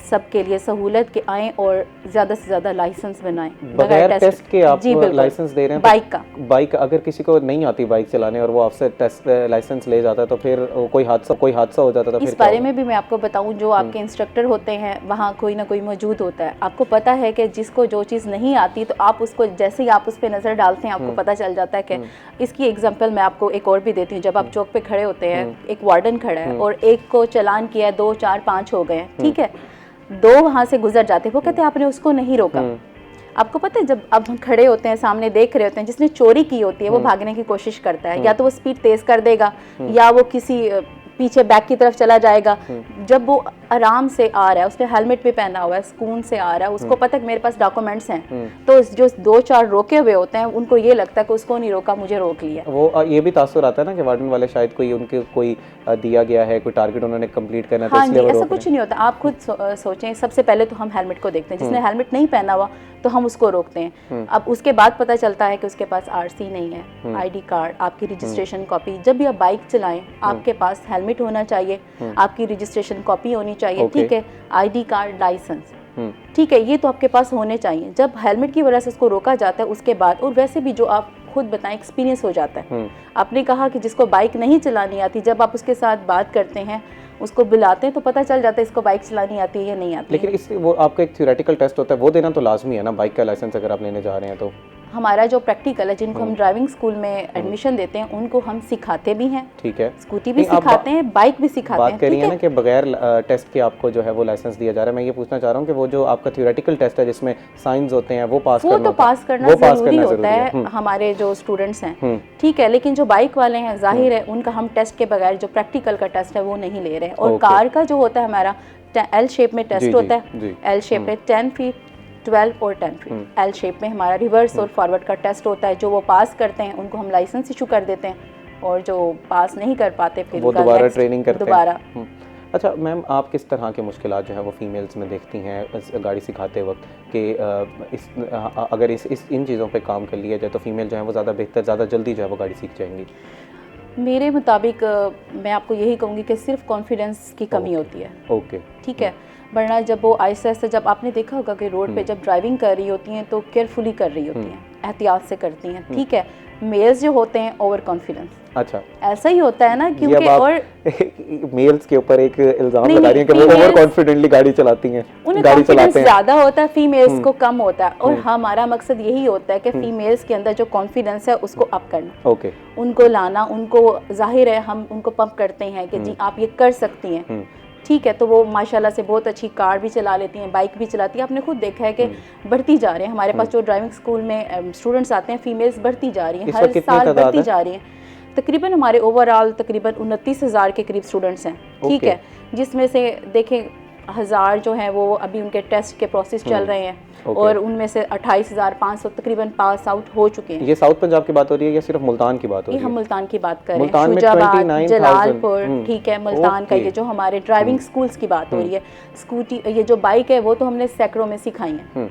सबके लिए सहूलत के आएँ और ज़्यादा से ज़्यादा लाइसेंस बनाएं बगैर टेस्ट के। आप लाइसेंस दे रहे हैं बाइक का? बाइक अगर किसी को नहीं आती बाइक चलाने और वो आपसे टेस्ट लाइसेंस ले जाता है तो फिर कोई हादसा हो जाता था, इस बारे में भी मैं आपको बताऊं, जो आपके इंस्ट्रक्टर होते हैं वहाँ कोई ना कोई मौजूद होता है। आपको पता है कि जिसको जो चीज़ नहीं आती तो आप उसको जैसे ही आप उस पर नज़र डालते हैं आपको पता चल जाता है कि इसकी एग्जांपल मैं आपको एक और भी देती हूँ। जब आप चौक पे खड़े होते हैं, एक वार्डन खड़ा है और एक को चालान किया है, 2, 4, 5 हो गए, ठीक है, 2 वहाँ से गुजर जाते, वो कहते हैं आपने उसको नहीं रोका। आपको पता है, जब अब हम खड़े होते हैं, सामने देख रहे होते हैं, जिसने चोरी की होती है वो भागने की कोशिश करता है, या तो वो स्पीड तेज कर देगा या वो किसी पीछे बैक की तरफ चला जाएगा। जब वो आराम से आ रहा है, उसने हेलमेट भी पहना हुआ है, सुकून से आ रहा है, उसको पता है कि मेरे पास डॉक्यूमेंट्स हैं, तो जो 2-4 रोके हुए होते हैं उनको ये लगता है कि उसको नहीं रोका, मुझे रोक लिया। वो ये भी तासुर आता है ना कि वार्डन वाले शायद कोई उनके कोई दिया गया है, कोई टारगेट उन्होंने कंप्लीट करना है, तो हाँ इसलिए जी, वो ऐसा रोक कुछ नहीं होता। आप खुद सोचें, सबसे पहले तो हम हेलमेट को देखते हैं, जिसने हेलमेट नहीं पहना हुआ तो हम उसको रोकते हैं। अब उसके बाद पता चलता है कि उसके पास आरसी नहीं है, आईडी कार्ड, आपकी रजिस्ट्रेशन कॉपी। जब भी आप बाइक चलाएं आपके पास हेलमेट होना चाहिए, आपकी रजिस्ट्रेशन कॉपी होनी चाहिए, ठीक है, आईडी कार्ड, लाइसेंस, ठीक है, ये तो आपके पास होने चाहिए। जब हेलमेट की वजह से उसको रोका जाता है उसके बाद, और वैसे भी जो आप खुद बताएं एक्सपीरियंस हो जाता है। आपने कहा कि जिसको बाइक नहीं चलानी आती, जब आप उसके साथ बात करते हैं, उसको बुलाते हैं, तो पता चल जाता है इसको बाइक चलानी आती है या नहीं आती। लेकिन इस वो आपका एक थ्योरेटिकल टेस्ट होता है, वो देना तो लाजमी है ना बाइक का लाइसेंस अगर आप लेने जा रहे हैं तो। हमारा जो प्रैक्टिकल है, जिनको हम ड्राइविंग स्कूल में एडमिशन देते हैं, उनको हम सिखाते भी हैं, ठीक है, स्कूटी भी सिखाते हैं, बाइक भी सिखाते हैं। बात करिए है ना कि बगैर टेस्ट के आपको जो है वो लाइसेंस दिया जा रहा है। मैं ये पूछना चाह रहा हूँ कि वो जो आपका थ्योरेटिकल टेस्ट है जिसमें साइंस होते हैं, वो पास वो तो पास करना जरूरी होता है हमारे जो स्टूडेंट्स हैं, ठीक है, लेकिन जो बाइक वाले हैं जाहिर है उनका हम टेस्ट के बगैर जो प्रैक्टिकल का टेस्ट है वो नहीं ले रहे हैं। और कार का जो होता है हमारा एल शेप में टेस्ट होता है, एल शेप में 10 फीट, 12 और 10 फीट एल शेप में हमारा रिवर्स और फॉरवर्ड का टेस्ट होता है। जो वो पास करते हैं उनको हम लाइसेंस इशू कर देते हैं, और जो पास नहीं कर पाते फिर वो दोबारा ट्रेनिंग करते हैं। अच्छा मैम, आप किस तरह के मुश्किलात जो है वो फीमेल्स में देखती हैं गाड़ी सिखाते वक्त कि अगर इस इन चीज़ों पे काम कर लिया जाए तो फीमेल जो है वो ज़्यादा बेहतर, ज़्यादा जल्दी जो है वो गाड़ी सीख जाएंगी? मेरे मुताबिक मैं आपको यही कहूँगी कि सिर्फ कॉन्फिडेंस की कमी होती है। ओके, ठीक है, वरना जब वो आहिस्ता आहिस्ता, जब आपने देखा होगा कि रोड पे जब ड्राइविंग कर रही होती हैं तो केयरफुली कर रही होती हैं, एहतियात से करती हैं, ठीक है। मेल्स जो होते हैं ओवर कॉन्फिडेंस, अच्छा ऐसा ही होता है ना, क्योंकि और मेल्स के ऊपर एक इल्जाम लगा रही हैं कि वो ओवर कॉन्फिडेंटली गाड़ी चलाती हैं, उन्हें कॉन्फिडेंस ज़्यादा होता है, फीमेल्स को कम होता है। और हमारा मकसद यही होता है कि फीमेल्स के अंदर जो कॉन्फिडेंस है उसको अप करना, ओके, उनको लाना, उनको जाहिर है हम उनको पंप करते हैं कि जी आप ये कर सकती हैं, ठीक है। तो वो माशाल्लाह से बहुत अच्छी कार भी चला लेती हैं, बाइक भी चलाती हैं। आपने खुद देखा है कि बढ़ती जा रहे हैं हमारे पास जो ड्राइविंग स्कूल में स्टूडेंट्स आते हैं, फीमेल्स बढ़ती जा रही हैं, हर साल बढ़ती जा रही हैं। तकरीबन हमारे ओवरऑल तकरीबन 29,000 के करीब स्टूडेंट्स हैं, ठीक है, जिसमें से देखें 1000 जो हैं वो अभी उनके टेस्ट के प्रोसेस चल रहे हैं, और उनमें से 28,500 तकरीबन पास आउट हो चुके हैं। ये साउथ पंजाब की बात हो रही है या सिर्फ मुल्तान की बात हो रही है? हम मुल्तान की बात कर रहे हैं, शुजाबाद, जलालपुर, ठीक है, मुल्तान का ये जो हमारे ड्राइविंग स्कूल्स की बात हो रही है। स्कूटी, ये जो बाइक है वो तो हमने सैकड़ों में सिखाई है,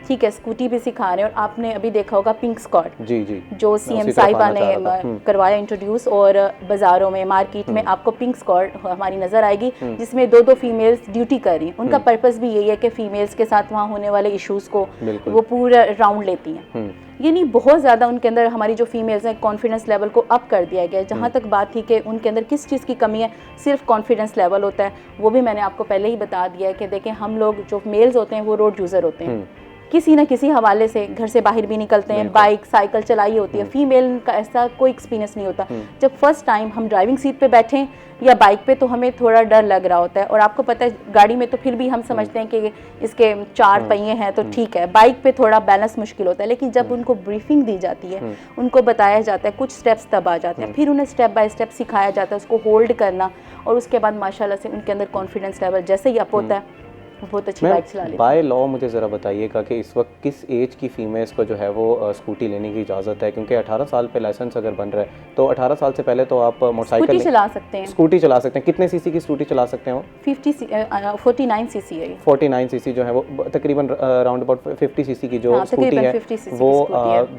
ठीक है, स्कूटी भी सिखा रहे हैं। और आपने अभी देखा होगा पिंक स्क्वाड, जी जी, जो सीएम साहिबा ने करवाया इंट्रोड्यूस, और बाजारों में, मार्केट में आपको पिंक स्क्वाड हमारी नजर आएगी, जिसमें 2-2 फीमेल्स ड्यूटी कर रही हैं। उनका पर्पस भी यही है कि फीमेल्स के साथ वहाँ होने वाले इश्यूज को वो पूरा राउंड लेती हैं। यानी बहुत ज़्यादा उनके अंदर, हमारी जो फीमेल्स हैं, कॉन्फिडेंस लेवल को अप कर दिया गया है। जहाँ तक बात थी कि उनके अंदर किस चीज़ की कमी है, सिर्फ कॉन्फिडेंस लेवल होता है, वो भी मैंने आपको पहले ही बता दिया है कि देखें, हम लोग जो मेल्स होते हैं वो रोड यूज़र होते हैं, किसी ना किसी हवाले से घर से बाहर भी निकलते हैं, बाइक साइकिल चलाई होती है। फीमेल का ऐसा कोई एक्सपीरियंस नहीं होता। जब फर्स्ट टाइम हम ड्राइविंग सीट पे बैठें या बाइक पे तो हमें थोड़ा डर लग रहा होता है, और आपको पता है गाड़ी में तो फिर भी हम समझते हैं कि इसके 4 पहिए हैं तो ठीक है, बाइक पे थोड़ा बैलेंस मुश्किल होता है। लेकिन जब उनको ब्रीफिंग दी जाती है, उनको बताया जाता है, कुछ स्टेप्स तब आ जाते हैं, फिर उन्हें स्टेप बाय स्टेप सिखाया जाता है उसको होल्ड करना, और उसके बाद माशाल्लाह से उनके अंदर कॉन्फिडेंस लेवल जैसे ही अप होता है, बहुत अच्छी बाइक चला लेती। बाय लॉ मुझे ज़रा बताइएगा कि इस वक्त किस एज की फीमेल्स को जो है वो स्कूटी लेने की इजाज़त है? क्योंकि 18 साल पे लाइसेंस अगर बन रहा है तो 18 साल से पहले तो आप मोटरसाइकिल चला सकते हैं, स्कूटी चला सकते हैं। कितने सीसी की स्कूटी चला सकते हैं वो? 49 सीसी है। 49 सीसी जो है वो तकरीबन अराउंड अबाउट 50 सीसी की जो स्कूटी है वो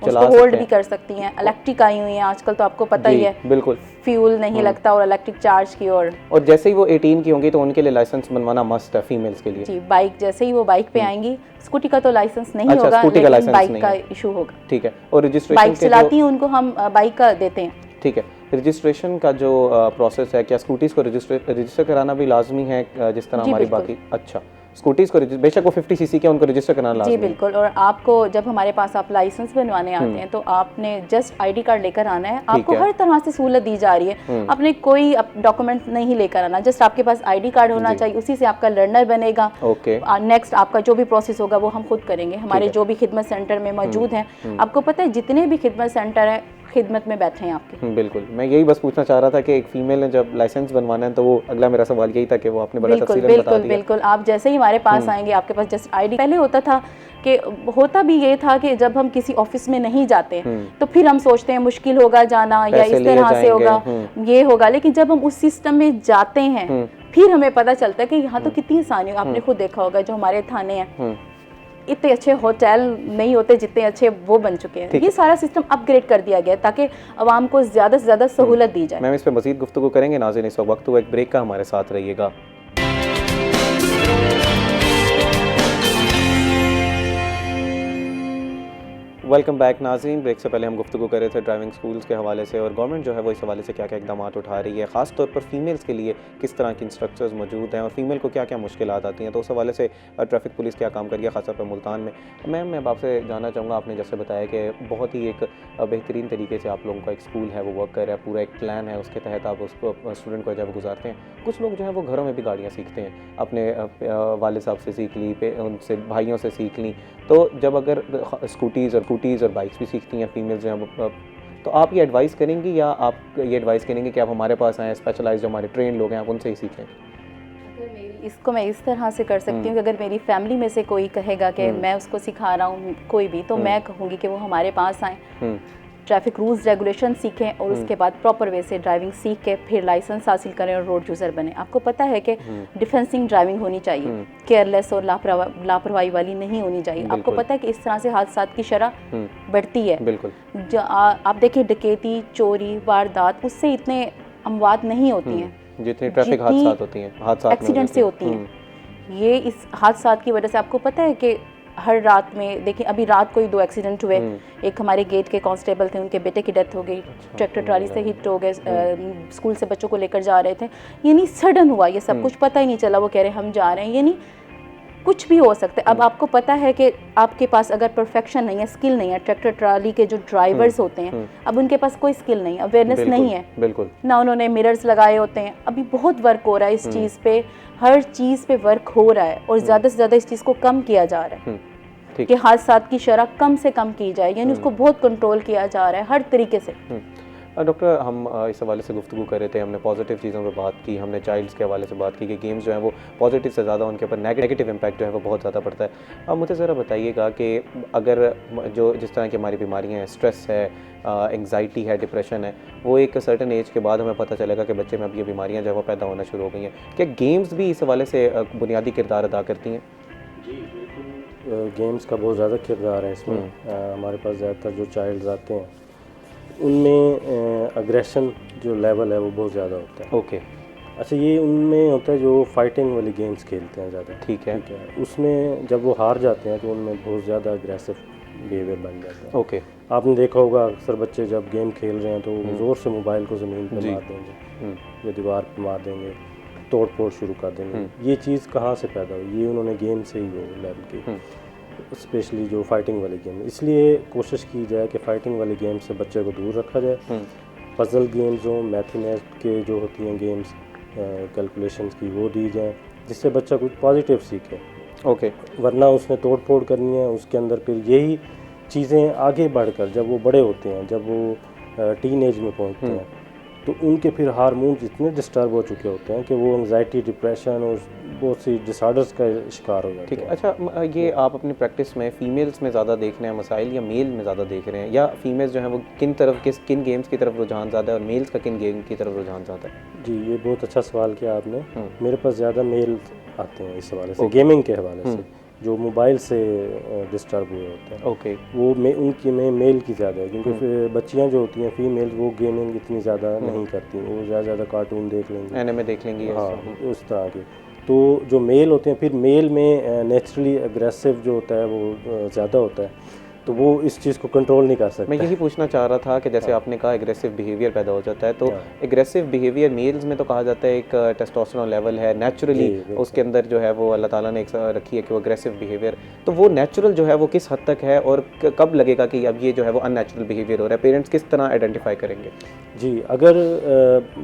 चला होल्ड भी कर सकती हैं। इलेक्ट्रिक आई हुई है आजकल, तो आपको पता ही है, बिल्कुल फ्यूल नहीं लगता और इलेक्ट्रिक चार्ज की। और जैसे ही वो 18 की होंगी तो उनके लिए लाइसेंस बनवाना मस्ट है फीमेल्स के लिए। जी, बाइक जैसे ही वो बाइक पे आएंगी, स्कूटी का तो लाइसेंस नहीं होगा, लेकिन बाइक का इशू होगा, ठीक है। और रजिस्ट्रेशन बाइक चलाती हैं उनको हम बाइक का देते हैं, ठीक है। रजिस्ट्रेशन का जो प्रोसेस है, क्या स्कूटीज को रजिस्टर कराना भी लाजमी है जिस तरह हमारी बाकी? अच्छा, स्कूटीज को बेशक वो 50 सीसी के उनको रजिस्टर कराना लाजमी है। जी बिल्कुल। और आपको जब हमारे पास आप लाइसेंस बनवाने आते हैं तो आपने जस्ट आईडी कार्ड लेकर आना है। आपको हर तरह से सहूलत दी जा रही है, आपने कोई डॉक्यूमेंट नहीं लेकर आना, जस्ट आपके पास आईडी कार्ड होना चाहिए, उसी से आपका लर्नर बनेगा। नेक्स्ट आपका जो भी प्रोसेस होगा वो हम खुद करेंगे, हमारे जो भी खिदमत सेंटर में मौजूद हैं। आपको पता है जितने भी खिदमत सेंटर है, खिदमत में बैठे हैं आपके। बिल्कुल, मैं यही बस पूछना चाह रहा था कि एक फीमेल ने जब लाइसेंस बनवाना है तो वो अगला मेरा सवाल यही था कि वो आपने बड़ा बिल्कुल तफसीलन बता बिल्कुल दिया। बिल्कुल, आप जैसे ही हमारे पास आएंगे आपके पास जस्ट आईडी। पहले होता था कि होता भी ये था कि जब हम किसी ऑफिस में नहीं जाते तो फिर हम सोचते हैं मुश्किल होगा जाना या पैसे इस लिए तरह से जाएंगे, होगा ये होगा, लेकिन जब हम उस सिस्टम में जाते हैं फिर हमें पता चलता है कि यहाँ तो कितनी आसानी है। आपने खुद देखा होगा जो हमारे थाने हैं इतने अच्छे होटल नहीं होते जितने अच्छे वो बन चुके हैं। ये सारा सिस्टम अपग्रेड कर दिया गया है ताकि आवाम को ज़्यादा से ज़्यादा सहूलत दी जाए। मैम इस पर मज़ीद गुफ्तगू करेंगे। नाज़रीन इस वक्त हुआ एक ब्रेक का, हमारे साथ रहिएगा। वेलकम बैक नाज़रीन। ब्रेक से पहले हम गुफ्तगू कर रहे थे ड्राइविंग स्कूल्स के हवाले से और गवर्नमेंट जो है वो इस हवाले से क्या क्या इकदाम उठा रही है, ख़ास तौर पर फीमेल्स के लिए किस तरह की इंस्ट्रक्टर्स मौजूद हैं और फीमेल को क्या क्या मुश्किलात आती हैं। तो उस हवाले से ट्रैफिक पुलिस क्या काम कर रही है ख़ास तौर पर मुल्तान में। मैम मैं आपसे जानना चाहूँगा, आपने जैसे बताया कि बहुत ही एक बेहतरीन तरीके से आप लोगों का एक स्कूल है वो वर्क कर रहा है, पूरा एक प्लान है, उसके तहत आप उसको स्टूडेंट को जब गुजारते हैं। कुछ लोग जो है वो घरों में भी गाड़ियाँ सीखते हैं, अपने वाले साहब से सीख ली, उनसे भाइयों से सीख ली। तो जब अगर स्कूटीज़ और बाइक्स भी सीखती हैं फीमेल्स जो हैं, तो आप ये एडवाइस करेंगी या आप ये एडवाइस करेंगे कि आप हमारे पास आएँ, स्पेशलाइज जो हमारे ट्रेन लोग हैं आप उनसे ही सीखें? इसको मैं इस तरह से कर सकती हूँ कि अगर मेरी फैमिली में से कोई कहेगा कि मैं उसको सिखा रहा हूँ कोई भी, तो मैं कहूँगी कि वो हमारे पास आएँ, ट्रैफिक रूल्स रेगुलेशन सीखें और उसके बाद प्रॉपर वे से ड्राइविंग सीख के फिर लाइसेंस हासिल करें और रोड यूज़र बने। आपको पता है कि डिफेंसिंग ड्राइविंग होनी चाहिए, केयरलेस और लापरवाही वाली नहीं होनी चाहिए। आपको पता है कि इस तरह से हादसात की शरह बढ़ती है। बिल्कुल। जो आप देखिए डकैती, चोरी, वारदात, उससे इतने अमवात नहीं होती हैं जितनी ट्रैफिक हादसात होती हैं, हादसात एक्सीडेंट से होती हैं। ये इस हादसात की वजह से आपको पता है कि हर रात में देखिए, अभी रात को ही 2 एक्सीडेंट हुए। एक हमारे गेट के कांस्टेबल थे, उनके बेटे की डेथ हो गई, ट्रैक्टर ट्राली से हिट हो गए, स्कूल से बच्चों को लेकर जा रहे थे। यानी सडन हुआ, ये सब कुछ पता ही नहीं चला, वो कह रहे हम जा रहे हैं। यानी कुछ भी हो सकता है। अब आपको पता है कि आपके पास अगर परफेक्शन नहीं है, स्किल नहीं है, ट्रैक्टर ट्राली के जो ड्राइवर्स होते हैं अब उनके पास कोई स्किल नहीं है, अवेयरनेस नहीं है, बिल्कुल ना उन्होंने मिरर्स लगाए होते हैं। अभी बहुत वर्क हो रहा है इस चीज़ पे, हर चीज़ पे वर्क हो रहा है और ज़्यादा से ज़्यादा इस चीज़ को कम किया जा रहा है कि हादसात की शरह कम से कम की जाए, यानी उसको बहुत कंट्रोल किया जा रहा है हर तरीके से। डॉक्टर हम इस हवाले से गुफ्तगू कर रहे थे, हमने पॉजिटिव चीज़ों पर बात की, हमने चाइल्ड्स के हवाले से बात की कि गेम्स जो हैं वो पॉजिटिव से ज़्यादा उनके ऊपर नेगेटिव इम्पैक्ट जो है वो बहुत ज़्यादा पड़ता है। अब मुझे ज़रा बताइएगा कि अगर जो जिस तरह की हमारी बीमारियाँ हैं, स्ट्रेस है, एंग्जाइटी है, डिप्रेशन है, वो एक सर्टन एज के बाद हमें पता चलेगा कि बच्चे में अब ये बीमारियाँ जो है वो पैदा होना शुरू हो गई हैं। क्या गेम्स भी इस हवाले से बुनियादी किरदार अदा करती हैं? जी बिल्कुल, गेम्स का बहुत ज़्यादा किरदार है इसमें। हमारे पास ज़्यादातर जो चाइल्ड्स आते हैं उनमें अग्रेशन जो लेवल है वो बहुत ज़्यादा होता है। ओके। अच्छा, ये उनमें होता है जो फाइटिंग वाली गेम्स खेलते हैं ज़्यादा। ठीक है। उसमें जब वो हार जाते हैं तो उनमें बहुत ज़्यादा अग्रेसिव बिहेवियर बन जाता है। ओके। आपने देखा होगा अक्सर बच्चे जब गेम खेल रहे हैं तो ज़ोर से मोबाइल को ज़मीन पर मार देंगे या दीवार पर मार देंगे, तोड़ फोड़ शुरू कर देंगे। ये चीज़ कहाँ से पैदा हुई? ये उन्होंने गेम से ही वो लेवल की, स्पेशली जो फाइटिंग वाली गेम। इसलिए कोशिश की जाए कि फाइटिंग वाली गेम से बच्चे को दूर रखा जाए। पजल गेम्स हो, मैथमेटिक्स के जो होती हैं गेम्स, कैलकुलेशंस की, वो दी जाए जिससे बच्चा कुछ पॉजिटिव सीखे। ओके। वरना उसने तोड़ फोड़ करनी है, उसके अंदर फिर यही चीज़ें आगे बढ़कर जब वो बड़े होते हैं, जब वो टीन एज में पहुँचते हैं, तो उनके फिर हार्मोन्स इतने डिस्टर्ब हो चुके होते हैं कि वो एंग्जाइटी, डिप्रेशन और बहुत सी डिसऑर्डर्स का शिकार हो जाते हैं। ठीक है। अच्छा, ये आप अपनी प्रैक्टिस में फ़ीमेल्स में ज़्यादा देख रहे हैं मसाइल या मेल में ज़्यादा देख रहे हैं, या फीमेल्स जो हैं वो किन गेम्स की तरफ रुझान ज़्यादा है और मेल्स का किन गेम की तरफ रुझान ज़्यादा है? जी, ये बहुत अच्छा सवाल किया आपने। मेरे पास ज़्यादा मेल आते हैं इस हवाले से, गेमिंग के हवाले से, जो मोबाइल से डिस्टर्ब हुए होते हैं। ओके। वो उनकी में मेल की ज़्यादा है, क्योंकि फिर बच्चियाँ जो होती हैं फीमेल, वो गेमिंग इतनी ज़्यादा नहीं करती, वो ज़्यादा कार्टून देख लेंगी, एनिमे देख लेंगी। हाँ, उस तरह के। तो जो मेल होते हैं, फिर मेल में नेचुरली एग्रेसिव जो होता है वो ज़्यादा होता है, तो वो इस चीज़ को कंट्रोल नहीं कर सकते। मैं यही पूछना चाह रहा था कि जैसे आपने कहा एग्रेसिव बिहेवियर पैदा हो जाता है, तो एग्रेसिव बिहेवियर मेल्स में तो कहा जाता है एक टेस्टोस्टेरोन लेवल है नेचुरली उसके अंदर जो है वो अल्लाह ताला ने एक रखी है कि वो एग्रेसिव बिहेवियर, तो वो नेचुरल जो है वो किस हद तक है और कब लगेगा कि अब ये जो है वो अननेचुरल बिहेवियर हो रहा है? पेरेंट्स किस तरह आइडेंटिफाई करेंगे? जी, अगर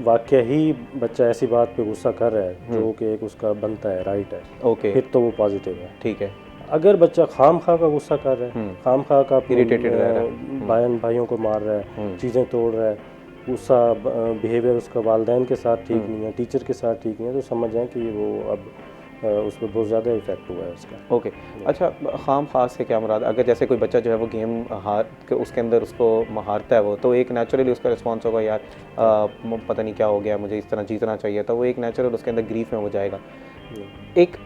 वाकई ही बच्चा ऐसी बात पे गुस्सा कर रहा है जो कि एक उसका बनता है, राइट है, ओके, फिर तो वो पॉजिटिव है। ठीक है। अगर बच्चा खाम खा का गुस्सा कर रहा है, खाम खा का Irritated रह रहा है, बहन भाइयों को मार रहा है, चीज़ें तोड़ रहा है, गुस्सा बिहेवियर उसका वालिदैन के साथ ठीक नहीं है, टीचर के साथ ठीक नहीं है, तो समझ जाएं कि वो अब उस पर बहुत ज़्यादा इफेक्ट हुआ है उसका। ओके अच्छा, खाम खास से क्या मुराद? अगर जैसे कोई बच्चा जो है वो गेम हार के उसके अंदर उसको हारता है वो, तो एक नेचुरली उसका रिस्पॉन्स होगा यार पता नहीं क्या हो गया, मुझे इस तरह जीतना चाहिए था, वो एक नेचुरल उसके अंदर ग्रीफ में हो जाएगा। एक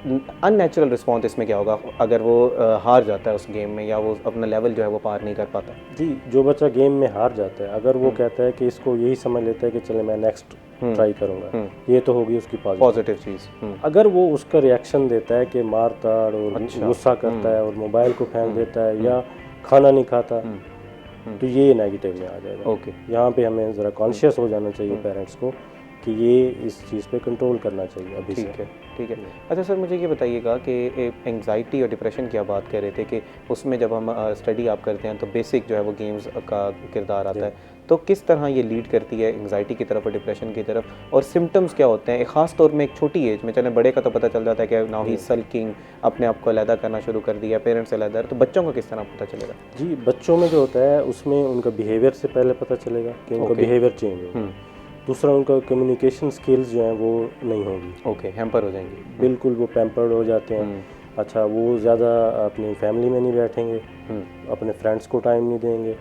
अननेचुरल रिस्पॉन्स इसमें क्या होगा अगर वो हार जाता है उस गेम में, या वो अपना लेवल जो है वो पार नहीं कर पाता? जी, जो बच्चा गेम में हार जाता है, अगर वो कहता है कि इसको यही समझ लेता है कि चले मैं नेक्स्ट ट्राई करूंगा, ये तो होगी उसकी पॉजिटिव चीज़। अगर वो उसका रिएक्शन देता है कि मार ताड़ और गुस्सा करता है और मोबाइल को फेंक देता है या खाना नहीं खाता, तो ये नेगेटिव में आ जाएगा। ओके, यहाँ पे हमें ज़रा कॉन्शियस हो जाना चाहिए पेरेंट्स को कि ये इस चीज़ पे कंट्रोल करना चाहिए अभी से। ठीक है। अच्छा सर, मुझे ये बताइएगा कि एंग्जाइटी और डिप्रेशन की आप बात कर रहे थे कि उसमें जब हम स्टडी आप करते हैं तो बेसिक जो है वो गेम्स का किरदार आता है, तो किस तरह ये लीड करती है एंग्जाइटी की तरफ और डिप्रेशन की तरफ, और सिम्टम्स क्या होते हैं एक ख़ास तौर में एक छोटी एज में? चले बड़े का तो पता चल जाता है कि नाउ ही सल्किंग, अपने आप को अलहदा करना शुरू कर दिया, पेरेंट्स से अलहदा, तो बच्चों को किस तरह पता चलेगा? जी, बच्चों में जो होता है उसमें उनका बिहेवियर से पहले पता चलेगा कि उनका बिहेवियर चेंज होगा। दूसरा, उनका कम्युनिकेशन स्किल्स जो हैं वो नहीं होगी। ओके, हैम्पर हो जाएंगे, बिल्कुल वो पैम्पर्ड हो जाते हैं। अच्छा, वो ज़्यादा अपनी फैमिली में नहीं बैठेंगे, अपने फ्रेंड्स को टाइम नहीं देंगे,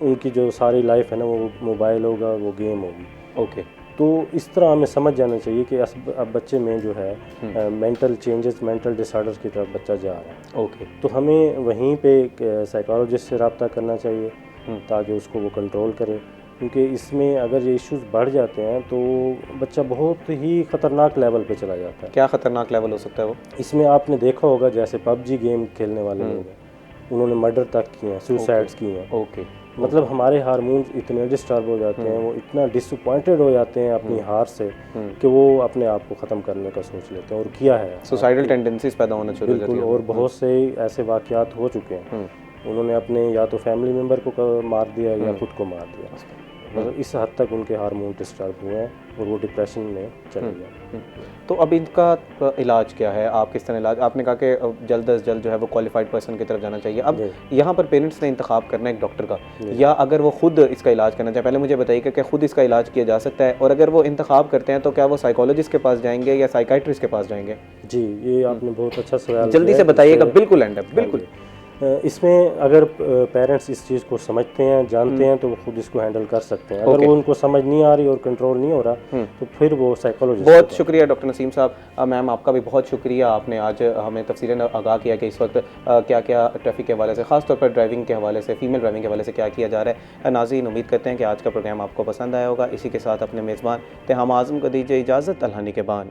उनकी जो सारी लाइफ है ना वो मोबाइल होगा, वो गेम होगी। ओके, तो इस तरह हमें समझ जाना चाहिए कि अब बच्चे में जो है मेंटल चेंजेस, मेंटल डिसऑर्डर्स की तरफ बच्चा जा रहा है। ओके, तो हमें वहीं पे साइकोलॉजिस्ट से रब्ता करना चाहिए ताकि उसको वो कंट्रोल करे, क्योंकि इसमें अगर ये इश्यूज बढ़ जाते हैं तो बच्चा बहुत ही ख़तरनाक लेवल पे चला जाता है। क्या ख़तरनाक लेवल हो सकता है वो? इसमें आपने देखा होगा जैसे पबजी गेम खेलने वाले लोग हैं, उन्होंने मर्डर तक किए हैं, सुसाइड्स किए हैं। ओके, मतलब हमारे हार्मोन्स इतने डिस्टर्ब हो जाते हैं, वो इतना डिसअपॉइंटेड हो जाते हैं अपनी हार से कि वो अपने आप को ख़त्म करने का सोच लेते हैं, और किया है। सुसाइडल टेंडेंसीज पैदा होना शुरू हो जाती बिल्कुल, है। और बहुत से ऐसे वाक़यात हो चुके हैं। उन्होंने अपने या तो फैमिली मेम्बर को मार दिया या खुद को मार दिया। मतलब इस हद तक उनके हार्मोन डिस्टर्ब हुए हैं और वो डिप्रेशन में चले गए। तो अब इनका इलाज क्या है? आप किस तरह इलाज, आपने कहा कि जल्द अज जल्द जो है वो क्वालिफाइड पर्सन की तरफ जाना चाहिए। अब यहाँ पर पेरेंट्स ने इंतखाब करना है एक डॉक्टर का, या अगर वो खुद इसका इलाज करना चाहे, पहले मुझे बताइए कि खुद इसका इलाज किया जा सकता है, और अगर वो इंतखाब करते हैं तो क्या वो साइकोलॉजिस्ट के पास जाएंगे या साइकाइट्रिस्ट के पास जाएंगे? जी, ये आपने बहुत अच्छा सवाल जल्दी से बताइएगा, बिल्कुल एंड अप, बिल्कुल। इसमें अगर पेरेंट्स इस चीज़ को समझते हैं, जानते हैं, तो वो खुद इसको हैंडल कर सकते हैं। अगर वो उनको समझ नहीं आ रही और कंट्रोल नहीं हो रहा तो फिर वो साइकोलॉजिस्ट। बहुत शुक्रिया डॉक्टर नसीम साहब। मैम आपका भी बहुत शुक्रिया, आपने आज हमें तफसीलन आगाह किया कि इस वक्त क्या क्या ट्रैफिक के हवाले से, ख़ासतौर पर ड्राइविंग के हवाले से, फीमेल ड्राइविंग के हवाले से क्या किया जा रहा है। नाज़रीन, उम्मीद करते हैं कि आज का प्रोग्राम आपको पसंद आया होगा। इसी के साथ अपने मेज़बान तेहाम आज़म को दीजिए इजाज़त। अल्लाह निगहबान।